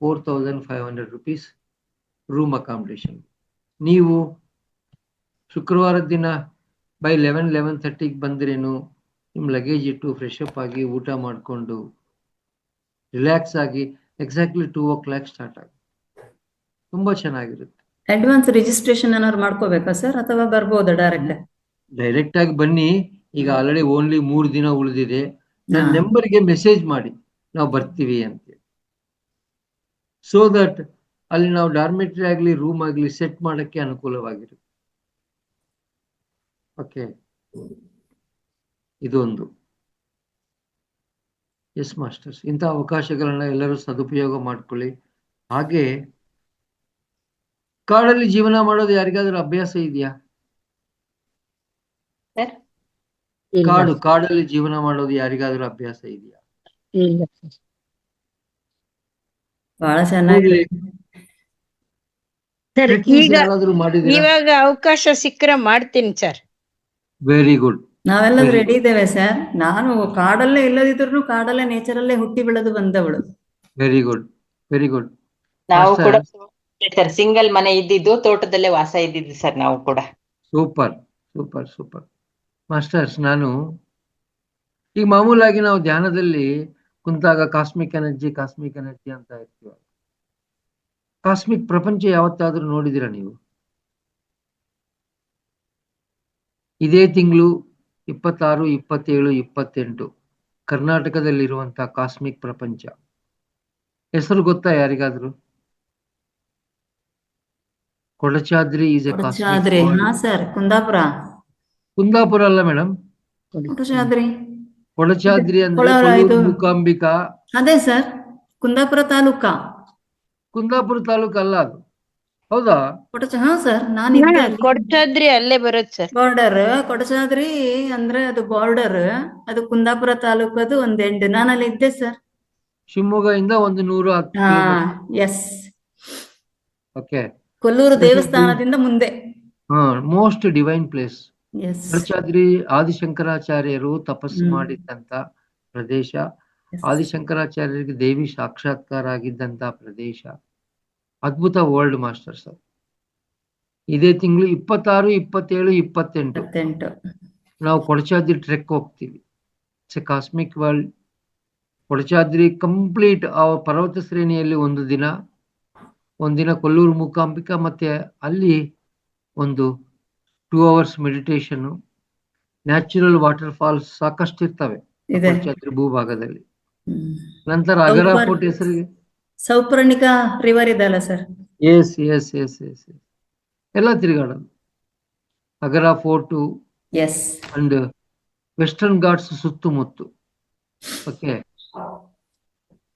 4500 rupees ರೂಮ್ ಅಕಾಮಿಡೇಷನ್. ನೀವು ಶುಕ್ರವಾರದ ದಿನ ಬೈ 11:30 ಬಂದ್ರೇನು, ನಿಮ್ಮ ಲಗೇಜ್ ಇಟ್ಟು ಫ್ರೆಶ್ ಅಪ್ ಆಗಿ ಊಟ ಮಾಡಿಕೊಂಡು ರಿಲ್ಯಾಕ್ಸ್ ಆಗಿ ಎಕ್ಸಾಕ್ಟ್ಲಿ 2 o'clock ಸ್ಟಾರ್ಟ್ ಆಗುತ್ತೆ. ತುಂಬಾ ಚೆನ್ನಾಗಿರುತ್ತೆ. ಅಡ್ವಾನ್ಸ್ ರಿಜಿಸ್ಟ್ರೇಷನ್ ಏನಾದ್ರು ಮಾಡ್ಕೋಬೇಕಾ ಸರ್, ಅಥವಾ ಬರ್ಬೋದಾ ಡೈರೆಕ್ಟ್? ಡೈರೆಕ್ಟ್ ಆಗಿ ಬನ್ನಿ. ಈಗ ಆಲ್ರೆಡಿ ಓನ್ಲಿ 3 ದಿನ ಉಳಿದಿದೆ. ನನ್ನ ನಂಬರ್ಗೆ ಮೆಸೇಜ್ ಮಾಡಿ, ನಾವು ಬರ್ತೀವಿ ಅಂತೇಳಿ. ಸೋ ದಟ್ ಅಲ್ಲಿ ನಾವು ಡಾರ್ಮೆಟ್ರಿ ಆಗ್ಲಿ ರೂಮ್ ಆಗ್ಲಿ ಸೆಟ್ ಮಾಡಕ್ಕೆ ಅನುಕೂಲವಾಗಿರುತ್ತೆ. ಓಕೆ, ಇದೊಂದು. ಎಸ್ ಮಾಸ್ಟರ್ಸ್, ಇಂಥ ಅವಕಾಶಗಳನ್ನ ಎಲ್ಲರೂ ಸದುಪಯೋಗ ಮಾಡ್ಕೊಳ್ಳಿ. ಹಾಗೆ ಕಾಡಲ್ಲಿ ಜೀವನ ಮಾಡೋದು ಯಾರಿಗಾದ್ರೂ ಅಭ್ಯಾಸ ಇದೆಯಾ? ಕಾಡಲ್ಲಿ ಜೀವನ ಮಾಡೋದು ಯಾರಿಗಾದ್ರೂ ಅಭ್ಯಾಸ ಇದೆಯಾ? ಬಹಳ ಚೆನ್ನಾಗಿ ಸರ್, ಈಗ ಯಾರಾದ್ರೂ ಮಾಡಿದೀರಾ? ಇವಾಗ ಅವಕಾಶ ಸಿಕ್ಕರೆ ಮಾಡ್ತೀನಿ ಸರ್. Very good. ನಾವೆಲ್ಲರೂ ರೆಡಿ ಇದ್ದೇವೆ ಸರ್. ನಾನು ಕಾಡಲ್ಲೇ ಇಲ್ಲದಿದ್ರು ಕಾಡಲ್ಲೇ ನೇಚರಲ್ಲೇ ಹುಟ್ಟಿ ಬೆಳೆದು ಬಂದವಳು. Very good, very good. ನಾವು ಕೂಡ ಸರ್ ಸಿಂಗಲ್ ಮನೆ ಇದ್ದಿದ್ದು, ತೋಟದಲ್ಲೇ ವಾಸ ಇದ್ದಿದ್ದು ಸರ್ ನಾವು ಕೂಡ. Super, super, super. ಮಾಸ್ಟರ್ಸ್, ನಾನು ಈಗ ಮಾಮೂಲಾಗಿ ನಾವು ಧ್ಯಾನದಲ್ಲಿ ಕುಂತಾಗ ಕಾಸ್ಮಿಕ್ ಎನರ್ಜಿ ಅಂತ ಇರ್ತೀವಿ. ಕಾಸ್ಮಿಕ್ ಪ್ರಪಂಚ ಯಾವತ್ತಾದ್ರೂ ನೋಡಿದಿರಾ ನೀವು? ಇದೇ ತಿಂಗಳು 26, 27, 28 ಕರ್ನಾಟಕದಲ್ಲಿರುವಂತಹ ಕಾಸ್ಮಿಕ್ ಪ್ರಪಂಚ ಹೆಸರು ಗೊತ್ತಾ ಯಾರಿಗಾದ್ರೂ? Kodachadri is A Kodachadri. ಹಾ ಸರ್, ಕುಂದಾಪುರ. ಕುಂದಾಪುರ ಅಲ್ಲ ಮೇಡಮ್, ಕೊಡಚಾದ್ರಿ. ಕೊಡಚಾದ್ರಿ ಅಂದ್ರೆ ಮೂಕಾಂಬಿಕಾ. ಅದೇ ಸರ್, ಕುಂದಾಪುರ ತಾಲೂಕಾ. ಕುಂದಾಪುರ ತಾಲೂಕು ಅಲ್ಲ ಅದು, ಹೌದಾ? ಹಾ ಸರ್, ನಾನು ಕೊಡ್ಚಾದ್ರಿ ಅಲ್ಲೇ ಬರುತ್ತೆ ಸರ್. ಬಾರ್ಡರ್ ಕೊಡಚಾದ್ರಿ ಅಂದ್ರೆ ಅದು ಬಾರ್ಡರ್, ಅದು ಕುಂದಾಪುರ ತಾಲೂಕು, ಅದು ಒಂದ್ ಎಂಡ್. ನಾನು ಅಲ್ಲಿ ಇದ್ದೆ ಸರ್. ಶಿವಮೊಗ್ಗದಿಂದ 110 ಎಸ್. ಓಕೆ, ಕೊಲ್ಲೂರು ದೇವಸ್ಥಾನದಿಂದ ಮುಂದೆ. Most divine place. Yes. Kodachadri ಆದಿಶಂಕರಾಚಾರ್ಯರು ತಪಸ್ಸು ಮಾಡಿದ್ದಂತ ಪ್ರದೇಶ, ಆದಿಶಂಕರಾಚಾರ್ಯರಿಗೆ ದೇವಿ ಸಾಕ್ಷಾತ್ಕಾರ ಆಗಿದ್ದಂತ ಪ್ರದೇಶ. ಅದ್ಭುತ ವರ್ಲ್ಡ್ ಮಾಸ್ಟರ್ಸ್. ಇದೇ ತಿಂಗಳು 26, 27, 28 ನಾವು ಕೊಡಚಾದ್ರಿ ಟ್ರೆಕ್ ಹೋಗ್ತೀವಿ. It's A cosmic world. Kodachadri complete ಆ ಪರ್ವತ ಶ್ರೇಣಿಯಲ್ಲಿ ಒಂದಿನ ಕೊಲ್ಲೂರು ಮೂಕಾಂಬಿಕಾ, ಮತ್ತೆ ಅಲ್ಲಿ ಒಂದು 2 hours meditation, natural waterfalls ಸಾಕಷ್ಟು ಇರ್ತವೆ ಇದೆ. ಕೊಡಚಾದ್ರಿ ಭೂಭಾಗದಲ್ಲಿ. ಹ್ಮ್. ನಂತರ ಅಗರ ಸೌಪರ್- ಫೋರ್ಟ್ ಹೆಸರಿಗೆ ಸೌಪರ್ಣಿಕಾ ರಿವರ್ ಇದೆ ಅಲ್ಲ ಸರ್? ಎಸ್ ಎಲ್ಲ ತಿರುಗಾಡೋದು. ಅಗರ fort yes. And western ghats ಸುತ್ತಮುತ್ತ. ಓಕೆ,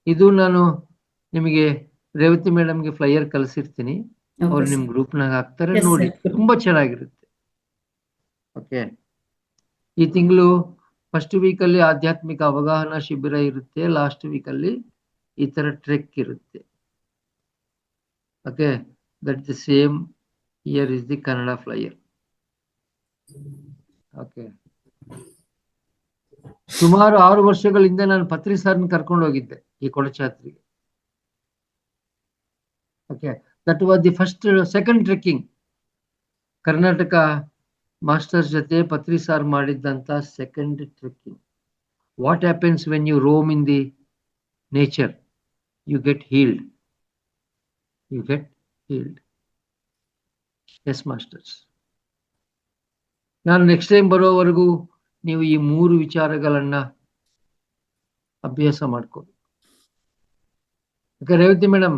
ಇದು ನಾನು ನಿಮಗೆ ರೇವತಿ ಮೇಡಮ್ಗೆ ಫ್ಲೈಯರ್ ಕಳಿಸಿರ್ತೀನಿ, ಅವ್ರು ನಿಮ್ ಗ್ರೂಪ್ನಾಗ ಹಾಕ್ತಾರೆ, Yes, ನೋಡಿ. sir. ತುಂಬಾ ಚೆನ್ನಾಗಿರುತ್ತೆ. ಓಕೆ, ಈ ತಿಂಗಳು ಫಸ್ಟ್ ವೀಕಲ್ಲಿ ಆಧ್ಯಾತ್ಮಿಕ ಅವಗಾಹನ ಶಿಬಿರ ಇರುತ್ತೆ, ಲಾಸ್ಟ್ ವೀಕಲ್ಲಿ ಈ ತರ ಟ್ರೆಕ್ ಇರುತ್ತೆ. Okay, that the same year is the Kannada flyer. Okay, ಸುಮಾರು 6 ವರ್ಷಗಳಿಂದ ನಾನು ಪತ್ರಿ ಸರ್ನ ಕರ್ಕೊಂಡು ಹೋಗಿದ್ದೆ ಈ ಕೊಡಚಾದ್ರಿಗೆ. Okay, that was the second trekking. Karnataka masters ಜೊತೆ ಪತ್ರಿ ಸಾರ್ ಮಾಡಿದ್ದಂತ second trekking. What happens when you roam in the nature? You get healed. Yes masters. ನಾನು ನೆಕ್ಸ್ಟ್ ಟೈಮ್ ಬರೋವರೆಗೂ ನೀವು ಈ 3 ವಿಚಾರಗಳನ್ನ ಅಭ್ಯಾಸ ಮಾಡ್ಕೊಳ್ಳಿ. Revathi madam,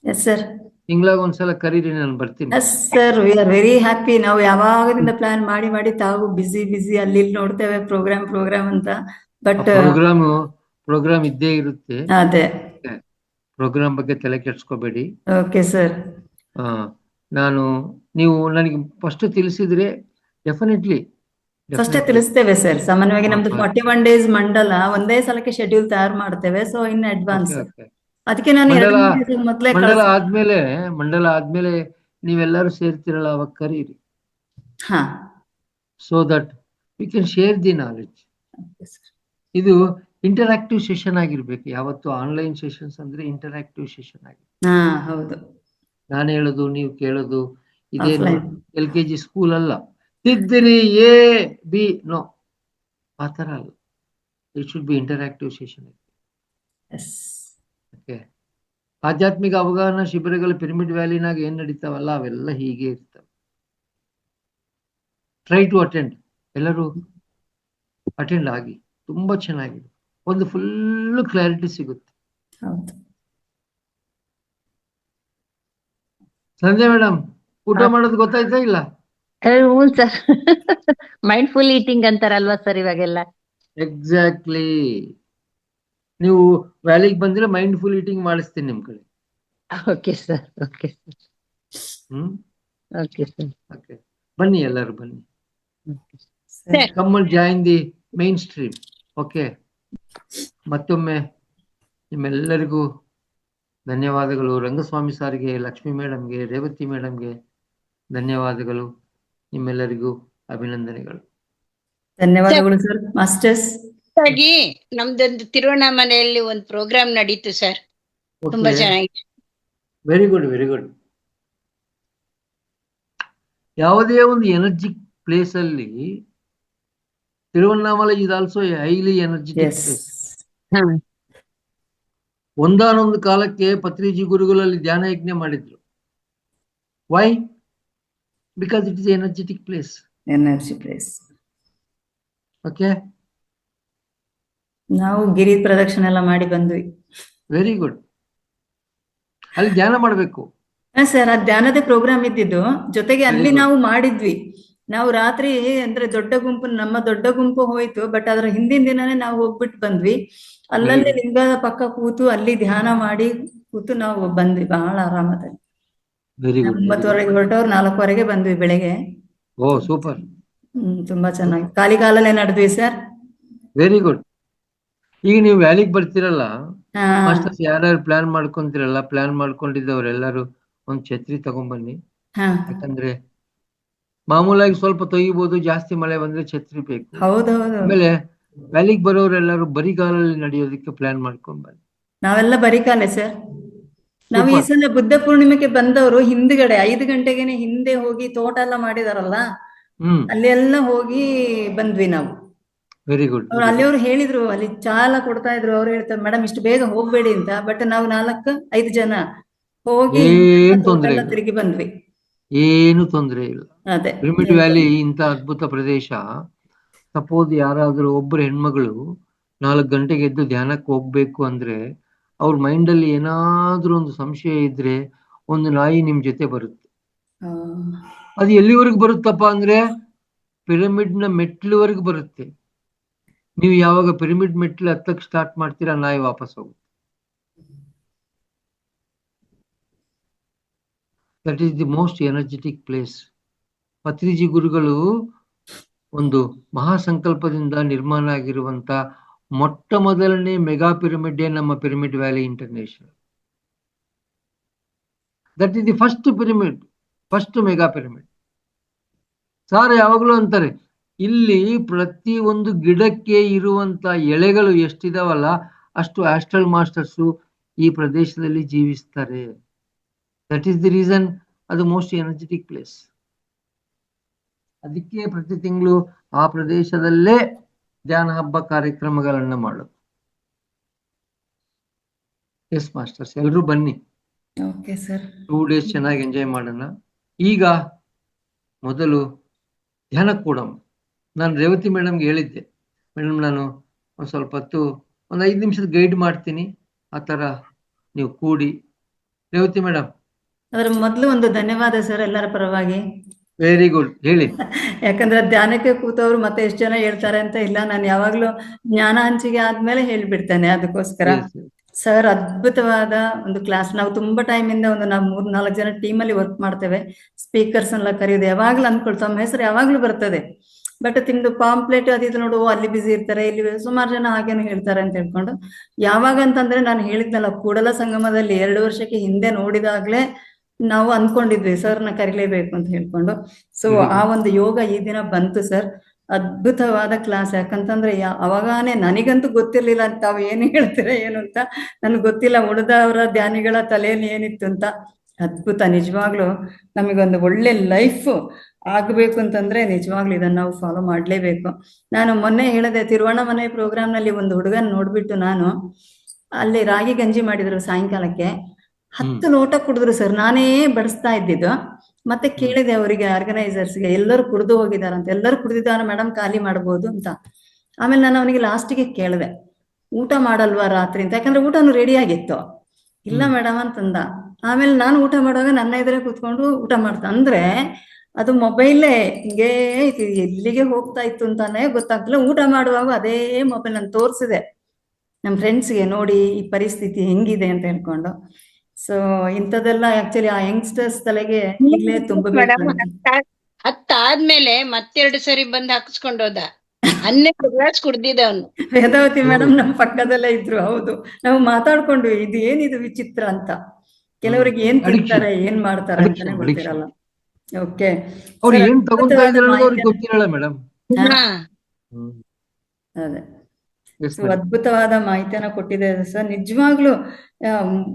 yes sir. ತಿಂಗಳಾಗ ಒಂದ್ಸಲ ಕರೀರಿ, ನಾನು ಬರ್ತೀನಿ. Yes sir, we are very happy. ನಾವು ಯಾವಾಗದಿಂದ ಪ್ಲಾನ್ ಮಾಡಿ ತಾವು ಬಿಸಿ ಅಲ್ಲಿ ನೋಡ್ತೇವೆ ಪ್ರೋಗ್ರಾಮ್ ಅಂತ. ಬಟ್ ಪ್ರೋಗ್ರಾಮ್ ಇದ್ದೇ ಇರುತ್ತೆ. ಅದೇ, ಪ್ರೋಗ್ರಾಮ್ ಬಗ್ಗೆ ತಲೆ ಕೆಡ್ಸ್ಕೋಬೇಡಿ. Okay sir. ನೀವು ನನಗೆ ಫಸ್ಟ್ ತಿಳಿಸಿದ್ರೆ ಡೆಫಿನೆಟ್ಲಿ ಫಸ್ಟೇ ತಿಳಿಸ್ತೇವೆ ಸರ್. ಸಾಮಾನ್ಯವಾಗಿ ನಮ್ದು 41 days ಮಂಡಲ ಒಂದೇ ಸಲಕ್ಕೆ ಶೆಡ್ಯೂಲ್ ತಯಾರು ಮಾಡ್ತೇವೆ, ಸೊ ಇನ್ ಅಡ್ವಾನ್ಸ್. ಅದಕ್ಕೆ ನಾನು ಮೊದಲೇ ಮಂಡಲ ಆದ್ಮೇಲೆ ನೀವೆಲ್ಲರೂ ಸೇರ್ತಿರಲ್ಲ, ಅವಾಗ ಕರೀರಿ. ಹಾ, so that we can share the knowledge. ಇದು ಇಂಟರಾಕ್ಟಿವ್ ಸೆಷನ್ ಆಗಿರ್ಬೇಕು. ಯಾವತ್ತು ಆನ್ಲೈನ್ ಸೆಷನ್ಸ್ ಅಂದ್ರೆ ಇಂಟರಾಕ್ಟಿವ್ ಸೆಷನ್ ಆಗಿರ್ಬೇಕು. ಹಾ ಹೌದು. ನಾನು ಹೇಳೋದು ನೀವು ಕೇಳೋದು, ಇದೇನು Offline. LKG ಸ್ಕೂಲ್ ಅಲ್ಲ. ತಿದ್ದಿರಿ A B ನೋ, ಆ ತರ ಅಲ್ಲ. It should be interactive session. Yes. Okay, ಆಧ್ಯಾತ್ಮಿಕ ಅವಗಾಹನ ಶಿಬಿರಗಳು ಪಿರಮಿಡ್ ವ್ಯಾಲಿನಾಗ ಏನ್ ನಡೀತಾವಲ್ಲ ಅವೆಲ್ಲ ಹೀಗೆ ಇರ್ತವೆ. Try to attend. ಎಲ್ಲರೂ ಅಟೆಂಡ್ ಆಗಿ, ತುಂಬಾ ಚೆನ್ನಾಗಿದೆ. ಒಂದು ಫುಲ್ ಕ್ಲಾರಿಟಿ ಸಿಗುತ್ತೆ. ಹೌದು. ಸಂಜಯ್ ಮೇಡಮ್, ಊಟ ಮಾಡೋದು ಗೊತ್ತಾಯ್ತಾ ಇಲ್ಲ? ಹ್ಞೂ ಸರ್. ಮೈಂಡ್ಫುಲ್ ಈಟಿಂಗ್ ಅಂತಾರಲ್ವಾ ಸರ್ ಇವಾಗೆಲ್ಲ? ಎಕ್ಸಾಕ್ಟ್ಲಿ. ನೀವು ವ್ಯಾಲಿಗೆ ಬಂದ್ರೆ ಮೈಂಡ್ಫುಲ್ ಈಟಿಂಗ್ ಮಾಡಿಸ್ತೀನಿ ನಿಮ್ ಕಡೆ. Okay sir. Okay sir. Okay, ಬನ್ನಿ, ಎಲ್ಲರೂ ಬನ್ನಿ. ಸರಿ. Come and join the main stream. Okay, ಮತ್ತೊಮ್ಮೆ ನಿಮ್ಮೆಲ್ಲರಿಗೂ ಧನ್ಯವಾದಗಳು. ರಂಗಸ್ವಾಮಿ ಸಾರ್ಗೆ, ಲಕ್ಷ್ಮಿ ಮೇಡಮ್ಗೆ, ರೇವತಿ ಮೇಡಮ್ಗೆ ಧನ್ಯವಾದಗಳು. ನಿಮ್ಮೆಲ್ಲರಿಗೂ ಅಭಿನಂದನೆಗಳು. ಧನ್ಯವಾದಗಳು ಸರ್. ಮಾಸ್ಟರ್ಸ್, ಹಾಗಾಗಿ ನಮ್ದೊಂದು ತಿರುವಣ್ಣಾಮಲೆಯಲ್ಲಿ ಒಂದು ಪ್ರೋಗ್ರಾಮ್ ನಡೀತು ಸರ್, ತುಂಬಾ ಚೆನ್ನಾಗಿ. Very good. ಯಾವುದೇ ಒಂದು ಎನರ್ಜಿಕ್ ಪ್ಲೇಸ್ ಅಲ್ಲಿ Tiruvannamalai is also highly energetic yes. Place. ಒಂದಾನೊಂದು ಕಾಲಕ್ಕೆ ಪತ್ರಿಜಿ ಗುರುಗಳಲ್ಲಿ ಧ್ಯಾನ ಯಜ್ಞ ಮಾಡಿದ್ರು. Why? Because it is energetic place. Energy place. Okay, ನಾವು ಗಿರಿ ಪ್ರದಕ್ಷಿಣೆ ಎಲ್ಲ ಮಾಡಿ ಬಂದ್ವಿ. Very good. ಅಲ್ಲಿ ಧ್ಯಾನ ಮಾಡಬೇಕು. ಹಾ ಸರ್, ಆ ಧ್ಯಾನದ ಪ್ರೋಗ್ರಾಮ್ ಇದ್ದಿದ್ದು, ಜೊತೆಗೆ ಅಲ್ಲಿ good. ನಾವು ಮಾಡಿದ್ವಿ. ನಾವು ರಾತ್ರಿ ಅಂದ್ರೆ ನಮ್ಮ ದೊಡ್ಡ ಗುಂಪು ಹೋಯ್ತು, ಬಟ್ ಅದರ ಹಿಂದಿನ ದಿನನೇ ನಾವು ಹೋಗ್ಬಿಟ್ಟು ಬಂದ್ವಿ. ಅಲ್ಲಲ್ಲಿ ಲಿಂಗದ ಪಕ್ಕ ಕೂತು ಅಲ್ಲಿ ಧ್ಯಾನ ಮಾಡಿ ಕೂತು ನಾವು ಬಂದ್ವಿ ಬಹಳ ಆರಾಮದಲ್ಲಿ. Very good. 9:30 ಹೊರಟವ್ರು 4:00 ಬಂದ್ವಿ ಬೆಳಗ್ಗೆ. ಓ ಸೂಪರ್. ತುಂಬಾ ಚೆನ್ನಾಗಿ ಖಾಲಿ ಕಾಲಲ್ಲೇ ನಡೆದ್ವಿ ಸರ್. Very good. ಈಗ ನೀವು ವ್ಯಾಲಿಗೆ ಬರ್ತಿರಲ್ಲ, ಹಾ ಮಾಸ್ಟರ್ಸ್ ಯಾರ್ಯಾರು ಪ್ಲಾನ್ ಮಾಡ್ಕೊಂತಿರಲ್ಲ, ಪ್ಲಾನ್ ಮಾಡ್ಕೊಂಡಿದ್ದವರೆಲ್ಲರೂ ಒಂದ್ ಛತ್ರಿ ತಗೊಂಡ್ಬನ್ನಿ. ಹಾ ಯಾಕಂದ್ರೆ ಮಾಮೂಲಾಗಿ ಸ್ವಲ್ಪ ತೊಯ್ಯಬಹುದು, ಜಾಸ್ತಿ ಮಳೆ ಬಂದ್ರೆ ಛತ್ರಿ ಬೇಕು. ಹೌದೌದು. ಆಮೇಲೆ ವ್ಯಾಲಿಗೆ ಬರೋರೆಲ್ಲರೂ ಬರಿಗಾಲಲ್ಲಿ ನಡೆಯೋದಕ್ಕೆ ಪ್ಲಾನ್ ಮಾಡ್ಕೊಂಡ್ ಬನ್ನಿ. ನಾವೆಲ್ಲ ಬರಿಕಾಲೆ ಸರ್. ನಾವು ಈ ಸಲ ಬುದ್ಧ ಪೂರ್ಣಿಮೆಗೆ ಬಂದವರು ಹಿಂದ್ಗಡೆ 5 ಗಂಟೆಗೆನೆ ಹಿಂದೆ ಹೋಗಿ ತೋಟ ಎಲ್ಲ ಮಾಡಿದಾರಲ್ಲ, ಅಲ್ಲಿ ಎಲ್ಲ ಹೋಗಿ ಬಂದ್ವಿ ನಾವು. Very good. ಅವ್ರು ಅಲ್ಲಿಯವ್ರು ಹೇಳಿದ್ರು, ಅಲ್ಲಿ ಚಾಲ ಕೊಡ್ತಾ ಇದ್ರು, ಅವ್ರು ಹೇಳ್ತಾರೆ ಮೇಡಮ್ ಇಷ್ಟು ಬೇಗ ಹೋಗ್ಬೇಡಿ ಅಂತ. ಬಟ್ ನಾವು 4-5 ಜನ ಹೋಗಿ ಏನ್ ತೊಂದ್ರೆ ಎಲ್ಲ ಇಲ್ಲ, ತಿರುಗಿ ಬಂದ್ವಿ. ಏನು ತೊಂದ್ರೆ ಇಲ್ಲ. ಅದೇ ಪಿರಮಿಡ್ ವ್ಯಾಲಿ ಇಂತ ಅದ್ಭುತ ಪ್ರದೇಶ. ಸಪೋಸ್ ಯಾರಾದ್ರೂ ಒಬ್ಬರು ಹೆಣ್ಮಗಳು 4 ಗಂಟೆಗೆ ಎದ್ದು ಧ್ಯಾನಕ್ಕೆ ಹೋಗ್ಬೇಕು ಅಂದ್ರೆ ಅವ್ರ ಮೈಂಡ್ ಅಲ್ಲಿ ಏನಾದ್ರೂ ಒಂದು ಸಂಶಯ ಇದ್ರೆ ಒಂದು ನಾಯಿ ನಿಮ್ ಜೊತೆ ಬರುತ್ತೆ. ಆ, ಅದು ಎಲ್ಲಿವರೆಗೂ ಬರುತ್ತಪ್ಪ ಅಂದ್ರೆ ಪಿರಮಿಡ್ ನ ಮೆಟ್ಲುವರೆಗೂ ಬರುತ್ತೆ. ನೀವು ಯಾವಾಗ ಪಿರಮಿಡ್ ಮೆಟ್ಲು ಹತ್ತಕ್ಕೆ ಸ್ಟಾರ್ಟ್ ಮಾಡ್ತೀರಾ, ನಾಯಿ ವಾಪಸ್ ಹೋಗುತ್ತೆ. That is the most energetic place. Patriji ಗುರುಗಳು ಒಂದು ಮಹಾಸಂಕಲ್ಪದಿಂದ ನಿರ್ಮಾಣ ಆಗಿರುವಂತ ಮೊಟ್ಟ ಮೊದಲನೇ ಮೆಗಾ ಪಿರಮಿಡ್ ನಮ್ಮ pyramid valley international. That is the first pyramid, first mega pyramid. Sir ಯಾವಾಗಲೂ ಅಂತಾರೆ, ಇಲ್ಲಿ ಪ್ರತಿ ಒಂದು ಗಿಡಕ್ಕೆ ಇರುವಂತ ಎಳೆಗಳು ಎಷ್ಟಿದಾವಲ್ಲ ಅಷ್ಟು ಆಸ್ಟ್ರಲ್ ಮಾಸ್ಟರ್ಸು ಈ ಪ್ರದೇಶದಲ್ಲಿ ಜೀವಿಸ್ತಾರೆ. ದಟ್ ಈಸ್ ದಿ ರೀಸನ್ ಅದು ಮೋಸ್ಟ್ ಎನರ್ಜೆಟಿಕ್ ಪ್ಲೇಸ್. ಅದಕ್ಕೆ ಪ್ರತಿ ತಿಂಗಳು ಆ ಪ್ರದೇಶದಲ್ಲೇ ಧ್ಯಾನ ಹಬ್ಬ ಕಾರ್ಯಕ್ರಮಗಳನ್ನ ಮಾಡೋದು. ಎಸ್ ಮಾಸ್ಟರ್ಸ್, ಎಲ್ರೂ ಬನ್ನಿ, ಓಕೆ ಸರ್. 2 days ಚೆನ್ನಾಗಿ ಎಂಜಾಯ್ ಮಾಡೋಣ. ಈಗ ಮೊದಲು ಧ್ಯಾನ ಕೂಡ ನಾನು ರೇವತಿ ಮೇಡಮ್ಗೆ ಹೇಳಿದ್ದೆ, ಮೇಡಮ್ ನಾನು ಒಂದು ಸ್ವಲ್ಪ ಹೊತ್ತು ಒಂದು 5 ನಿಮಿಷದ ಗೈಡ್ ಮಾಡ್ತೀನಿ, ಆ ಥರ ನೀವು ಕೂಡಿ. ರೇವತಿ ಮೇಡಮ್, ಅದ್ರ ಮೊದಲು ಒಂದು ಧನ್ಯವಾದ ಸರ್ ಎಲ್ಲರ ಪರವಾಗಿ. ವೆರಿ ಗುಡ್, ಹೇಳಿ. ಯಾಕಂದ್ರೆ ಧ್ಯಾನಕ್ಕೆ ಕೂತವ್ರು ಮತ್ತೆ ಎಷ್ಟು ಜನ ಹೇಳ್ತಾರೆ ಅಂತ ಇಲ್ಲ, ನಾನು ಯಾವಾಗ್ಲೂ ಜ್ಞಾನ ಹಂಚಿಕೆ ಆದ್ಮೇಲೆ ಹೇಳ್ಬಿಡ್ತೇನೆ. ಅದಕ್ಕೋಸ್ಕರ ಸರ್ ಅದ್ಭುತವಾದ ಒಂದು ಕ್ಲಾಸ್. ನಾವು ತುಂಬಾ ಟೈಮ್ ಇಂದ ನಾವು 3-4 ಜನ ಟೀಮಲ್ಲಿ ವರ್ಕ್ ಮಾಡ್ತೇವೆ. ಸ್ಪೀಕರ್ಸ್ ಎಲ್ಲ ಕರೆಯೋದು ಯಾವಾಗ್ಲೂ ಅಂದ್ಕೊಳ್ತಾ, ನಮ್ಮ ಹೆಸರು ಯಾವಾಗ್ಲೂ ಬರ್ತದೆ. ಬಟ್ ತಿಮ್ದು ಪಾಂಪ್ಲೆಟ್ ಅದು ನೋಡು, ಅಲ್ಲಿ ಬಿಸಿ ಇರ್ತಾರೆ, ಇಲ್ಲಿ ಸುಮಾರು ಜನ ಹಾಗೇನು ಹೇಳ್ತಾರೆ ಅಂತ ಹೇಳ್ಕೊಂಡು, ಯಾವಾಗ ಅಂತಂದ್ರೆ ನಾನು ಹೇಳಿದ್ನಲ್ಲ, ಕೂಡಲ ಸಂಗಮದಲ್ಲಿ 2 ವರ್ಷಕ್ಕೆ ಹಿಂದೆ ನೋಡಿದಾಗ್ಲೇ ನಾವು ಅಂದ್ಕೊಂಡಿದ್ವಿ ಸರ್ನ ಕರಿಲೇಬೇಕು ಅಂತ ಹೇಳ್ಕೊಂಡು. ಸೊ ಆ ಒಂದು ಯೋಗ ಈ ದಿನ ಬಂತು ಸರ್. ಅದ್ಭುತವಾದ ಕ್ಲಾಸ್. ಯಾಕಂತಂದ್ರೆ ಅವಾಗಾನೆ ನನಗಂತೂ ಗೊತ್ತಿರ್ಲಿಲ್ಲ ಅಂತ, ತಾವು ಏನು ಹೇಳ್ತೀರ ಏನು ಅಂತ ನನ್ಗೆ ಗೊತ್ತಿಲ್ಲ, ಉಳಿದವರ ಧ್ಯಾನಿಗಳ ತಲೆಯಲ್ಲಿ ಏನಿತ್ತು ಅಂತ. ಅದ್ಭುತ, ನಿಜವಾಗ್ಲು ನಮಗೊಂದು ಒಳ್ಳೆ ಲೈಫ್ ಆಗ್ಬೇಕು ಅಂತಂದ್ರೆ ನಿಜವಾಗ್ಲೂ ಇದನ್ನ ನಾವು ಫಾಲೋ ಮಾಡ್ಲೇಬೇಕು. ನಾನು ಮೊನ್ನೆ ಹೇಳಿದೆ, ತಿರುವಣ್ಣಾಮಲೈ ಪ್ರೋಗ್ರಾಮ್ನಲ್ಲಿ ಒಂದು ಹುಡುಗನ್ ನೋಡ್ಬಿಟ್ಟು ನಾನು ಅಲ್ಲಿ ರಾಗಿ ಗಂಜಿ ಮಾಡಿದ್ರು ಸಾಯಂಕಾಲಕ್ಕೆ, 10 ಲೋಟ ಕುಡಿದ್ರು ಸರ್. ನಾನೇ ಬಡಿಸ್ತಾ ಇದ್ದಿದ್ದು. ಮತ್ತೆ ಕೇಳಿದೆ ಅವರಿಗೆ, ಆರ್ಗನೈಸರ್ಸ್ಗೆ, ಎಲ್ಲರೂ ಕುಡಿದು ಹೋಗಿದಾರಂತ. ಎಲ್ಲರೂ ಕುಡಿದಿದ್ದಾರೆ ಮೇಡಮ್, ಖಾಲಿ ಮಾಡ್ಬೋದು ಅಂತ. ಆಮೇಲೆ ನಾನು ಅವನಿಗೆ ಲಾಸ್ಟಿಗೆ ಕೇಳಿದೆ, ಊಟ ಮಾಡಲ್ವಾ ರಾತ್ರಿ ಅಂತ, ಯಾಕಂದ್ರೆ ಊಟನು ರೆಡಿ ಆಗಿತ್ತು. ಇಲ್ಲ ಮೇಡಮ್ ಅಂತಂದ. ಆಮೇಲೆ ನಾನು ಊಟ ಮಾಡುವಾಗ ನನ್ನ ಎದುರೇ ಕೂತ್ಕೊಂಡು ಊಟ ಮಾಡ್ತಾ, ಅಂದ್ರೆ ಅದು ಮೊಬೈಲೇ ಹಿಂಗೇ ಎಲ್ಲಿಗೆ ಹೋಗ್ತಾ ಇತ್ತು ಅಂತಾನೆ ಗೊತ್ತಾಗ್ತಿಲ್ಲ. ಊಟ ಮಾಡುವಾಗ ಅದೇ ಮೊಬೈಲ್ ನಾನು ತೋರಿಸಿದೆ ನಮ್ಮ ಫ್ರೆಂಡ್ಸ್ಗೆ, ನೋಡಿ ಈ ಪರಿಸ್ಥಿತಿ ಹೆಂಗಿದೆ ಅಂತ ಹೇಳ್ಕೊಂಡು. ಸೊ ಇಂಥದ್ದೆಲ್ಲ ಆಕ್ಚುಲಿ ಆ ಯಂಗ್ಸ್ಟರ್ಸ್ ತಲೆಗೆ ಈಗಲೇ ತುಂಬಬೇಕು. ಹತ್ತಾದ್ಮೇಲೆ ಮತ್ತೆರಡು ಸರಿ ಬಂದ್ ಹಾಕಿಸ್ಕೊಂಡು ಹೋದ. 12 ಗ್ಲಾಸ್ ಕುಡ್ದಿದ್ದ ಅವನು. ವೇದಾವತಿ ಮೇಡಮ್ ನಮ್ಮ ಪಕ್ಕದಲ್ಲೇ ಇದ್ರು. ಹೌದು, ನಾವು ಮಾತಾಡ್ಕೊಂಡ್ವಿ, ಇದು ಏನಿದು ವಿಚಿತ್ರ ಅಂತ. ಕೆಲವರಿಗೆ ಏನ್ ತಿಂತಾರೆ, ಏನ್ ಮಾಡ್ತಾರೆ ಅಂತಾನೆ ಗೊತ್ತಿರಲ್ಲ. ಓಕೆ, ಅವ್ರು ಏನ್ ತಗೊಂತಾ ಇದ್ರು ಅವ್ರಿಗೆ ಗೊತ್ತಿರಲ್ಲ ಮೇಡಮ್. ಅದೇ ಅದ್ಭುತವಾದ ಮಾಹಿತಿಯನ್ನ ಕೊಟ್ಟಿದೆ ಸರ್. ನಿಜವಾಗ್ಲು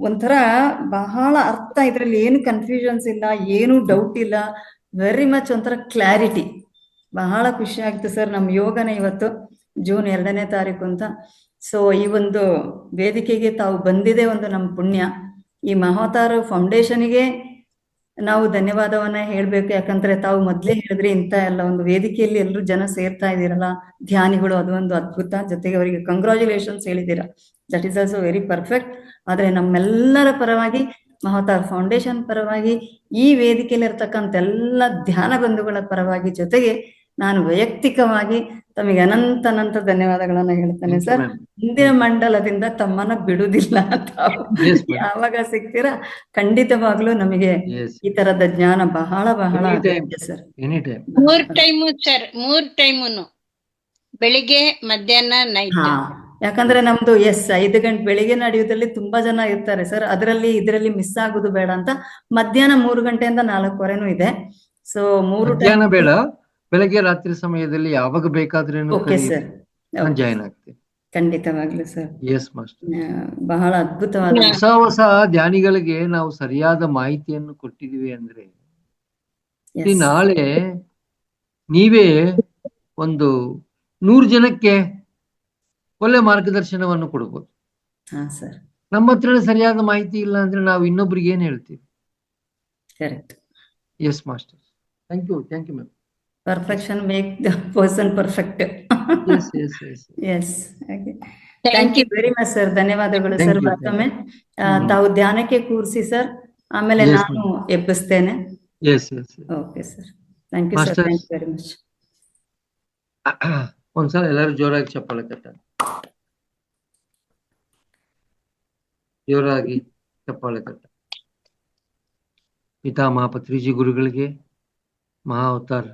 ಒಂಥರ ಬಹಳ ಅರ್ಥ, ಇದ್ರಲ್ಲಿ ಏನು ಕನ್ಫ್ಯೂಷನ್ಸ್ ಇಲ್ಲ, ಏನು ಡೌಟ್ ಇಲ್ಲ. ವೆರಿ ಮಚ್ ಒಂಥರ ಕ್ಲಾರಿಟಿ. ಬಹಳ ಖುಷಿ ಆಗ್ತು ಸರ್. ನಮ್ಮ ಯೋಗನ ಇವತ್ತು ಜೂನ್ 2ನೇ ತಾರೀಕು ಅಂತ. ಸೊ ಈ ಒಂದು ವೇದಿಕೆಗೆ ತಾವು ಬಂದಿದೆ ಒಂದು ನಮ್ಮ ಪುಣ್ಯ. ಈ ಮಹಾವತಾರ ಫೌಂಡೇಶನ್ಗೆ ನಾವು ಧನ್ಯವಾದವನ್ನ ಹೇಳ್ಬೇಕು. ಯಾಕಂದ್ರೆ ತಾವು ಮೊದ್ಲೇ ಹೇಳಿದ್ರಿ, ಇಂಥ ಎಲ್ಲ ಒಂದು ವೇದಿಕೆಯಲ್ಲಿ ಎಲ್ಲರೂ ಜನ ಸೇರ್ತಾ ಇದ್ದೀರಲ್ಲ ಧ್ಯಾನಿಗಳು, ಅದು ಒಂದು ಅದ್ಭುತ. ಜೊತೆಗೆ ಅವರಿಗೆ ಕಂಗ್ರಾಚುಲೇಷನ್ಸ್ ಹೇಳಿದ್ದೀರಾ, that is also very perfect. ಆದ್ರೆ ನಮ್ಮೆಲ್ಲರ ಪರವಾಗಿ, ಮಹಾವತಾರ್ ಫೌಂಡೇಶನ್ ಪರವಾಗಿ, ಈ ವೇದಿಕೆಯಲ್ಲಿ ಇರ್ತಕ್ಕಂಥ ಎಲ್ಲ ಧ್ಯಾನ ಬಂಧುಗಳ ಪರವಾಗಿ, ಜೊತೆಗೆ ನಾನು ವೈಯಕ್ತಿಕವಾಗಿ ತಮಗೆ ಅನಂತ ಧನ್ಯವಾದಗಳನ್ನ ಹೇಳ್ತೇನೆ ಸರ್. ಹಿಂದಿನ ಮಂಡಲದಿಂದ ತಮ್ಮನ್ನ ಬಿಡುವುದಿಲ್ಲ. ತಾವು ಯಾವಾಗ ಸಿಗ್ತೀರಾ ಖಂಡಿತವಾಗ್ಲೂ ನಮಗೆ ಈ ತರದ ಜ್ಞಾನ ಬಹಳ ಬಹಳ ಸರ್. 3 ಟೈಮು ಸರ್, 3 ಟೈಮುನು, ಬೆಳಿಗ್ಗೆ ಮಧ್ಯಾಹ್ನ ನೈಟ್. ಯಾಕಂದ್ರೆ ನಮ್ದು 5 ಗಂಟೆ ಬೆಳಿಗ್ಗೆ ನಡೆಯುವುದ್ರಲ್ಲಿ ತುಂಬಾ ಜನ ಇರ್ತಾರೆ ಸರ್. ಇದರಲ್ಲಿ ಮಿಸ್ ಆಗುದು ಬೇಡ ಅಂತ ಮಧ್ಯಾಹ್ನ 3 ಗಂಟೆಯಿಂದ 4:15 ಇದೆ. ಸೊ 3 ಟೈಮ್ ಬೇಡ, ಬೆಳಗ್ಗೆ ರಾತ್ರಿ ಸಮಯದಲ್ಲಿ ಯಾವಾಗ ಬೇಕಾದ್ರೂ ಜಾಯಿನ್ ಆಗ್ತೀನಿ. ಖಂಡಿತವಾಗ್ಲು ಸರ್. ಎಸ್ ಮಾಸ್ಟರ್, ಬಹಳ ಅದ್ಭುತವಾದ ಹೊಸ ಧ್ಯಾನಿಗಳಿಗೆ ನಾವು ಸರಿಯಾದ ಮಾಹಿತಿಯನ್ನು ಕೊಟ್ಟಿದೀವಿ ಅಂದ್ರೆ, ನಾಳೆ ನೀವೇ ಒಂದು 100 ಜನಕ್ಕೆ ಒಳ್ಳೆ ಮಾರ್ಗದರ್ಶನವನ್ನು ಕೊಡ್ಬೋದು. ಹಾ ಸರ್, ನಮ್ಮ ಹತ್ರ ಸರಿಯಾದ ಮಾಹಿತಿ ಇಲ್ಲ ಅಂದ್ರೆ ನಾವು ಇನ್ನೊಬ್ರಿಗೆ ಏನ್ ಹೇಳ್ತೀವಿ? Correct. Yes master, thank you ma'am. Perfection make the person perfect. Yes yes yes yes, thank you very much sir. ಧನ್ಯವಾದಗಳು Thank ಸರ್. you, ಮತ್ತೊಮ್ಮೆ ಹ್ಮ್. ತಾವು ಧ್ಯಾನಕ್ಕೆ ಕೂರಿಸಿ ಸರ್, ಆಮೇಲೆ Yes, ನಾನು ಎಬ್ಬಿಸ್ತೇನೆ. Yes yes okay sir, thank you sir, Masters. Thank you very much. ಒಂದ್ಸಲ ಎಲ್ಲರೂ ಜೋರಾಗಿ ಚಪ್ಪಾಳೆ ಕಟ್ಟ, ಜೋರಾಗಿ ಚಪ್ಪಾಳೆ ಕಟ್ಟ. ಪಿತಾಮಹ ಪತ್ರಿಜಿ ಗುರುಗಳಿಗೆ, ಮಹಾ ಅವತಾರ್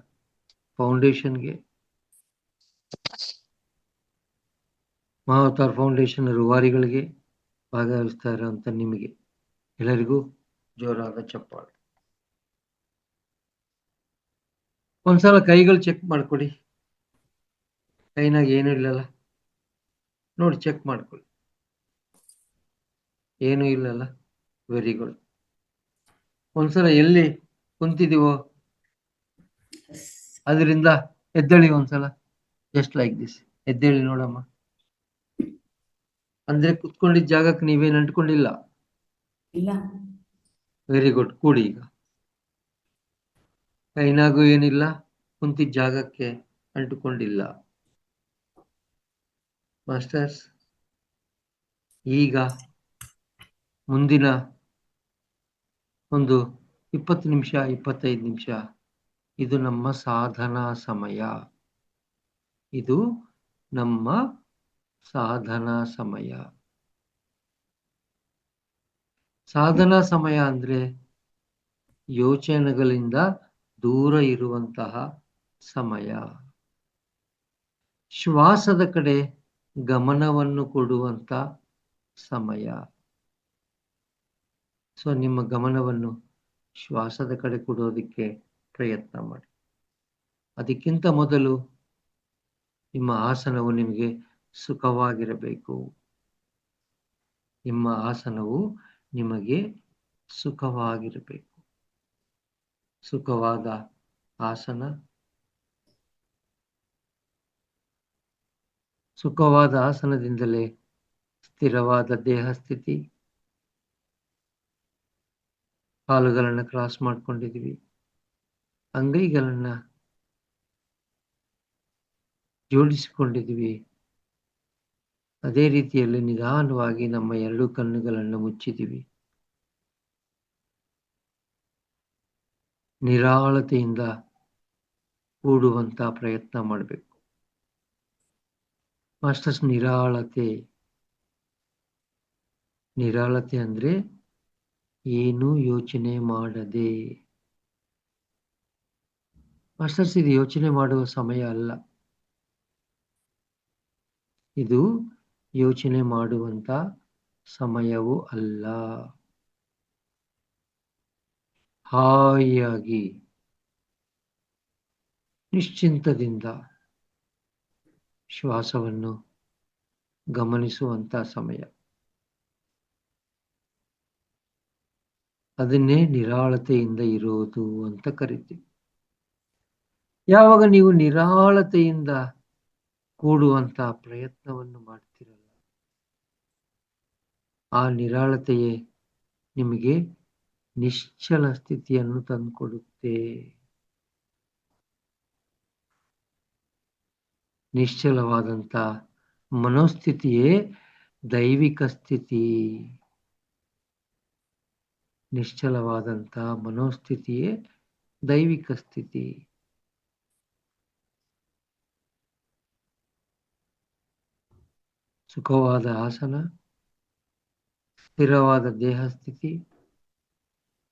ಫೌಂಡೇಶನ್ಗೆ, ಮಹಾ ಅವತಾರ್ ಫೌಂಡೇಶನ್ ರೂವಾರಿಗಳಿಗೆ, ಭಾಗವಹಿಸ್ತಾ ಇರೋಂಥ ನಿಮಗೆ ಎಲ್ಲರಿಗೂ ಜೋರಾದ ಚಪ್ಪಾಳೆ. ಒಂದ್ಸಲ ಕೈಗಳು ಚೆಕ್ ಮಾಡ್ಕೊಡಿ. ಕೈನಾಗ ಏನೂ ಇಲ್ಲಲ್ಲ ನೋಡಿ, ಚೆಕ್ ಮಾಡ್ಕೊಳ್ಳಿ. ಏನೂ ಇಲ್ಲಲ್ಲ, ವೆರಿ ಗುಡ್. ಒಂದ್ಸಲ ಎಲ್ಲಿ ಕುಂತಿದೀವೋ ಅದರಿಂದ ಎದ್ದೇಳಿ ಒಂದ್ಸಲ, ಜಸ್ಟ್ ಲೈಕ್ ದಿಸ್. ಎದ್ದೇಳಿ ನೋಡಮ್ಮ. ಅಂದ್ರೆ ಕುತ್ಕೊಂಡಿದ್ದ ಜಾಗಕ್ಕೆ ನೀವೇನು ಅಂಟ್ಕೊಂಡಿಲ್ಲ. ಇಲ್ಲ, ವೆರಿ ಗುಡ್. ಕೂಡಿ ಈಗ. ಕೈನಾಗೂ ಏನಿಲ್ಲ, ಕುಂತಿದ್ದ ಜಾಗಕ್ಕೆ ಅಂಟುಕೊಂಡಿಲ್ಲ. ಮಾಸ್ಟರ್ಸ್, ಈಗ ಮುಂದಿನ ಒಂದು 20 ನಿಮಿಷ 25 ನಿಮಿಷ ಇದು ನಮ್ಮ ಸಾಧನಾ ಸಮಯ. ಇದು ನಮ್ಮ ಸಾಧನಾ ಸಮಯ. ಸಾಧನಾ ಸಮಯ ಅಂದ್ರೆ ಯೋಚನೆಗಳಿಂದ ದೂರ ಇರುವಂತಹ ಸಮಯ, ಶ್ವಾಸದ ಕಡೆ ಗಮನವನ್ನು ಕೊಡುವಂತ ಸಮಯ. ಸೊ ನಿಮ್ಮ ಗಮನವನ್ನು ಶ್ವಾಸದ ಕಡೆ ಕೊಡೋದಕ್ಕೆ ಪ್ರಯತ್ನ ಮಾಡಿ. ಅದಕ್ಕಿಂತ ಮೊದಲು ನಿಮ್ಮ ಆಸನವು ನಿಮಗೆ ಸುಖವಾಗಿರಬೇಕು. ನಿಮ್ಮ ಆಸನವು ನಿಮಗೆ ಸುಖವಾಗಿರಬೇಕು. ಸುಖವಾದ ಆಸನ, ಸುಖವಾದ ಆಸನದಿಂದಲೇ ಸ್ಥಿರವಾದ ದೇಹ ಸ್ಥಿತಿ. ಕಾಲುಗಳನ್ನು ಕ್ರಾಸ್ ಮಾಡ್ಕೊಂಡಿದ್ದೀವಿ, ಅಂಗೈಗಳನ್ನ ಜೋಡಿಸಿಕೊಂಡಿದ್ದೀವಿ. ಅದೇ ರೀತಿಯಲ್ಲಿ ನಿಧಾನವಾಗಿ ನಮ್ಮ 2 ಕಣ್ಣುಗಳನ್ನು ಮುಚ್ಚಿದ್ದೀವಿ. ನಿರಾಳತೆಯಿಂದ ಕೂಡುವಂತ ಪ್ರಯತ್ನ ಮಾಡಬೇಕು. ಮಾಸ್ಟರ್ಸ್, ನಿರಾಳತೆ ಅಂದ್ರೆ ಏನು ಯೋಚನೆ ಮಾಡದೆ. ಮಾಸ್ಟರ್ಸ್, ಇದು ಯೋಚನೆ ಮಾಡುವ ಸಮಯ ಅಲ್ಲ. ಇದು ಯೋಚನೆ ಮಾಡುವಂತ ಸಮಯವೂ ಅಲ್ಲ. ಹಾಯಾಗಿ ನಿಶ್ಚಿಂತದಿಂದ ಶ್ವಾಸವನ್ನು ಗಮನಿಸುವಂತ ಸಮಯ. ಅದನ್ನೇ ನಿರಾಳತೆಯಿಂದ ಇರೋದು ಅಂತ ಕರಿತೀವಿ. ಯಾವಾಗ ನೀವು ನಿರಾಳತೆಯಿಂದ ಕೂಡುವಂತ ಪ್ರಯತ್ನವನ್ನು ಮಾಡ್ತಿರಲ್ಲ, ಆ ನಿರಾಳತೆಯೇ ನಿಮಗೆ ನಿಶ್ಚಲ ಸ್ಥಿತಿಯನ್ನು ತಂದುಕೊಡುತ್ತೆ. ನಿಶ್ಚಲವಾದಂತ ಮನೋಸ್ಥಿತಿಯೇ ದೈವಿಕ ಸ್ಥಿತಿ. ನಿಶ್ಚಲವಾದಂತ ಮನೋಸ್ಥಿತಿಯೇ ದೈವಿಕ ಸ್ಥಿತಿ. ಸುಖವಾದ ಆಸನ, ಸ್ಥಿರವಾದ ದೇಹ ಸ್ಥಿತಿ,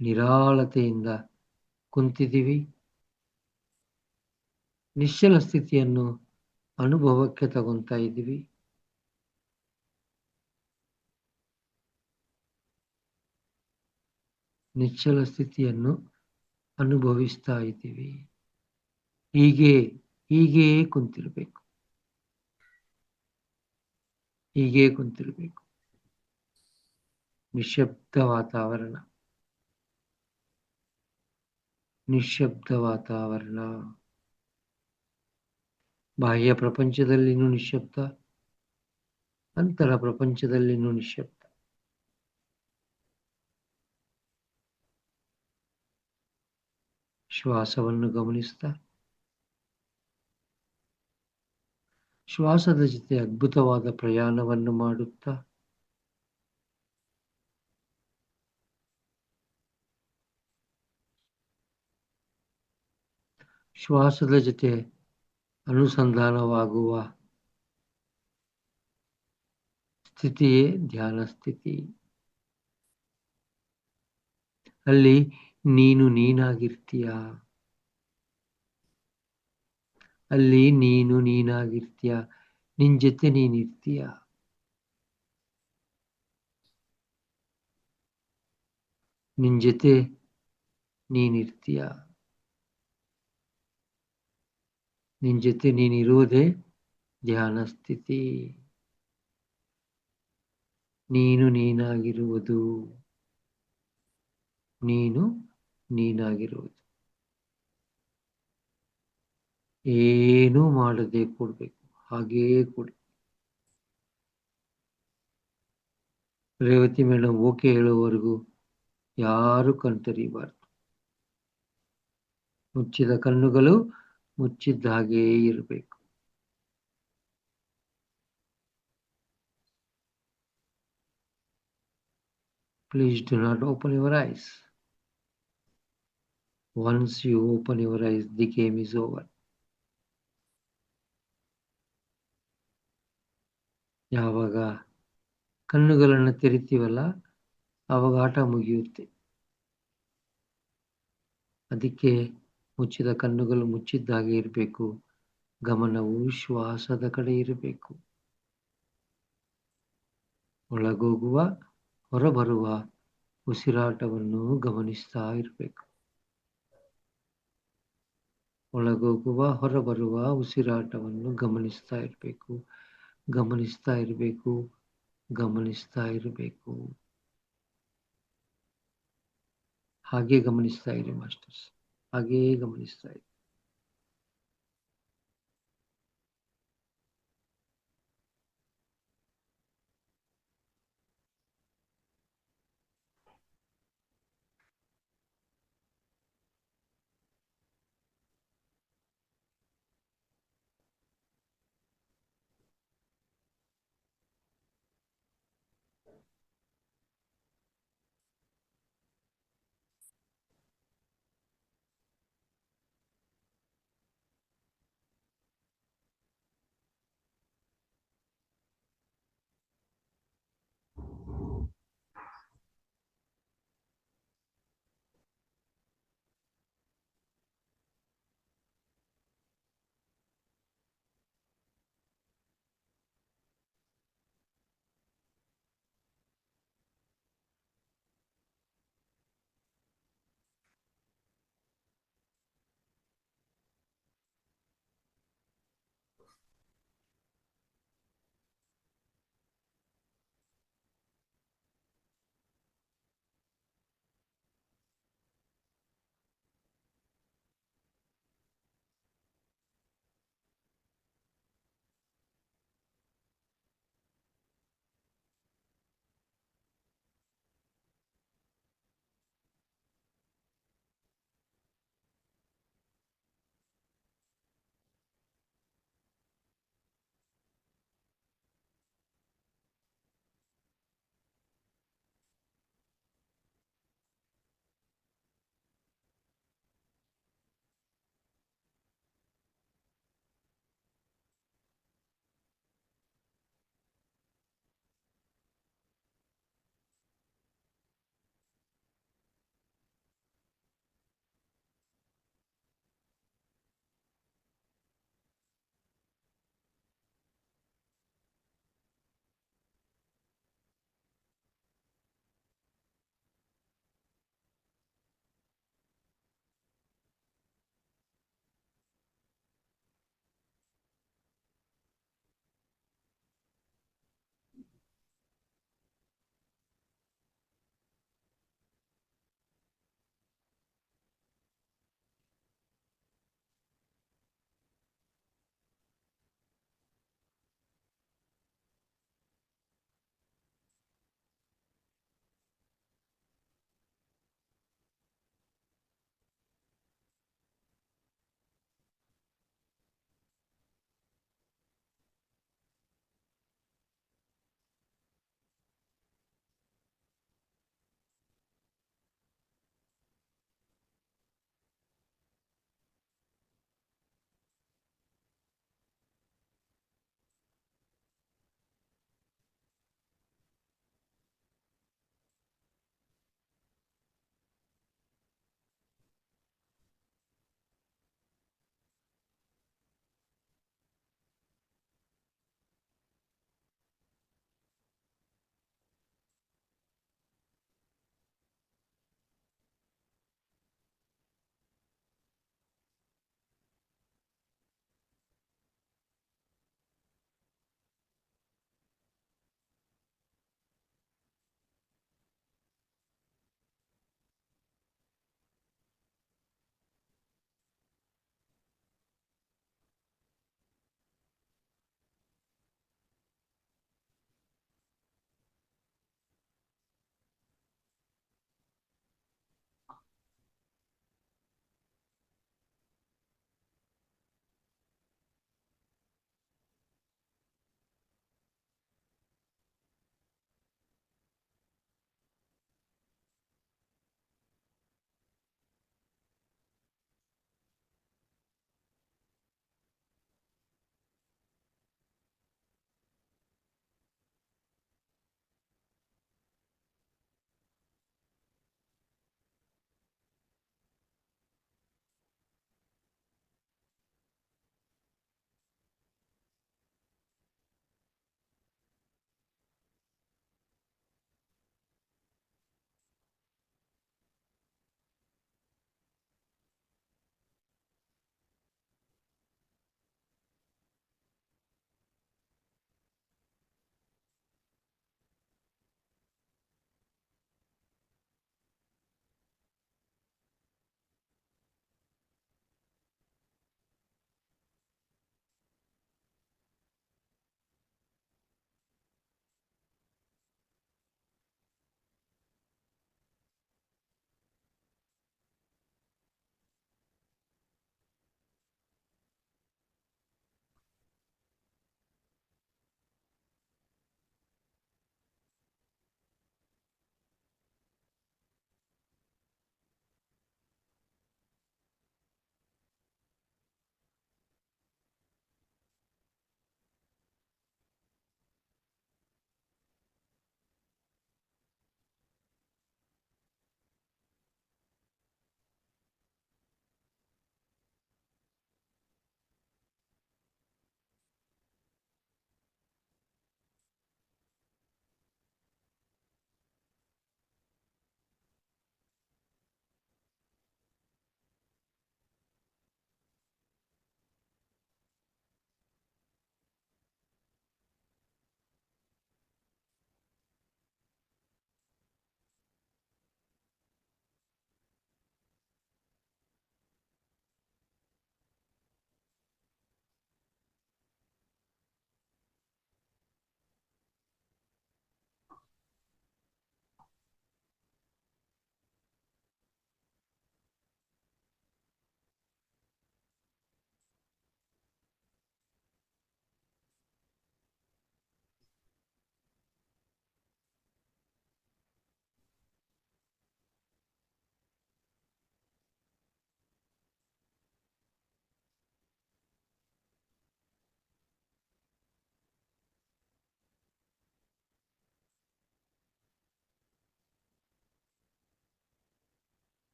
ನಿರಾಳತೆಯಿಂದ ಕುಂತಿದ್ದೀವಿ. ನಿಶ್ಚಲ ಸ್ಥಿತಿಯನ್ನು ಅನುಭವಕ್ಕೆ ತಗೊಂತಾ ಇದ್ದೀವಿ. ನಿಶ್ಚಲ ಸ್ಥಿತಿಯನ್ನು ಅನುಭವಿಸ್ತಾ ಇದ್ದೀವಿ. ಹೀಗೆ ಕುಂತಿರ್ಬೇಕು, ಹೀಗೆ ಕುಂತಿರ್ಬೇಕು. ನಿಶ್ಶಬ್ದ ವಾತಾವರಣ, ನಿಶ್ಶಬ್ದ ವಾತಾವರಣ. ಬಾಹ್ಯ ಪ್ರಪಂಚದಲ್ಲಿನೂ ನಿಶ್ಶಬ್ದ, ಅಂತರ ಪ್ರಪಂಚದಲ್ಲಿನೂ ನಿಶ್ಶಬ್ದ. ಶ್ವಾಸವನ್ನು ಗಮನಿಸ್ತಾ, ಶ್ವಾಸದ ಜೊತೆ ಅದ್ಭುತವಾದ ಪ್ರಯಾಣವನ್ನು ಮಾಡುತ್ತಾ ಶ್ವಾಸದ ಜೊತೆ ಅನುಸಂಧಾನವಾಗುವ ಸ್ಥಿತಿಯೇ ಧ್ಯಾನ ಸ್ಥಿತಿ. ಅಲ್ಲಿ ನೀನು ನೀನಾಗಿರ್ತೀಯ, ಅಲ್ಲಿ ನೀನು ನೀನಾಗಿರ್ತೀಯ, ನಿನ್ ಜೊತೆ ನೀನಿರ್ತೀಯ. ನಿನ್ ಜೊತೆ ನೀನಿರ್ತೀಯ, ನಿನ್ ಜೊತೆ ನೀನಿರುವುದೇ ಧ್ಯಾನ ಸ್ಥಿತಿ. ನೀನು ನೀನಾಗಿರುವುದು, ನೀನು ನೀನಾಗಿರುವುದು. ಏನೂ ಮಾಡದೆ ಕೊಡ್ಬೇಕು, ಹಾಗೇ ಕೊಡಿ. ರೇವತಿ ಮೇಡಮ್ ಓಕೆ ಹೇಳುವವರೆಗೂ ಯಾರು ಕಣ್ತರಿಬಾರ್ದು. ಮುಚ್ಚಿದ ಕಣ್ಣುಗಳು ಮುಚ್ಚಿದ್ದ ಹಾಗೇ ಇರಬೇಕು. Please do not open your eyes. Once you open your eyes, the game is over. ಯಾವಾಗ ಕಣ್ಣುಗಳನ್ನು ತೆರಿತೀವಲ್ಲ, ಆವಾಗ ಆಟ ಮುಗಿಯುತ್ತೆ. ಅದಕ್ಕೆ ಮುಚ್ಚಿದ ಕಣ್ಣುಗಳು ಮುಚ್ಚಿದ್ದಾಗೆ ಇರಬೇಕು. ಗಮನವು ಶ್ವಾಸದ ಕಡೆ ಇರಬೇಕು. ಒಳಗೋಗುವ ಹೊರಬರುವ ಉಸಿರಾಟವನ್ನು ಗಮನಿಸ್ತಾ ಇರಬೇಕು. ಒಳಗೋಗುವ ಹೊರಬರುವ ಉಸಿರಾಟವನ್ನು ಗಮನಿಸ್ತಾ ಇರಬೇಕು, ಗಮನಿಸ್ತಾ ಇರಬೇಕು, ಗಮನಿಸ್ತಾ ಇರಬೇಕು. ಹಾಗೆ ಗಮನಿಸ್ತಾ ಇರಿ ಮಾಸ್ಟರ್ಸ್, ಹಾಗೇ ಗಮನಿಸ್ತಾ ಇರಿ.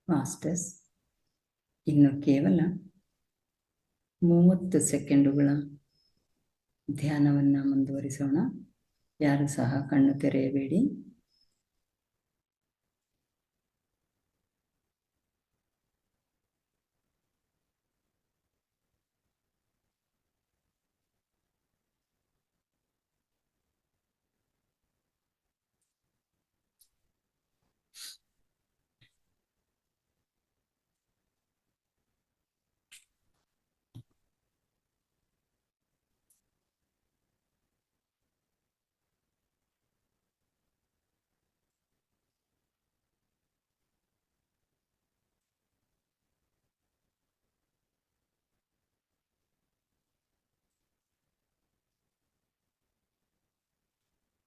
ಮಾಸ್ಟರ್ಸ್, ಇನ್ನು ಕೇವಲ 30 ಸೆಕೆಂಡುಗಳ ಧ್ಯಾನವನ್ನು ಮುಂದುವರಿಸೋಣ. ಯಾರು ಸಹ ಕಣ್ಣು ತೆರೆಯಬೇಡಿ.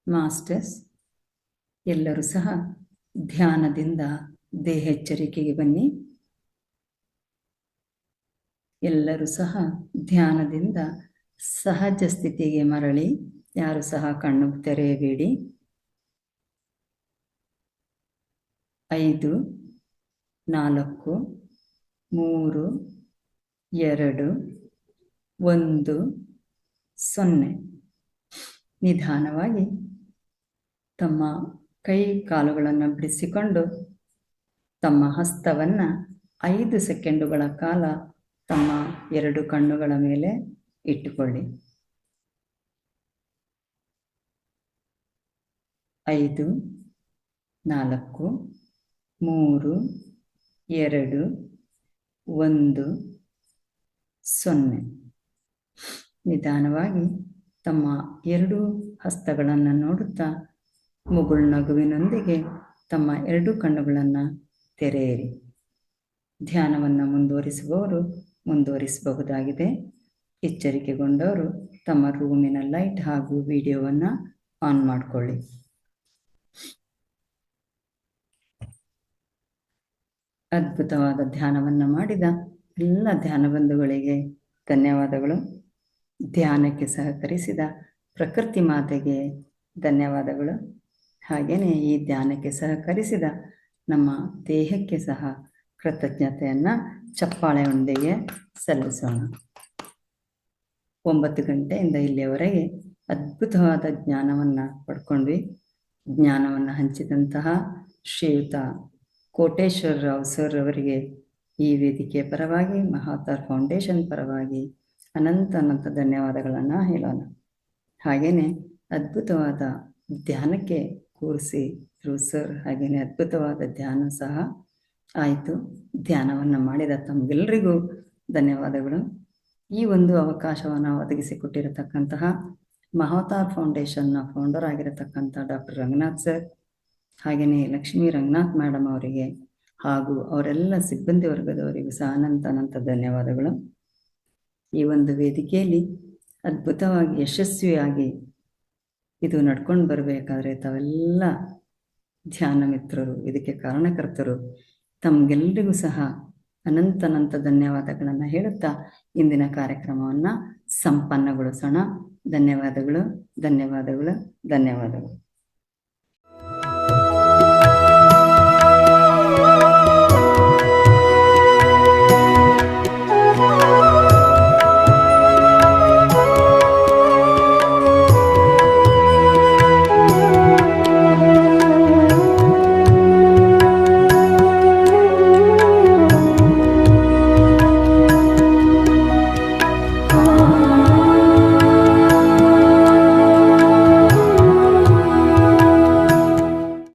ಮಾಸ್ಟರ್ಸ್, ಎಲ್ಲರೂ ಸಹ ಧ್ಯಾನದಿಂದ ದೇಹೆಚ್ಚರಿಕೆಗೆ ಬನ್ನಿ. ಎಲ್ಲರೂ ಸಹ ಧ್ಯಾನದಿಂದ ಸಹಜ ಸ್ಥಿತಿಗೆ ಮರಳಿ. ಯಾರು ಸಹ ಕಣ್ಣು ತೆರೆಯಬೇಡಿ. 5, 4, 3, 2, 1, 0. ನಿಧಾನವಾಗಿ ತಮ್ಮ ಕೈ ಕಾಲುಗಳನ್ನು ಬಿಡಿಸಿಕೊಂಡು ತಮ್ಮ ಹಸ್ತವನ್ನು 5 ಸೆಕೆಂಡುಗಳ ಕಾಲ ತಮ್ಮ 2 ಕಣ್ಣುಗಳ ಮೇಲೆ ಇಟ್ಟುಕೊಳ್ಳಿ. 5, 4, 3, 2, 1, 0. ನಿಧಾನವಾಗಿ ತಮ್ಮ 2 ಹಸ್ತಗಳನ್ನು ನೋಡುತ್ತಾ ಮುಗುಳ್ನಗುವಿನೊಂದಿಗೆ ತಮ್ಮ 2 ಕಣ್ಣುಗಳನ್ನು ತೆರೆಯಿರಿ. ಧ್ಯಾನವನ್ನು ಮುಂದುವರಿಸುವವರು ಮುಂದುವರಿಸಬಹುದಾಗಿದೆ. ಎಚ್ಚರಿಕೆಗೊಂಡವರು ತಮ್ಮ ರೂಮಿನ ಲೈಟ್ ಹಾಗೂ ವಿಡಿಯೋವನ್ನು ಆನ್ ಮಾಡಿಕೊಳ್ಳಿ. ಅದ್ಭುತವಾದ ಧ್ಯಾನವನ್ನು ಮಾಡಿದ ಎಲ್ಲ ಧ್ಯಾನ ಬಂಧುಗಳಿಗೆ ಧನ್ಯವಾದಗಳು. ಧ್ಯಾನಕ್ಕೆ ಸಹಕರಿಸಿದ ಪ್ರಕೃತಿ ಮಾತೆಗೆ ಧನ್ಯವಾದಗಳು. ಹಾಗೆಯೇ ಈ ಧ್ಯಾನಕ್ಕೆ ಸಹಕರಿಸಿದ ನಮ್ಮ ದೇಹಕ್ಕೆ ಸಹ ಕೃತಜ್ಞತೆಯನ್ನು ಚಪ್ಪಾಳೆಯೊಂದಿಗೆ ಸಲ್ಲಿಸೋಣ. 9 ಗಂಟೆಯಿಂದ ಇಲ್ಲಿಯವರೆಗೆ ಅದ್ಭುತವಾದ ಜ್ಞಾನವನ್ನು ಪಡ್ಕೊಂಡ್ವಿ. ಜ್ಞಾನವನ್ನು ಹಂಚಿದಂತಹ ಶ್ರೀಯುತ ಕೋಟೇಶ್ವರ ರಾವ್ ಸರ್ ಅವರಿಗೆ ಈ ವೇದಿಕೆಯ ಪರವಾಗಿ, ಮಹಾವತಾರ್ ಫೌಂಡೇಶನ್ ಪರವಾಗಿ ಅನಂತ ಧನ್ಯವಾದಗಳನ್ನು ಹೇಳೋಣ. ಹಾಗೆಯೇ ಅದ್ಭುತವಾದ ಧ್ಯಾನಕ್ಕೆ ಕೂರಿಸಿದ್ರು ಸರ್. ಹಾಗೆಯೇ ಅದ್ಭುತವಾದ ಧ್ಯಾನ ಸಹ ಆಯಿತು. ಧ್ಯಾನವನ್ನು ಮಾಡಿದ ತಮಗೆಲ್ಲರಿಗೂ ಧನ್ಯವಾದಗಳು. ಈ ಒಂದು ಅವಕಾಶವನ್ನು ಒದಗಿಸಿಕೊಟ್ಟಿರತಕ್ಕಂತಹ ಮಹಾವತಾರ್ ಫೌಂಡೇಶನ್ನ ಫೌಂಡರ್ ಆಗಿರತಕ್ಕಂಥ ಡಾಕ್ಟರ್ ರಂಗನಾಥ್ ಸರ್, ಹಾಗೆಯೇ ಲಕ್ಷ್ಮೀ ರಂಗನಾಥ್ ಮೇಡಮ್ ಅವರಿಗೆ ಹಾಗೂ ಅವರೆಲ್ಲ ಸಿಬ್ಬಂದಿ ವರ್ಗದವರಿಗೂ ಸಹ ಅನಂತ ಧನ್ಯವಾದಗಳು. ಈ ಒಂದು ವೇದಿಕೆಯಲ್ಲಿ ಅದ್ಭುತವಾಗಿ ಯಶಸ್ವಿಯಾಗಿ ಇದು ನಡ್ಕೊಂಡು ಬರಬೇಕಾದ್ರೆ ತಾವೆಲ್ಲ ಧ್ಯಾನ ಮಿತ್ರರು, ಇದಕ್ಕೆ ಕಾರಣಕರ್ತರು, ತಮಗೆಲ್ಲರಿಗೂ ಸಹ ಅನಂತ ಧನ್ಯವಾದಗಳನ್ನು ಹೇಳುತ್ತಾ ಇಂದಿನ ಕಾರ್ಯಕ್ರಮವನ್ನು ಸಂಪನ್ನಗೊಳಿಸೋಣ. ಧನ್ಯವಾದಗಳು.